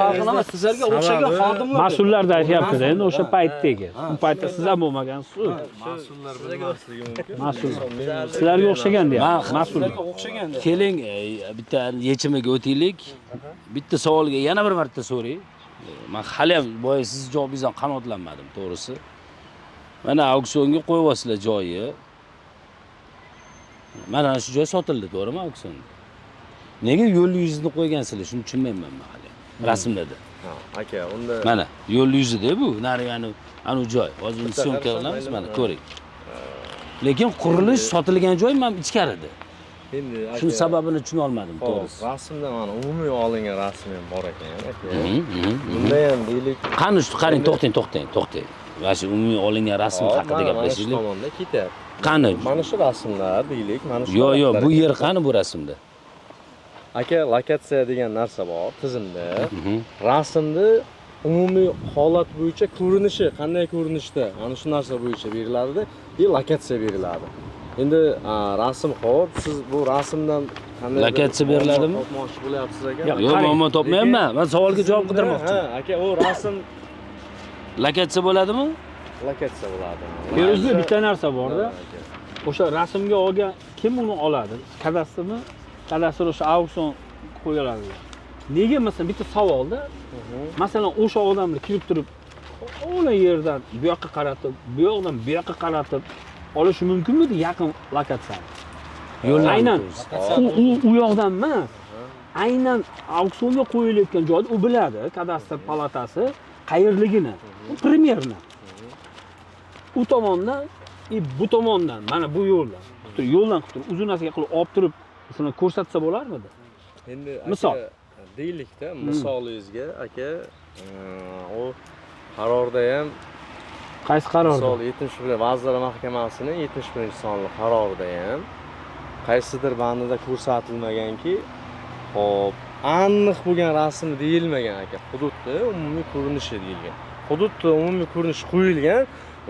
talqin emas, sizlarga o'xshagan xodimlar. Mas'ullarda aytyapti-da, endi o'sha paytdagi. U paytda siz ham bo'lmagansiz. mas'ullar bilmasligi mumkin. Mas'ul. Sizlarga o'xshagan deyapti. Mas'ul. O'xshaganda. Keling, bitta yechimiga o'taylik. Bitta savolga yana bir marta so'ray. Men hali ham boya siz javobingizdan qanoatlanmadim, to'g'risi. Mana auksionga qo'yyapsizlar joyi. Mana shu joy sotildi, to'g'rimi auksionda? Nega yo'l yuzini qo'ygansizlar? Shuni tushunmayman men hali. Rasmlarda. Ha, aka, unda Mana yo'l yuzida bu, nari anu joy. Hozir syomka qilamiz, mana ko'ring. Lekin qurilish sotilgan joy men ichkarida. endi Shuni sababini tushuna olmadim, to'g'risi. Rasmda mana umumiy olingan rasm ham bor ekan, aka. Bunda ham deylik, Qani shu qarang, to'xtang. Va shu umumiy olingan rasm haqida gaplashaylik. tomonda ketyapti. Qani? Mana shu rasmlar deylik, mana shu. Yo'q, bu yer qani bu rasmda? Aka, lokatsiya degan narsa bor tizimda. Rasmda umumiy holat bo'yicha ko'rinishi, qanday ko'rinishda, mana shu narsa bo'yicha beriladi-da, lokatsiya beriladi. Endi rasm xo'p, siz bu rasmdan qanday Lokatsiya beriladimi? Topmoqchi bo'lyapsiz aka? Yo'q, men topmayapman. Men savolga javob qidirmoqchi. Ha, aka, u rasm Lokatsiya bo'ladimi? lokatsiya bo'ladi. Feruzbek bitta narsa bor-da. O'sha rasmga olgan kim uni oladi? Kadastrmi? Kadastr o'sha auksion qo'yiladi. Nega masalan bitta savolda, masalan o'sha odamlar kelib turib, o'sha yerdan bu yoqqa qaratib, bu yoqdan bu yoqqa qaratib olishi mumkinmidi yaqin lokatsiyani? Aynan u yoqdan emas. Aynan auksionga qo'yilayotgan joyda u biladi, kadastr palatasi qayerligini, primerni. U tomondan, bu tomondan, mana bu yo'ldan, yo'ldan qilib uzunasiga qilib olib turib, shuni ko'rsatsa bo'larmidi? Endi misol deylikda, misolingizga aka, u qarorda ham qaysi qarorda? Misol 71 Vazirlar Mahkamasining 71-sonli qarorida ham qaysidir bandida ko'rsatilmaganki, hop, aniq bo'lgan rasm deyilmagan aka. Hududda umumiy ko'rinishi deyilgan. Hududda umumiy ko'rinish qo'yilgan,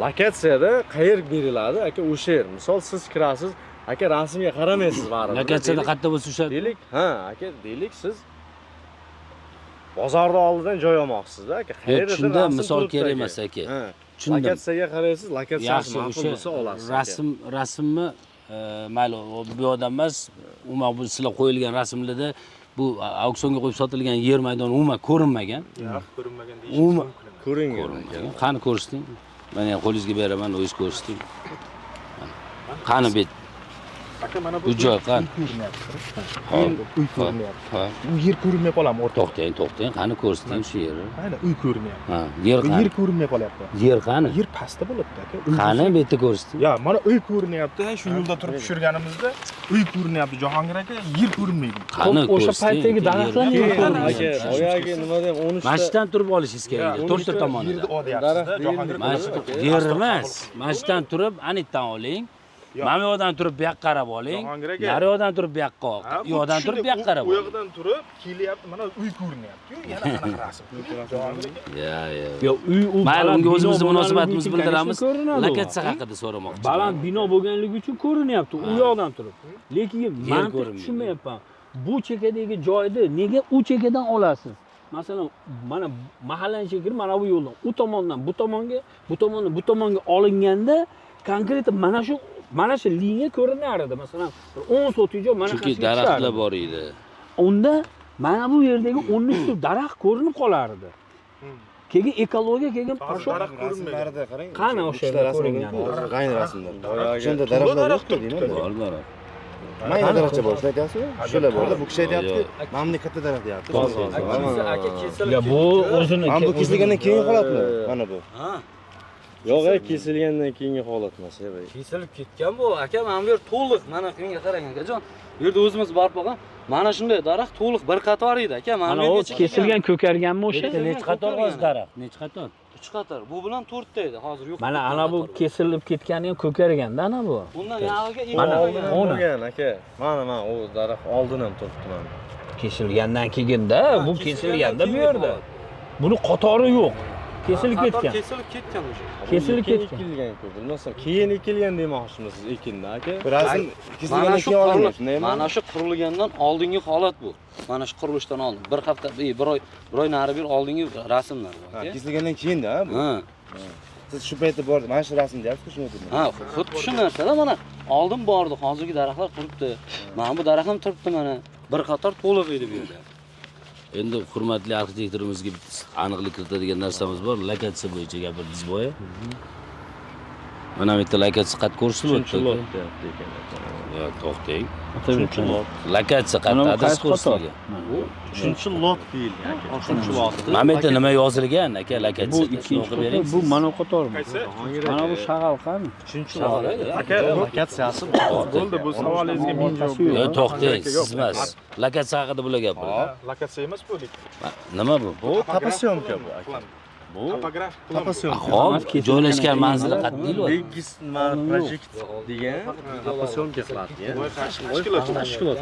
lokatsiyada qayer beriladi aka o'sha yer. Misol siz kirasiz, aka rasmga qaramaysiz baribir. Lokatsiyada qayerda bo'lsa o'sha deylik, aka, deylik siz bozorning oldidan joy olmoqsiz-da aka. Qayerda shunda misol kerak emas aka. Lokatsiyaga qaraysiz, lokatsiyasi ma'qul bo'lsa olasiz. Rasmni mayli bu odam emas, umuman bu sizlar qo'yilgan rasmlarda bu auksionga qo'yib sotilgan yer maydoni umuman ko'rinmagan. Yo'q, ko'rinmagan deyishingiz mumkin emas. Ko'ringan. Qani ko'rsating? Mana qo'lingizga beraman, o'zingiz ko'rsating. Qani bet? Aka, mana bu joy qani? Uy ko'rinyapti. Bu yer ko'rinmay qoladimi o'rtoq? To'xtang, qani ko'rsating shu yerni. Mana uy ko'rinyapti. Ha, yer qani? Yer ko'rinmay qolyapti. Yer qani? Yer pastda bo'libdi aka. Qani bu yerda ko'rsating? Ya, mana uy ko'rinyapti. Shu yo'lda turib tushirganimizda uy ko'rinyapti Jahongir aka, yer ko'rinmaydi. Qani o'sha paytdagi daraxtlar nima ko'rinmaydi? Aka, oyog'i nima deb 13 ta Mashdan turib olishingiz kerak. To'rtta tomonidan. Yerni olyapsiz-da, Jahongir aka. Yer emas. Mashdan turib, anitdan oling. Mana bu yoqdan turib bu yoqqa qarab oling. Nari yoqdan turib bu yoqqa ol. Bu yoqdan turib bu yoqqa qarab Bu oling. yoqdan turib kelyapti, mana uy ko'rinyapti. Yana qanaqa rasm? Jahongir aka. Yo, uy u mayli, unga o'zimizni bino munosabatimizni bo'lganligi uchun, bildiramiz. конечно, ko'rinadi u. Lokatsiya haqida so'ramoqchiman. Baland bino bo'lganligi uchun ko'rinyapti u yoqdan turib. Lekin men tushunmayapman. Bu chekadagi joyni nega u chekadan olasiz? Masalan, mana mahallaning chekari mana bu yo'ldan, u tomondan bu tomonga, bu tomondan bu tomonga olinganda konkret mana shu liniya ko'rinar edi. Masalan, 10 sotik joy mana chunki daraxtlar bor edi. Unda mana bu yerdagi 13 ta daraxt ko'rinib qolardi. Keyin ekologiya keyin Daraxt ko'rinmaydi. qarang. Qani o'sha ko'ringan? G'ayni rasmlar. Shunda daraxtlar yo'q-ku deyman. Bor. Mayli daraxtcha bor, aytyapsiz-ku? Shular bor. Bu kishi aytyapti, mana bunday katta daraxt deyapti. Ya bu o'zini mana bu kesilgandan keyingi holatmi? Mana bu. Yo'q, kesilgandan keyingi holat emas, ey. Kesilib ketgan bu. Aka, mana bu yer to'liq, mana menga qarang akajon. Bu yerda o'zimiz barpo qilgan. Mana shunday daraxt to'liq bir qator edi aka. Mana bu kesilgan ko'karganmi o'sha? Necha qator o'z daraxt? Necha qator? 3 qator. Bu bilan 4 ta edi, hozir yo'q. Mana ana bu kesilib ketgani ham ko'karganda ana bu. Bundan yog'iga Mana oldin bo'lgan aka. Mana u daraxt oldin ham turibdi mana. Kesilgandan keyinda, bu kesilganda bu yerda. Buni qatori yo'q. Kesilib ketgan. Kesilib ketgan o'sha. Kesilib ketgan. Ekilgan-ku, bilmasam, keyin ekilgan demoqchimisiz ekinda aka? Rasm kesilgandan keyin olingan. Mana shu qurilgandan oldingi holat bu. Mana shu qurilishdan oldin. Bir hafta, bir oy nari bir oldingi rasmlar bor. Kesilgandan keyin-da bu. Ha. Siz shu paytda bor, mana shu rasm deyapsiz-ku, shuni aytdim. Ha, xuddi shu narsada mana oldin bordi, hozirgi daraxtlar turibdi. Mana bu daraxt ham turibdi mana. Bir qator to'liq edi bu yerda. Endi hurmatli arxitektorimizga aniqlik kiritadigan narsamiz bor. Lokatsiya bo'yicha gapirdingiz boya. Mana bu yerda lokatsiya qat ko'rsatilibdi. Yo'q, to'xtang. Lokatsiya qat adres ko'rsatilgan. Uchinchi lot deyilgan aka. Uchinchi lot. Mana bu yerda nima yozilgan aka Bu lokatsiyada? ikkinchi qator, bu mana qatormi? Mana bu shag'al qani? Uchinchi lot. Aka, lokatsiyasi Bo'ldi, bu savolingizga men javob beraman. Yo'q, to'xtang, siz emas. Lokatsiya haqida bular gapiradi. Lokatsiya emas bu. Nima bu? Bu tapasyomka bu aka. Bu tapasyomka. Hop, joylashgan manzili qat'iy loyiha. Biggis project degan tapasyomka qiladi. Tashkilot.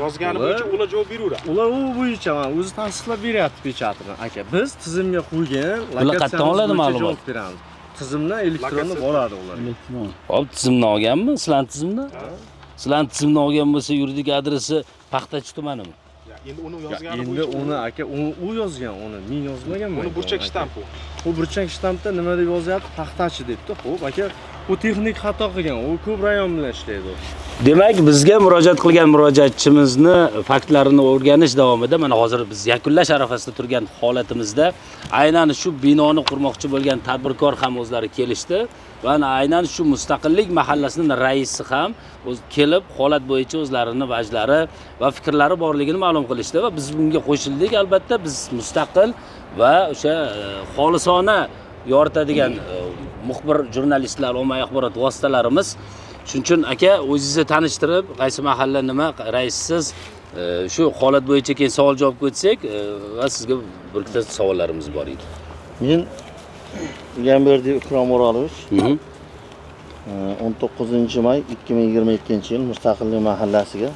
Yozgani bo'yicha ular javob beraveradi. Ular u bo'yicha o'zi tasdiqlab beryapti pechatini aka. Biz tizimga qo'ygan Bular qayerdan oladi ma'lumot? javob beramiz. Tizimdan elektronda boradi ular. Hop, tizimdan olganmi? Sizlar tizimdan? Sizlar tizimdan olgan bo'lsa, yuridik adresi Paxtachi tumanimi? Endi uni yozgani Endi uni aka, u yozgan, uni men yozmaganman. Uni burchak shtamp bu. Bu burchak shtampda nima deb yozyapti? Paxtachi debdi. Xo'p, aka, u u texnik xato qilgan, u ko'p rayon bilan ishlaydi. Demak, bizga murojaat qilgan murojaatchimizni faktlarini o'rganish davomida mana hozir biz yakunlash arafasida turgan holatimizda aynan shu binoni qurmoqchi bo'lgan tadbirkor ham o'zlari kelishdi va aynan shu Mustaqillik mahallasining raisi ham kelib holat bo'yicha o'zlarini vajlari va fikrlari borligini ma'lum qilishdi va biz bunga qo'shildik. Albatta biz mustaqil va o'sha xolisona yoritadigan muxbir jurnalistlar, ommaviy axborot vositalarimiz. Shuning uchun aka o'zingizni tanishtirib, qaysi mahalla nima raisiz, shu holat bo'yicha keyin savol javob o'tsak va sizga bir ikkita savollarimiz bor edi. Men Gamberdi Ikrom O'rolovich 19-may 2022-yil Mustaqillik mahallasiga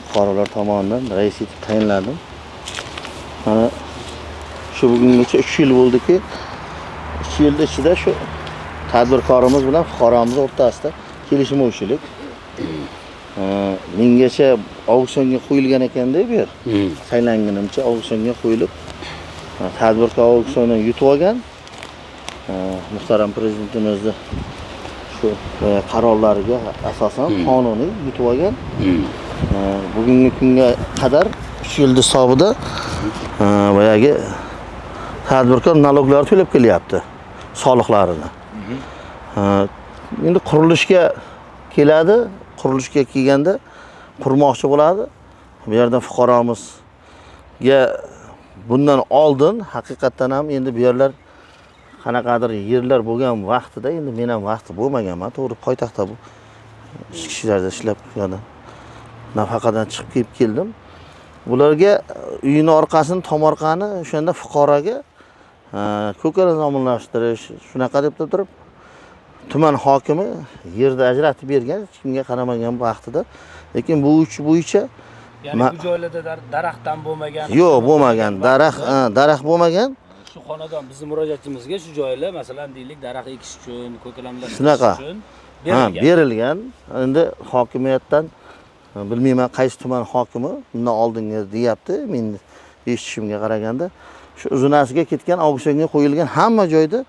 fuqarolar tomonidan rais etib tayinlandim. Mana shu bugungacha 3 yil bo'ldiki, 3 yil ichida shu tadbirkorimiz bilan fuqaromiz o'rtasida kelishmovchilik. Mengacha auksionga qo'yilgan ekanda bu yer. Saylanganimcha auksionga qo'yilib, tadbirkor auksionni yutib olgan. Muhtaram prezidentimizning shu qarorlariga asosan qonuniy yutib olgan. Bugungi kunga qadar 3 yil hisobida boyagi tadbirkor naloglar to'lab kelyapti, soliqlarini. Endi qurilishga keladi, qurilishga kelganda qurmoqchi bo'ladi. Bu yerdan fuqaromizga bundan oldin haqiqatan ham endi bu yerlar qanaqadir yerlar bo'lgan vaqtida, endi men ham vaqti bo'lmaganman, to'g'ri poytaxtda bu ichki ishlarda ishlab turgandim. Nafaqadan chiqib keldim. Bularga uyini orqasini, tomorqani o'shanda fuqaroga ko'kara zamonlashtirish shunaqa deb turib tuman hokimi yerda ajratib bergan, hech kimga qaramagan vaqtida. Lekin bu uch bo'yicha ya'ni bu joylarda daraxtdan bo'lmagan. Yo'q, bo'lmagan. Daraxt bo'lmagan. Shu xonadon bizning murojaatchimizga shu joylar, masalan, deylik, daraxt ekish uchun, ko'kalamlash uchun berilgan. Endi hokimiyatdan bilmayman qaysi tuman hokimi bundan oldinga deyapti. Men eshitishimga qaraganda shu uzunasiga ketgan auksionga qo'yilgan hamma joyda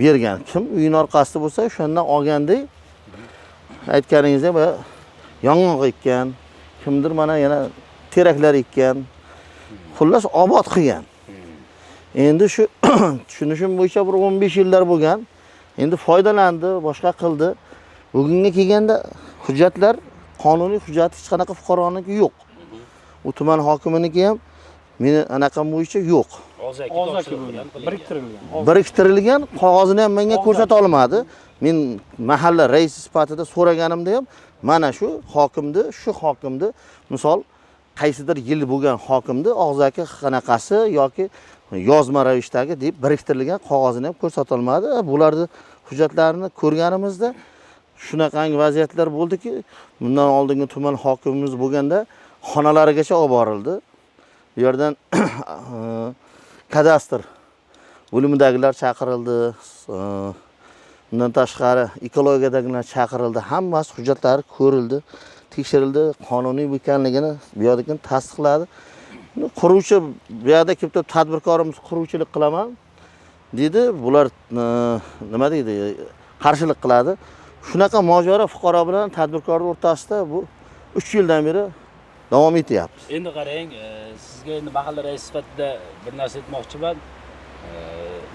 bergan. Kim uyini orqasida bo'lsa, o'shandan olgandek aytganingizdek yong'oq ekkan, kimdir mana yana teraklar ekkan. Xullas obod qilgan. Endi shu tushunishim bo'yicha bir 15 yillar bo'lgan. Endi foydalandi, boshqa qildi. Bugunga kelganda hujjatlar, qonuniy hujjat hech qanaqa fuqaroniki yo'q. U tuman hokimininki ham meni anaqam bo'yicha yo'q. Biriktirilgan qog'ozini ham menga ko'rsata olmadi. Men mahalla raisi sifatida so'raganimda ham mana shu hokimni, misol qaysidir yil bo'lgan hokimni og'zaki qanaqasi yoki yozma ravishdagi deb biriktirilgan qog'ozini ham ko'rsata olmadi. Bularni hujjatlarini ko'rganimizda shunaqangi vaziyatlar bo'ldiki, bundan oldingi tuman hokimimiz bo'lganda xonalarigacha olib borildi. Bu yerdan kadastr bo'limidagilar chaqirildi. Bundan tashqari ekologiyadagilar chaqirildi. Hammasi hujjatlari ko'rildi, tekshirildi, qonuniy ekanligini bu yerdan tasdiqladi. Quruvchi bu yerda kelib tadbirkorimiz quruvchilik qilaman dedi. Bular nima deydi? Qarshilik qiladi. Shunaqa mojaro fuqaro bilan tadbirkorning o'rtasida bu 3 yildan beri davom etyapti. Endi qarang, sizga endi mahalla raisi sifatida bir narsa aytmoqchiman.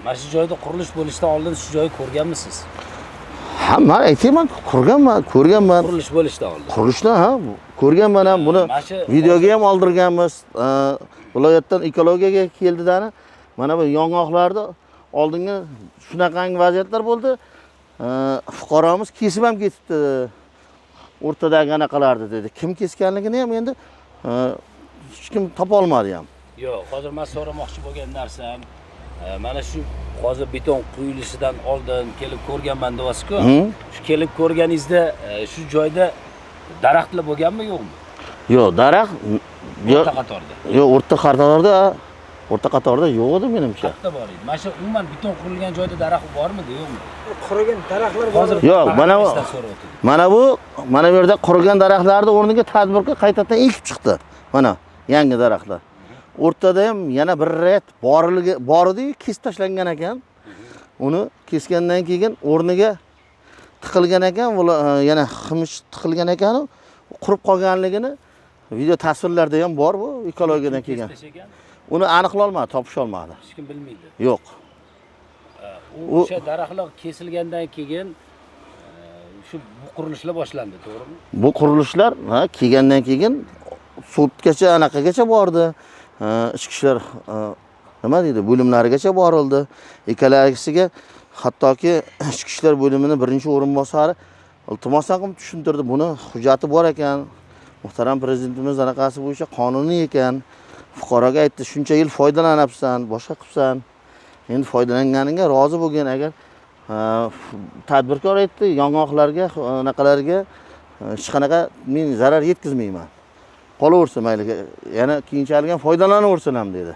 Mana shu joyda qurilish bo'lishidan oldin shu joyni ko'rganmisiz? Ha, men aytayman, ko'rganman. Qurilish bo'lishidan oldin. Qurishdan ko'rganman ham, buni videoga ham oldirganmiz. Viloyatdan ekologiyaga keldidani. Mana bu yong'oqlarda oldingi shunaqangi vaziyatlar bo'ldi. Fuqaromiz kesib ham ketibdi. O'rtadagi anaqalardi dedi. Kim kesganligini ham endi hech kim topa olmadi ham. Yo'q, hozir men so'ramoqchi bo'lgan narsam, mana shu hozir beton quyilishidan oldin kelib ko'rganman deyapsiz-ku. Shu kelib ko'rganingizda shu joyda daraxtlar bo'lganmi, yo'qmi? Yo'q, daraxt o'rta qatorda. Yo'q, o'rta qatorda yo'q edi menimcha. Qayerda bor edi? Mana shu umuman beton qurilgan joyda daraxt bormidi, yo'qmi? Qurigan daraxtlar bor. Yo'q, mana bu yerda qurigan daraxtlarni o'rniga tadbirkor qaytadan ekib chiqdi. Mana yangi daraxtlar. O'rtada ham yana bir ret bor edi, kesib tashlangan ekan. uni kesgandan keyin o'rniga tiqilgan ekan, yana ximish tiqilgan ekan, qurib qolganligini video tasvirlarda ham bor bu ekologiyadan kelgan. Uni aniqlay olmadi, topisha olmadi. Hech kim bilmaydi. Yo'q. O'sha daraxtlar kesilgandan keyin shu bu qurilishlar boshlandi, to'g'rimi? Bu qurilishlar kelgandan keyin sudgacha anaqagacha bordi. Ichki ishlar nima deydi, bo'limlarigacha borildi. Ekalagisiga hattoki ichki ishlar bo'limini birinchi o'rinbosari iltimosan qilib tushuntirdi. Buni hujjati bor ekan. Muhtaram prezidentimiz anaqasi bo'yicha qonuniy ekan. Fuqaroga aytdi, shuncha yil foydalanyapsan, boshqa qilsan. Endi foydalanganingga rozi bo'lgan agar tadbirkor aytdi, yong'oqlarga, anaqalarga hech qanaqa men zarar yetkazmayman. Qolaversa mayli, yana keyinchalik ham foydalanaversin ham dedi.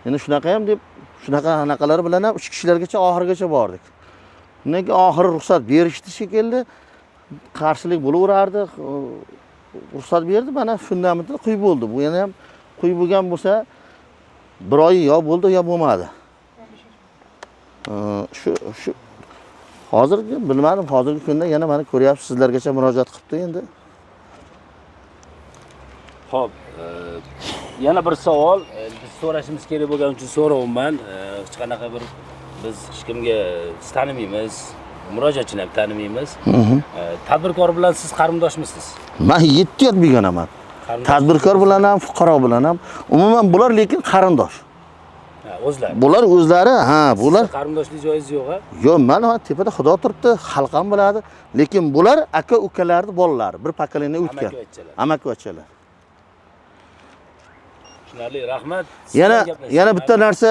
Endi shunaqa ham deb, shunaqa anaqalar bilan ham ichki ishlargacha oxirigacha bordik. Undan keyin oxiri ruxsat berishdi shekilli, qarshilik bo'laverardi. Ruxsat berdi, mana shundan bitta quyib bo'ldi. Bu yana ham quyib bo'lgan bo'lsa, bir oy yo bo'ldi yo bo'lmadi. Shu hozirgi bilmadim, hozirgi kunda yana mana ko'ryapsiz, sizlargacha murojaat qilibdi endi. Xo'p, yana bir savol, biz so'rashimiz kerak bo'lgani uchun so'rayman. Hech qanaqa bir biz hech kimga tanimaymiz, murojaatchini ham tanimaymiz. Tadbirkor bilan siz qarindoshmisiz? Men 7 yil begonaman. Tadbirkor bilan ham, fuqaro bilan ham, umuman bular lekin qarindosh. O'zlari. Bular o'zlari, bular qarindoshlik joyingiz yo'q-a? Yo'q, men tepada Xudo turibdi, xalq ham biladi, lekin bular aka-ukalarning bolalari, bir pokoleniya o'tgan. Amakivachchalar. Tushunarli, rahmat. Yana bitta narsa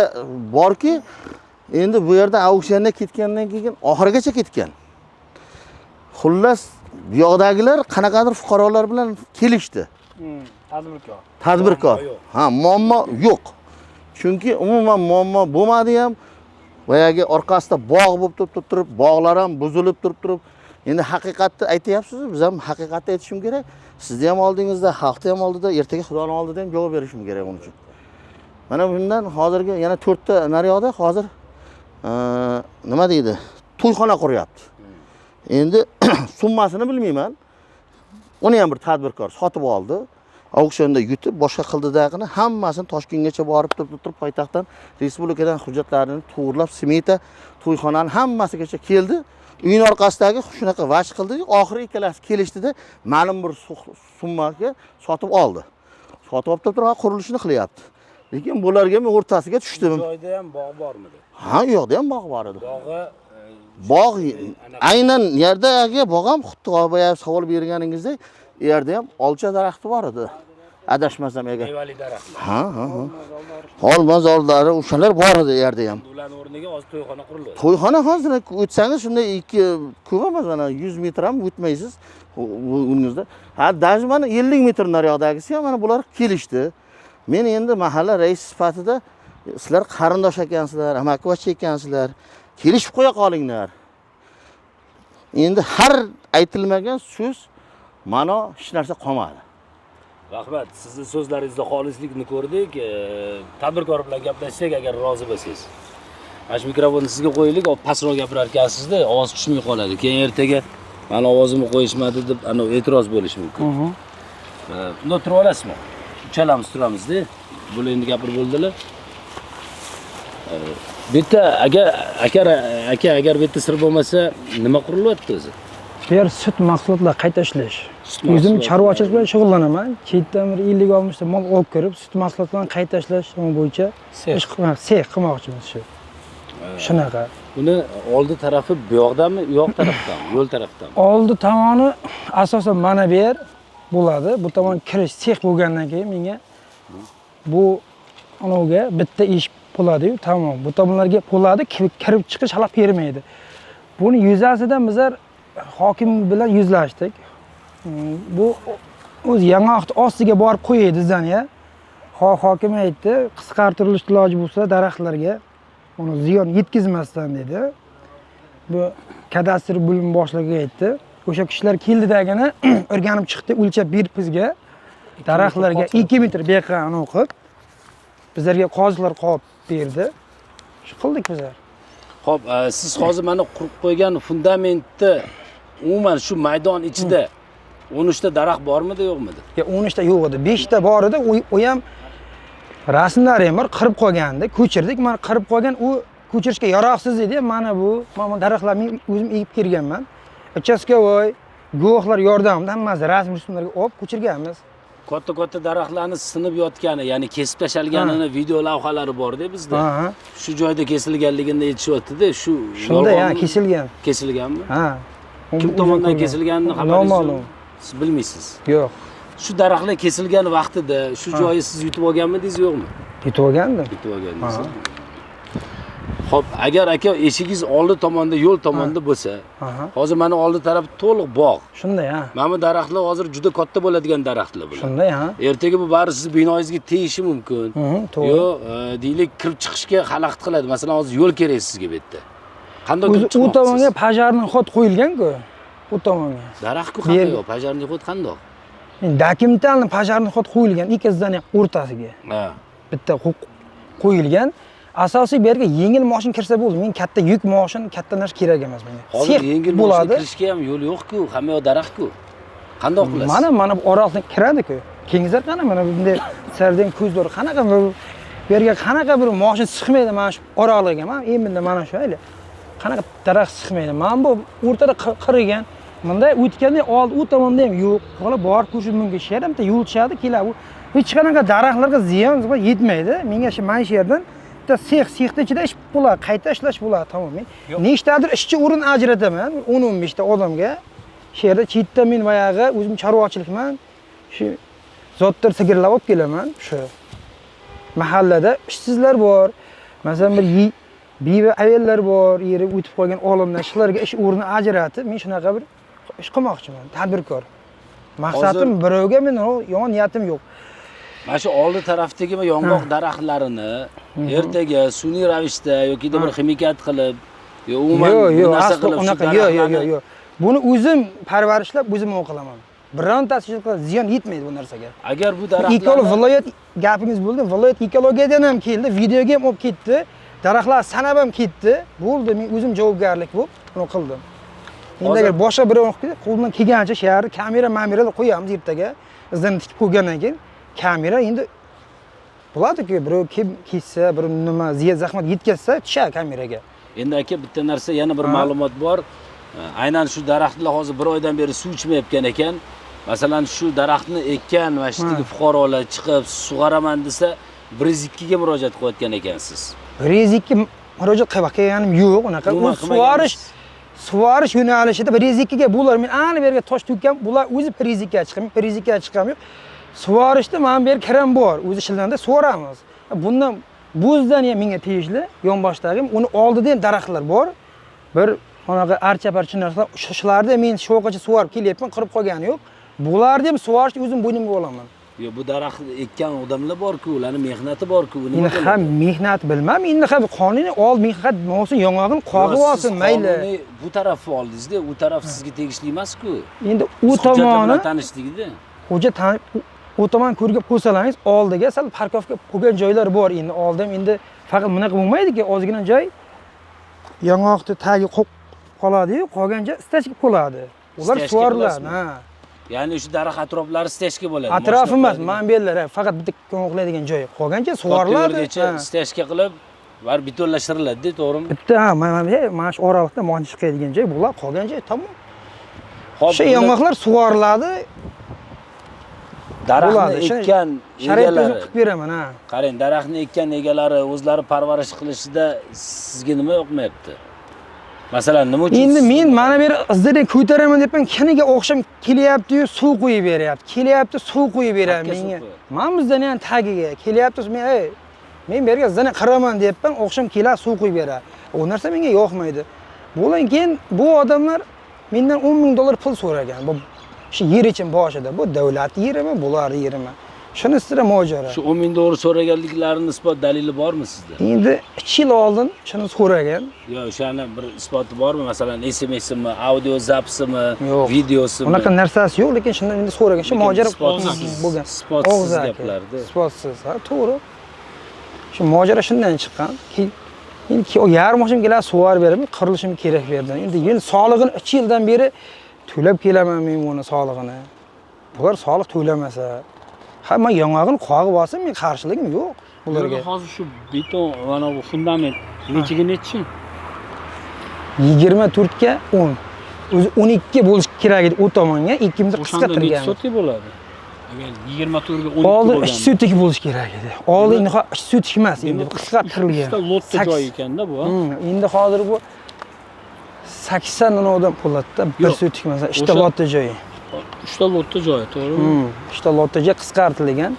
borki, endi bu yerda auksionga ketgandan keyin oxirigacha ketgan. Xullas, bu yoqdagilar qanaqadir fuqarolar bilan kelishdi. Tadbirkor. Muammo yo'q. Chunki umuman muammo bo'lmadi ham. Boyagi orqasida bog' bo'lib turib, bog'lar ham buzilib turib, endi haqiqatni aytayapsiz, biz ham haqiqatni aytishim kerak. Sizni ham oldingizda, xalqni ham oldida, ertaga Xudoning oldida ham javob berishim kerak uning uchun. Mana bundan hozirgi yana 4 ta naryoqda hozir nima deydi? To'yxona quryapti. Endi summasini bilmayman. Uni ham bir tadbirkor sotib oldi. Auksionda yutib, boshqa qildidagini hammasini Toshkentgacha borib turib poytaxtdan, respublikadan hujjatlarini to'g'rilab, smeta, to'yxonaning hammasigacha keldi. Uyning orqasidagi shunaqa vaj qildi, oxiri ikkalasi kelishdida ma'lum bir summaga sotib oldi. Sotib olib turib, qurilishini qilyapti. Lekin bularga men o'rtasiga tushdim. Bu joyda ham bog' bormidi? Ha, u yoqda ham bog' bor edi. Bog' aynan yerdagi bog' ham xuddi boya savol berganingizdek, yerda ham olcha daraxti bor edi. Adashmasam agar. Mevali daraxtlar. Ha. Olma zorlari o'shalar bor edi yerda ham. Ularning o'rniga hozir to'yxona qurildi. To'yxona hozir o'tsangiz shunday 2 ko'p emas, mana 100 metr ham o'tmaysiz o'ngizda. Даже mana 50 metr naryoqdagisi ham mana bular kelishdi. Men endi mahalla rais sifatida sizlar qarindosh ekansizlar, amakivachcha ekansizlar, kelishib qo'ya qolinglar. Endi har aytilmagan so'z ma'no hech narsa qolmadi. Rahmat, sizning so'zlaringizda xolislikni ko'rdik. Tadbirkor bilan gaplashsak agar rozi bo'lsangiz. Mana shu mikrofonni sizga qo'yaylik, pastroq gapirar ekansizda, ovoz chiqmay qoladi. Keyin ertaga mana ovozimni qo'yishmadi deb ana e'tiroz bo'lishi mumkin. Bunda turib olasizmi? Uchalamiz turamizda. Bular endi gapirib bo'ldilar. Bitta aka agar bitta sir bo'lmasa, nima qurilyapti o'zi? Bu yer sut mahsulotlar qayta ishlash. O'zim chorvachilik bilan shug'ullanaman. Chetdan bir 50-60 ta mol olib kirib, sut mahsulotlarini qayta ishlash bo'yicha sex qilmoqchimiz shu. Shunaqa. Buni oldi tarafi bu yoqdami, u yoq tarafdami, yo'l tarafdami? Oldi tomoni asosan mana bu yer bo'ladi. Bu tomon kirish sex bo'lgandan keyin menga bu anaviga bitta eshik bo'ladi-yu, tamom. Bu tomonlarga bo'ladi, kirib chiqish xalaq bermaydi. Buni yuzasidan bizlar hokim bilan yuzlashdik. Bu o'z yong'oqni ostiga borib qo'yadi bizdan ya. Hokim aytdi, qisqartirilish iloji bo'lsa daraxtlarga uni ziyon yetkazmasdan dedi. Bu kadastr bo'lim boshlig'iga aytdi. O'sha kishilar keldidagina o'rganib chiqdi, o'lchab berib bizga daraxtlarga 2 metr beqan o'qib bizlarga qoziqlar qo'yib berdi. Shu qildik bizlar. Xo'p, siz hozir mana qurib qo'ygan fundamentni umuman shu maydon ichida 13 ta daraxt bormidi, yo'qmidi? 13 ta yo'q edi. 5 ta bor edi. U ham rasmlari ham bor, qirib qo'yganda, ko'chirdik. Mana qirib qo'ygan, u ko'chirishga yaroqsiz edi. Mana bu daraxtlarni o'zim ekib kelganman. Uchastkovoy guvohlar yordamida hammasi rasm-rusumlarga olib ko'chirganmiz. Katta daraxtlarni sinib yotgani, ya'ni kesib tashalganini video lavhalari bor-da bizda. Shu joyda kesilganligini aytishyapti-da, shu shunda ya kesilgan. Kesilganmi? Ha. Kim tomonidan kesilganini xabaringiz yo'q? Noma'lum. Siz bilmaysiz. Yo'q. Shu daraxtlar kesilgan vaqtida shu joyi siz yutib olganmidingiz, yo'qmi? Yutib olgandim. Yutib olgandingiz. Xo'p, agar aka eshigingiz oldi tomonda, yo'l tomonda bo'lsa, hozir mana oldi taraf to'liq bog'. Shunday, ha. Mana bu daraxtlar hozir juda katta bo'ladigan daraxtlar bular. Shunday, ha. Ertaga bu bari siz binoyingizga tegishi mumkin. To'g'ri. Yo, deylik kirib chiqishga xalaqit qiladi. Masalan, hozir yo'l kerak sizga bu yerda. Qanday kirib chiqmoqchisiz? U tomonga pajarning xod qo'yilgan-ku. U tomonga. Daraxt-ku qanday yo'q? Pajarning xod qanday? Dokumentalni pajarning xod qo'yilgan ikkisidan o'rtasiga. Ha. Bitta qo'yilgan. Asosiy bu yerga yengil mashina kirsa bo'ldi. Men katta yuk mashina, katta narsa kerak emas menga. Hozir yengil mashina kirishga ham yo'l yo'q-ku, hamma yoq daraxt-ku. Qanday qilasiz? Mana bu oraliqdan kiradi-ku. Kengizar qana mana bunday sardan ko'zlar qanaqa bu yerga qanaqa bir mashina chiqmaydi mana shu oraliqga. Men endi mana shu ayli. Qanaqa daraxt chiqmaydi. Mana bu o'rtada qirigan. Bunday o'tganda old u tomonda ham yo'q. Xola borib ko'rishib mumkin. Sheramda yo'l tushadi, keladi. Hech qanaqa daraxtlarga ziyon yetmaydi. Menga shu mana shu yerdan sexda ichida ish bo'ladi, qayta ishlash bo'ladi, tamom. Nechtadir ishchi o'rin ajrataman, 10-15 ta odamga. Shu yerda chetda men boyag'i o'zim chorvachilikman. Shu zotlar sigirlab olib kelaman. Shu mahallada ishsizlar bor. Masalan, bir beva ayollar bor, yeri o'tib qolgan olimlar, shularga ish o'rni ajratib, men shunaqa bir ish qilmoqchiman, tadbirkor. Maqsadim birovga men yomon niyatim yo'q. Mana shu oldi tarafdagi yong'oq daraxtlarini ertaga sun'iy ravishda yoki bir ximikat qilib, yo umuman narsa qilib unaqa yo'q. Buni o'zim parvarishlab, o'zim o'qilaman. Birontasiga ziyon yetmaydi bu narsaga. Agar bu daraxtlar ikkala viloyat gapingiz bo'ldi, viloyat ekologiyadan ham keldi, videoga ham olib ketdi, daraxtlar sanab ham ketdi. Bo'ldi, men o'zim javobgarlik bo'lib buni qildim. Endi agar boshqa biri qo'ldan kelgancha shaharda kameralar qo'yamiz ertaga. Izdan tikib qo'ygandan keyin kamera endi bo'ladi-ku, birov kim kessa, bir nima ziyat zahmat yetkazsa, tushadi kameraga. Endi aka bitta narsa, yana bir ma'lumot bor. Aynan shu daraxtlar hozir bir oydan beri suv ichmayotgan ekan. Masalan, shu daraxtni ekkan va shu fuqarolar chiqib sug'araman desa, 102 ga murojaat qilayotgan ekansiz. 102 murojaat qilganim yo'q, unaqa. Sug'arish yo'nalishida 102 ga bular men ana bu yerga tosh to'kkan, bular o'zi 102 ga chiqib, 102 ga chiqam yo'q. Sug'arishda mana bu yer kiram bor, o'zi shilanda sug'oramiz. Bundan bo'zdan ham menga tegishli, yonboshdagi uni oldida ham daraxtlar bor. Bir onaqa archa-parcha narsalar, shularni men sho'qacha sug'arib kelyapman, qirib qolgani yo'q. Bularni ham sug'arishni o'zim bo'ynimga olaman. Yo, bu daraxtni ekkan odamlar bor-ku, ularning mehnati bor-ku, nima qiladi? Endi ham mehnat bilmam, endi ham qonuniy ol mehnat bo'lsin, yong'og'ini qog'ib olsin, mayli. Bu tarafni oldingiz-da, u taraf sizga tegishli emas-ku. Endi u tomoni tanishdik-da. Hujjat u tomon ko'rib qo'ysalaringiz, oldiga sal parkovka qo'ygan joylar bor. Endi oldim, endi faqat bunaqa bo'lmaydi-ku, ozgina joy yong'oqni tagi qoladi-yu, qolgan joy stachka bo'ladi. Ular sug'oriladi, ha. Ya'ni shu daraxt atroflari stachka bo'ladi. Atrof emas, manbalar, faqat bitta ko'ngillaydigan joy. Qolgancha sug'oriladi. Stachka qilib, var betonlashtiriladi, to'g'rimi? Bitta, mana shu oraliqda mashina chiqadigan joy, bular qolgan joy tamom. Shu yong'oqlar sug'oriladi. Daraxtni ekkan egalari qilib beraman, ha. Qarang, daraxtni ekkan egalari o'zlari parvarish qilishida sizga nima yoqmayapti? Masalan, nima uchun? Endi men mana bu yer izdidan ko'taraman debman, kaniga o'xsham kelyapti-yu, suv qo'yib beryapti. Kelyapti, suv qo'yib beradi menga. Men bizdan ham tagiga kelyapti, men bu yerga izdan qaraman debman, o'xsham keladi, suv qo'yib beradi. O narsa menga yoqmaydi. Bo'lan keyin bu odamlar mendan $10,000 pul so'ragan. Bu shu yer uchun boshida. Bu davlat yerimi, bular yerimi? Shuni ustida mojaro. Shu $10,000 so'raganliklarini isbot dalili bormi sizda? Endi 2 yil oldin shuni so'ragan. Yo, o'shani bir isboti bormi? Masalan, SMS-mi, audio zapsimi, videosimi? Unaqa narsasi yo'q, lekin shundan endi so'ragan. Shu mojaro bo'lgan. Isbotsiz gaplarda. Isbotsiz, ha, to'g'ri. Shu mojaro shundan chiqqan. Endi o yarim oshim kelib sug'orib berib, qurilishim kerak bu yerdan. Endi men solig'ini 3 yildan beri to'lab kelaman men buni solig'ini. Bular soliq to'lamasa, hamma yong'og'ini qog'ib olsa, men qarshiligim yo'q bularga. Hozir shu beton mana bu fundament nechiga netchi? 24 ga 10. O'zi 12 bo'lish kerak edi u tomonga, ikkimiz qisqartirgan. O'shanda sotik bo'ladi. Agar 24 ga 12 Oldin bo'lganda. 2 sotik bo'lish kerak edi. Oldin 2 sotik emas, endi qisqartirilgan. Ikkita lotda joy ekanda bu. Endi hozir bu 80 dan bo'ladida 1 sotik emas, 2 ta lotda joyi. 3 ta lotda joyi, to'g'rimi? 3 ta lotda joy qisqartirilgan.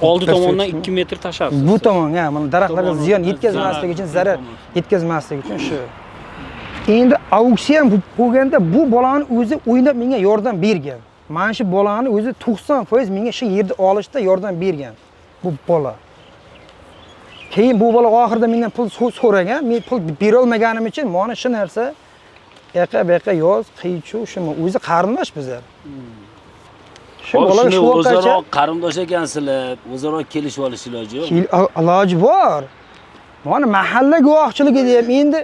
Oldi tomondan 2 metr tasharsiz. Bu tomonga, mana daraxtlarga ziyon yetkazmaslik uchun, zarar yetkazmaslik uchun shu. Endi auksion bo'lganda bu bolani o'zi o'ylab menga yordam bergan. Mana shu bolani o'zi 90% menga shu yerda olishda yordam bergan. Bu bola. Keyin bu bola oxirida mendan pul so'ragan, men pul bera olmaganim uchun mana shu narsa yaqa yoz, qiychuv shumi o'zi qarindosh bizlar. Shu bola shu o'zaro qarindosh ekansizlar, o'zaro kelishib olish iloji yo'q. Iloji bor. Mana mahalla guvohchiligi deyap, endi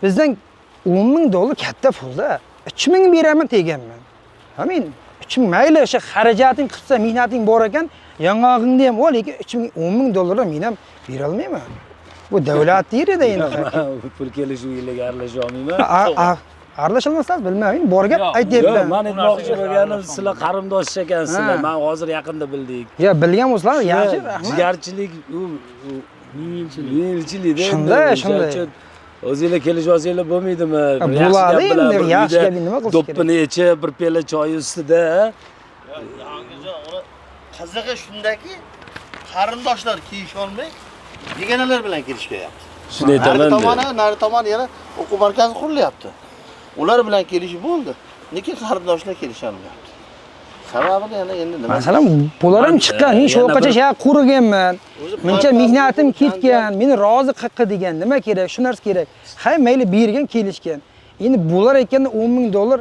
bizdan 10 ming dollar katta pulda. 3 ming beraman deganman. Ha men 3 ming mayli o'sha xarajating qilsa, mehnating bor ekan, yong'og'ingni ham ol, lekin 3 ming 10 ming dollar men ham bera olmayman. Bu davlat yerida endi. Pul kelishuviga aralasha olmayman. Aralashilmasaz bilmayman, borga aytyapman. Yo'q, men aytmoqchi bo'lganim, sizlar qarindosh ekansizlar. Men hozir yaqinda bildik. Ya bilgan bo'lsalar yaxshi, rahmat. Jigarchilik u yilchilikda. Shunday. O'zingizlar kelishib olsanglar bo'lmaydimi? Bo'ladi endi, yaxshi gap nima qilish kerak? Do'ppini ichib, bir piyola choy ustida. Qizig'i shundaki, qarindoshlar keyish olmay, beganalar bilan kelishmayapti. Shuni aytaman. Nari tomon yana o'quv markazi qurilyapti. Ular bilan kelishib bo'ldi. Lekin qarindoshlar kelisha olmayapti. Sababini yana endi nima? Masalan, bular ham chiqqan, men shu vaqtgacha shaq quriganman. Mencha mehnatim ketgan, meni rozi qilqi degan, nima kerak? Shu narsa kerak. Hay, mayli bergan kelishgan. Endi bular ekanda 10 ming dollar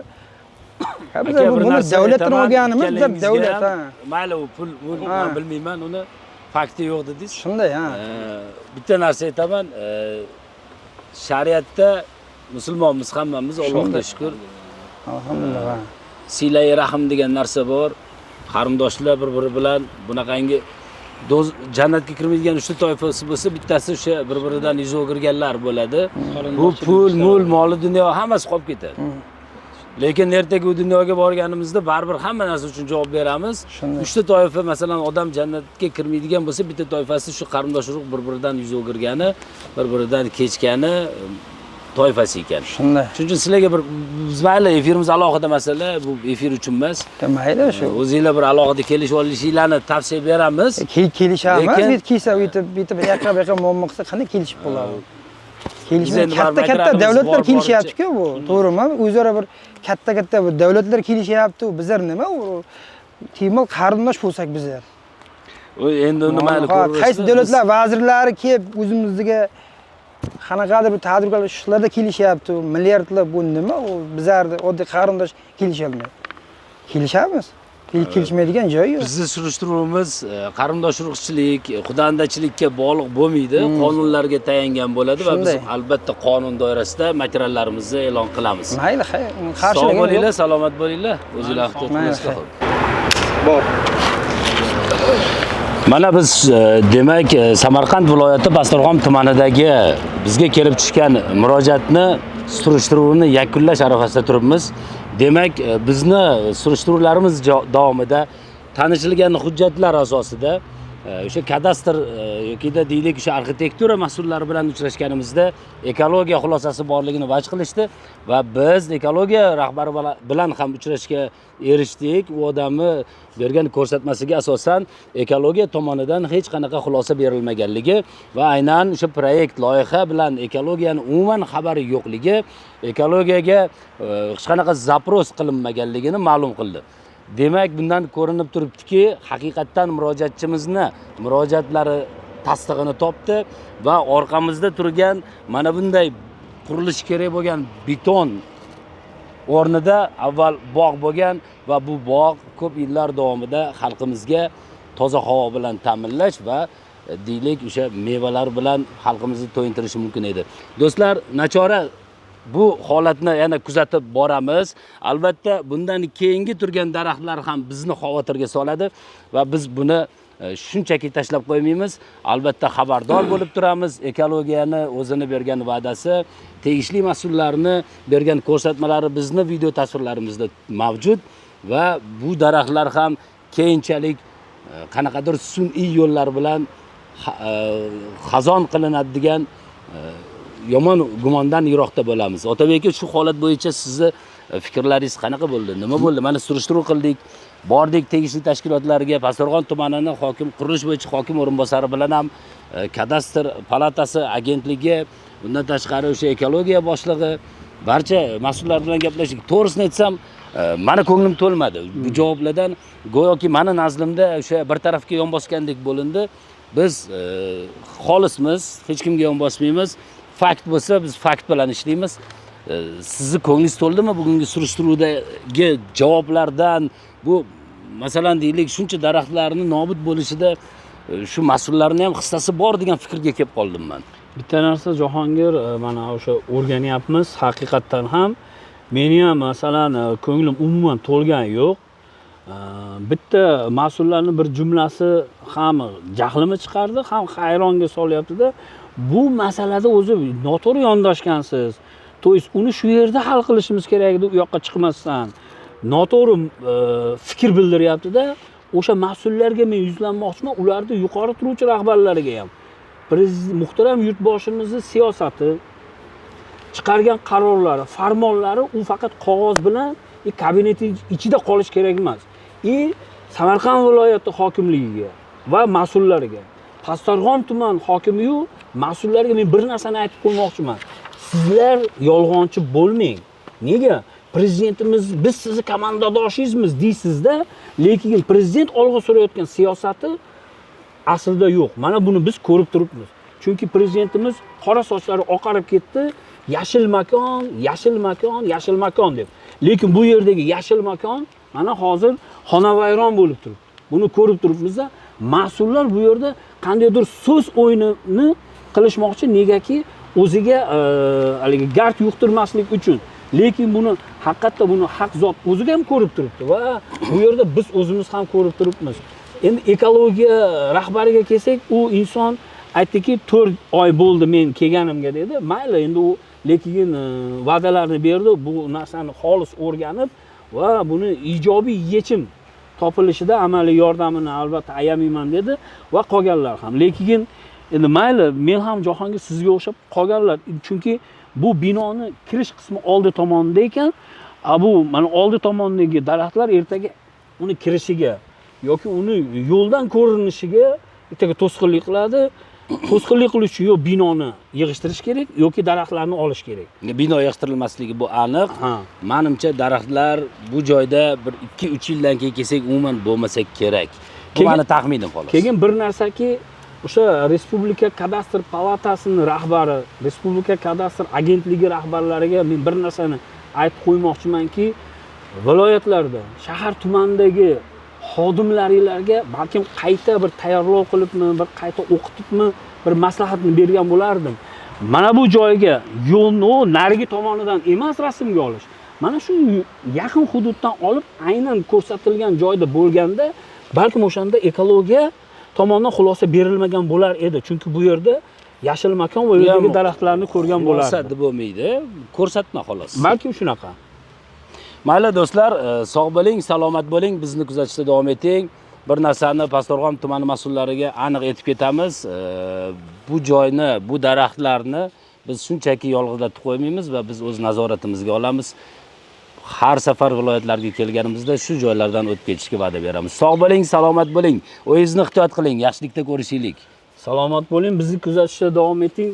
biz buni davlatdan olganimiz, davlat, ha. Mayli u pul, men bilmayman, uni fakti yo'q dedingiz. Shunday, ha. Bitta narsa aytaman, shariatda musulmonmiz hammamiz, Allohga shukr. Alhamdulillah. Silai rahim degan narsa bor. Qarindoshlar bir-biri bilan bunaqangi jannatga kirmaydigan 3 ta toifasi bo'lsa, bittasi o'sha bir-biridan yuz o'girganlar bo'ladi. Bu pul, mol, moli dunyo hammasi qolib ketadi. Lekin ertaga u dunyoga borganimizda baribir hamma narsa uchun javob beramiz. 3 ta toifa, masalan, odam jannatga kirmaydigan bo'lsa, bitta toifasi shu qarindosh urug' bir-biridan yuz o'girgani, bir-biridan kechgani toifasi ekan. Shunday. Shuning uchun sizlarga bir mayli efirimiz alohida masala, bu efir uchun emas. Mayli shu. O'zingizlar bir alohida kelishib olishinglarni tavsiya beramiz. Kelishamiz, kelsa bitib yaqa muammo qilsa qanday kelishib bo'ladi? Kelishmaydi. Katta davlatlar kelishyapti-ku bu. To'g'rimi? O'zaro bir katta bu davlatlar kelishyapti. Bizlar nima u? Temol qarindosh bo'lsak bizlar. Endi mayli ko'ramiz. Qaysi davlatlar vazirlari kelib o'zimizga qanaqadir bir tadbirkorlar shularda kelishyapti. Milliardlar bu nima? U bizlarni oddiy qarindosh kelisha olmaydi. Kelishamiz. Kelishmaydigan joyi yo'q. Bizni surishtiruvimiz qarindosh urug'chilik, xudandachilikka bog'liq bo'lmaydi, qonunlarga tayangan bo'ladi va biz albatta qonun doirasida materiallarimizni e'lon qilamiz. Mayli, qarshilik sog' bo'linglar, salomat bo'linglar. O'zingizlar ehtiyot bor. Mana biz demak Samarqand viloyati Pastdarg'om tumanidagi bizga kelib tushgan murojaatni surishtiruvini yakunlash arafasida turibmiz. Demak, bizni surishtiruvlarimiz davomida tanishilgan hujjatlar asosida o'sha kadastr yoki deylik o'sha arxitektura mas'ullari bilan uchrashganimizda ekologiya xulosasi borligini vaj qilishdi va biz ekologiya rahbari bilan ham uchrashga erishdik. U odamni bergan ko'rsatmasiga asosan ekologiya tomonidan hech qanaqa xulosa berilmaganligi va aynan o'sha proyekt loyiha bilan ekologiyani umuman xabari yo'qligi, ekologiyaga hech qanaqa zapros qilinmaganligini ma'lum qildi. Demak, bundan ko'rinib turibdiki, haqiqatdan murojaatchimizni murojaatlari tasdig'ini topdi va orqamizda turgan mana bunday qurilish kerak bo'lgan beton o'rnida avval bog' bo'lgan va bu bog' ko'p yillar davomida xalqimizga toza havo bilan ta'minlash va deylik o'sha mevalar bilan xalqimizni to'yintirishi mumkin edi. Do'stlar, nachora bu holatni yana kuzatib boramiz. Albatta, bundan keyingi turgan daraxtlar ham bizni xavotirga soladi va biz buni shunchaki tashlab qo'ymaymiz. Albatta xabardor bo'lib turamiz. Ekologiyani o'zini bergan va'dasi, tegishli mas'ullarni bergan ko'rsatmalari bizni video tasvirlarimizda mavjud va bu daraxtlar ham keyinchalik qanaqadir sun'iy yo'llar bilan xazon qilinadigan yomon gumondan yiroqda bo'lamiz. Otabek aka, shu holat bo'yicha sizni fikrlaringiz qanaqa bo'ldi? Nima bo'ldi? Mana surishtiruv qildik, bordik tegishli tashkilotlarga, Pastdarg'om tumanining hokim, qurilish bo'yicha hokim o'rinbosari bilan ham kadastr palatasi agentligi, bundan tashqari o'sha ekologiya boshlig'i, barcha mas'ullar bilan gaplashdik. To'g'risini aytsam, meni ko'nglim to'lmadi. Bu javoblardan go'yoki meni nazlimda o'sha bir tarafga yon bosgandek bo'lindi. Biz xolismiz, hech kimga yon bosmaymiz. Fakt bo'lsa biz fakt bilan ishlaymiz. Sizni ko'nglingiz to'ldimi bugungi surishtiruvdagi javoblardan? Bu masalan deylik, shuncha daraxtlarni nobud bo'lishida shu mas'ullarning ham hissasi bor degan fikrga kelib qoldim men. Bitta narsa Jahongir, mana o'sha o'rganyapmiz, haqiqatdan ham meni ham masalan ko'nglim umuman to'lgani yo'q. Bitta mas'ullarning bir jumlasi ham jahlimni chiqardi, ham hayronga solyapti-da. Bu masalada o'zi noto'g'ri yondashgansiz. To'ys uni shu yerda hal qilishimiz kerak edi, u yoqqa chiqmasdan. Noto'g'ri fikr bildiryapti-da. O'sha mas'ullarga men yuzlanmoqchiman, ularni yuqori turuvchi rahbarlariga ham. Muhtaram yurtboshimizning siyosati, chiqargan qarorlari, farmonlari u faqat qog'oz bilan kabinet ichida qolish kerak emas. Samarqand viloyati hokimligiga va mas'ullariga, Pastdarg'om tuman hokimi-yu mas'ullarga men bir narsani aytib qo'ymoqchiman. Sizlar yolg'onchi bo'lmang. Nega? Prezidentimiz biz sizni komandadoshingiz deysizda, lekin prezident olg'a surayotgan siyosati aslida yo'q. Mana buni biz ko'rib turibmiz. Chunki prezidentimiz qora sochlari oqarib ketdi, yashil makon, yashil makon, yashil makon deb. Lekin bu yerdagi yashil makon mana hozir xonavayron bo'lib turibdi. Buni ko'rib turibmiz-da. Mas'ullar bu yerda qandaydir so'z o'yinini qilishmoqchi, negaki o'ziga haligi gard yuqtirmaslik uchun. Lekin buni haqiqatda buni haq zot o'ziga ham ko'rib turibdi va bu yerda biz o'zimiz ham ko'rib turibmiz. Endi ekologiya rahbariga kelsak, u inson aytdiki 4 oy bo'ldi men kelganimga dedi. Mayli, endi u lekin va'dalarni berdi, bu narsani xolis o'rganib va buni ijobiy yechim topilishida amaliy yordamini albatta ayamayman dedi va qolganlar ham. Lekin endi mayli, men ham Jahongir sizga o'xshab qolganlar, chunki bu binoni kirish qismi oldi tomonda ekan, bu mana oldi tomondagi daraxtlar ertaga uni kirishiga yoki uni yo'ldan ko'rinishiga ertaga to'sqinlik qiladi. To'sqinlik qilish uchun yo binoni yig'ishtirish kerak yoki daraxtlarni olish kerak. Bino yig'ishtirilmasligi bu aniq. Menimcha daraxtlar bu joyda bir 2-3 yildan keyin kelsak umuman bo'lmasa kerak. Bu meni taxminim xolos. Keyin bir narsaki, o'sha Respublika kadastr palatasining rahbari, Respublika kadastr agentligi rahbarlariga men bir narsani aytib qo'ymoqchimanki, viloyatlarda, shahar tumandagi xodimlaringlarga balkim qayta bir tayyorlov qilibmi, bir qayta o'qitibmi, bir maslahatni bergan bo'lardim. Mana bu joyga yo'lni narigi tomonidan emas rasmga olish. Mana shu yaqin hududdan olib aynan ko'rsatilgan joyda bo'lganda, balkim o'shanda ekologiya tomonidan xulosa berilmagan bo'lar edi. Chunki bu yerda yashil makon va yerdagi daraxtlarni ko'rgan bo'lardi. Xulosa bo'lmaydi, ko'rsatma xolos. Balki shunaqa. Mayli do'stlar, sog' bo'ling, salomat bo'ling, bizni kuzatishda davom eting. Bir narsani Pastdarg'om tumani mas'ullariga aniq aytib ketamiz. Bu joyni, bu daraxtlarni biz shunchaki yolg'izlatib qo'ymaymiz va biz o'z nazoratimizga olamiz. Har safar viloyatlarga kelganimizda shu joylardan o'tib ketishga va'da beramiz. Sog' bo'ling, salomat bo'ling. O'zingizni ehtiyot qiling, yaxshilikda ko'rishaylik. Salomat bo'ling, bizni kuzatishda davom eting.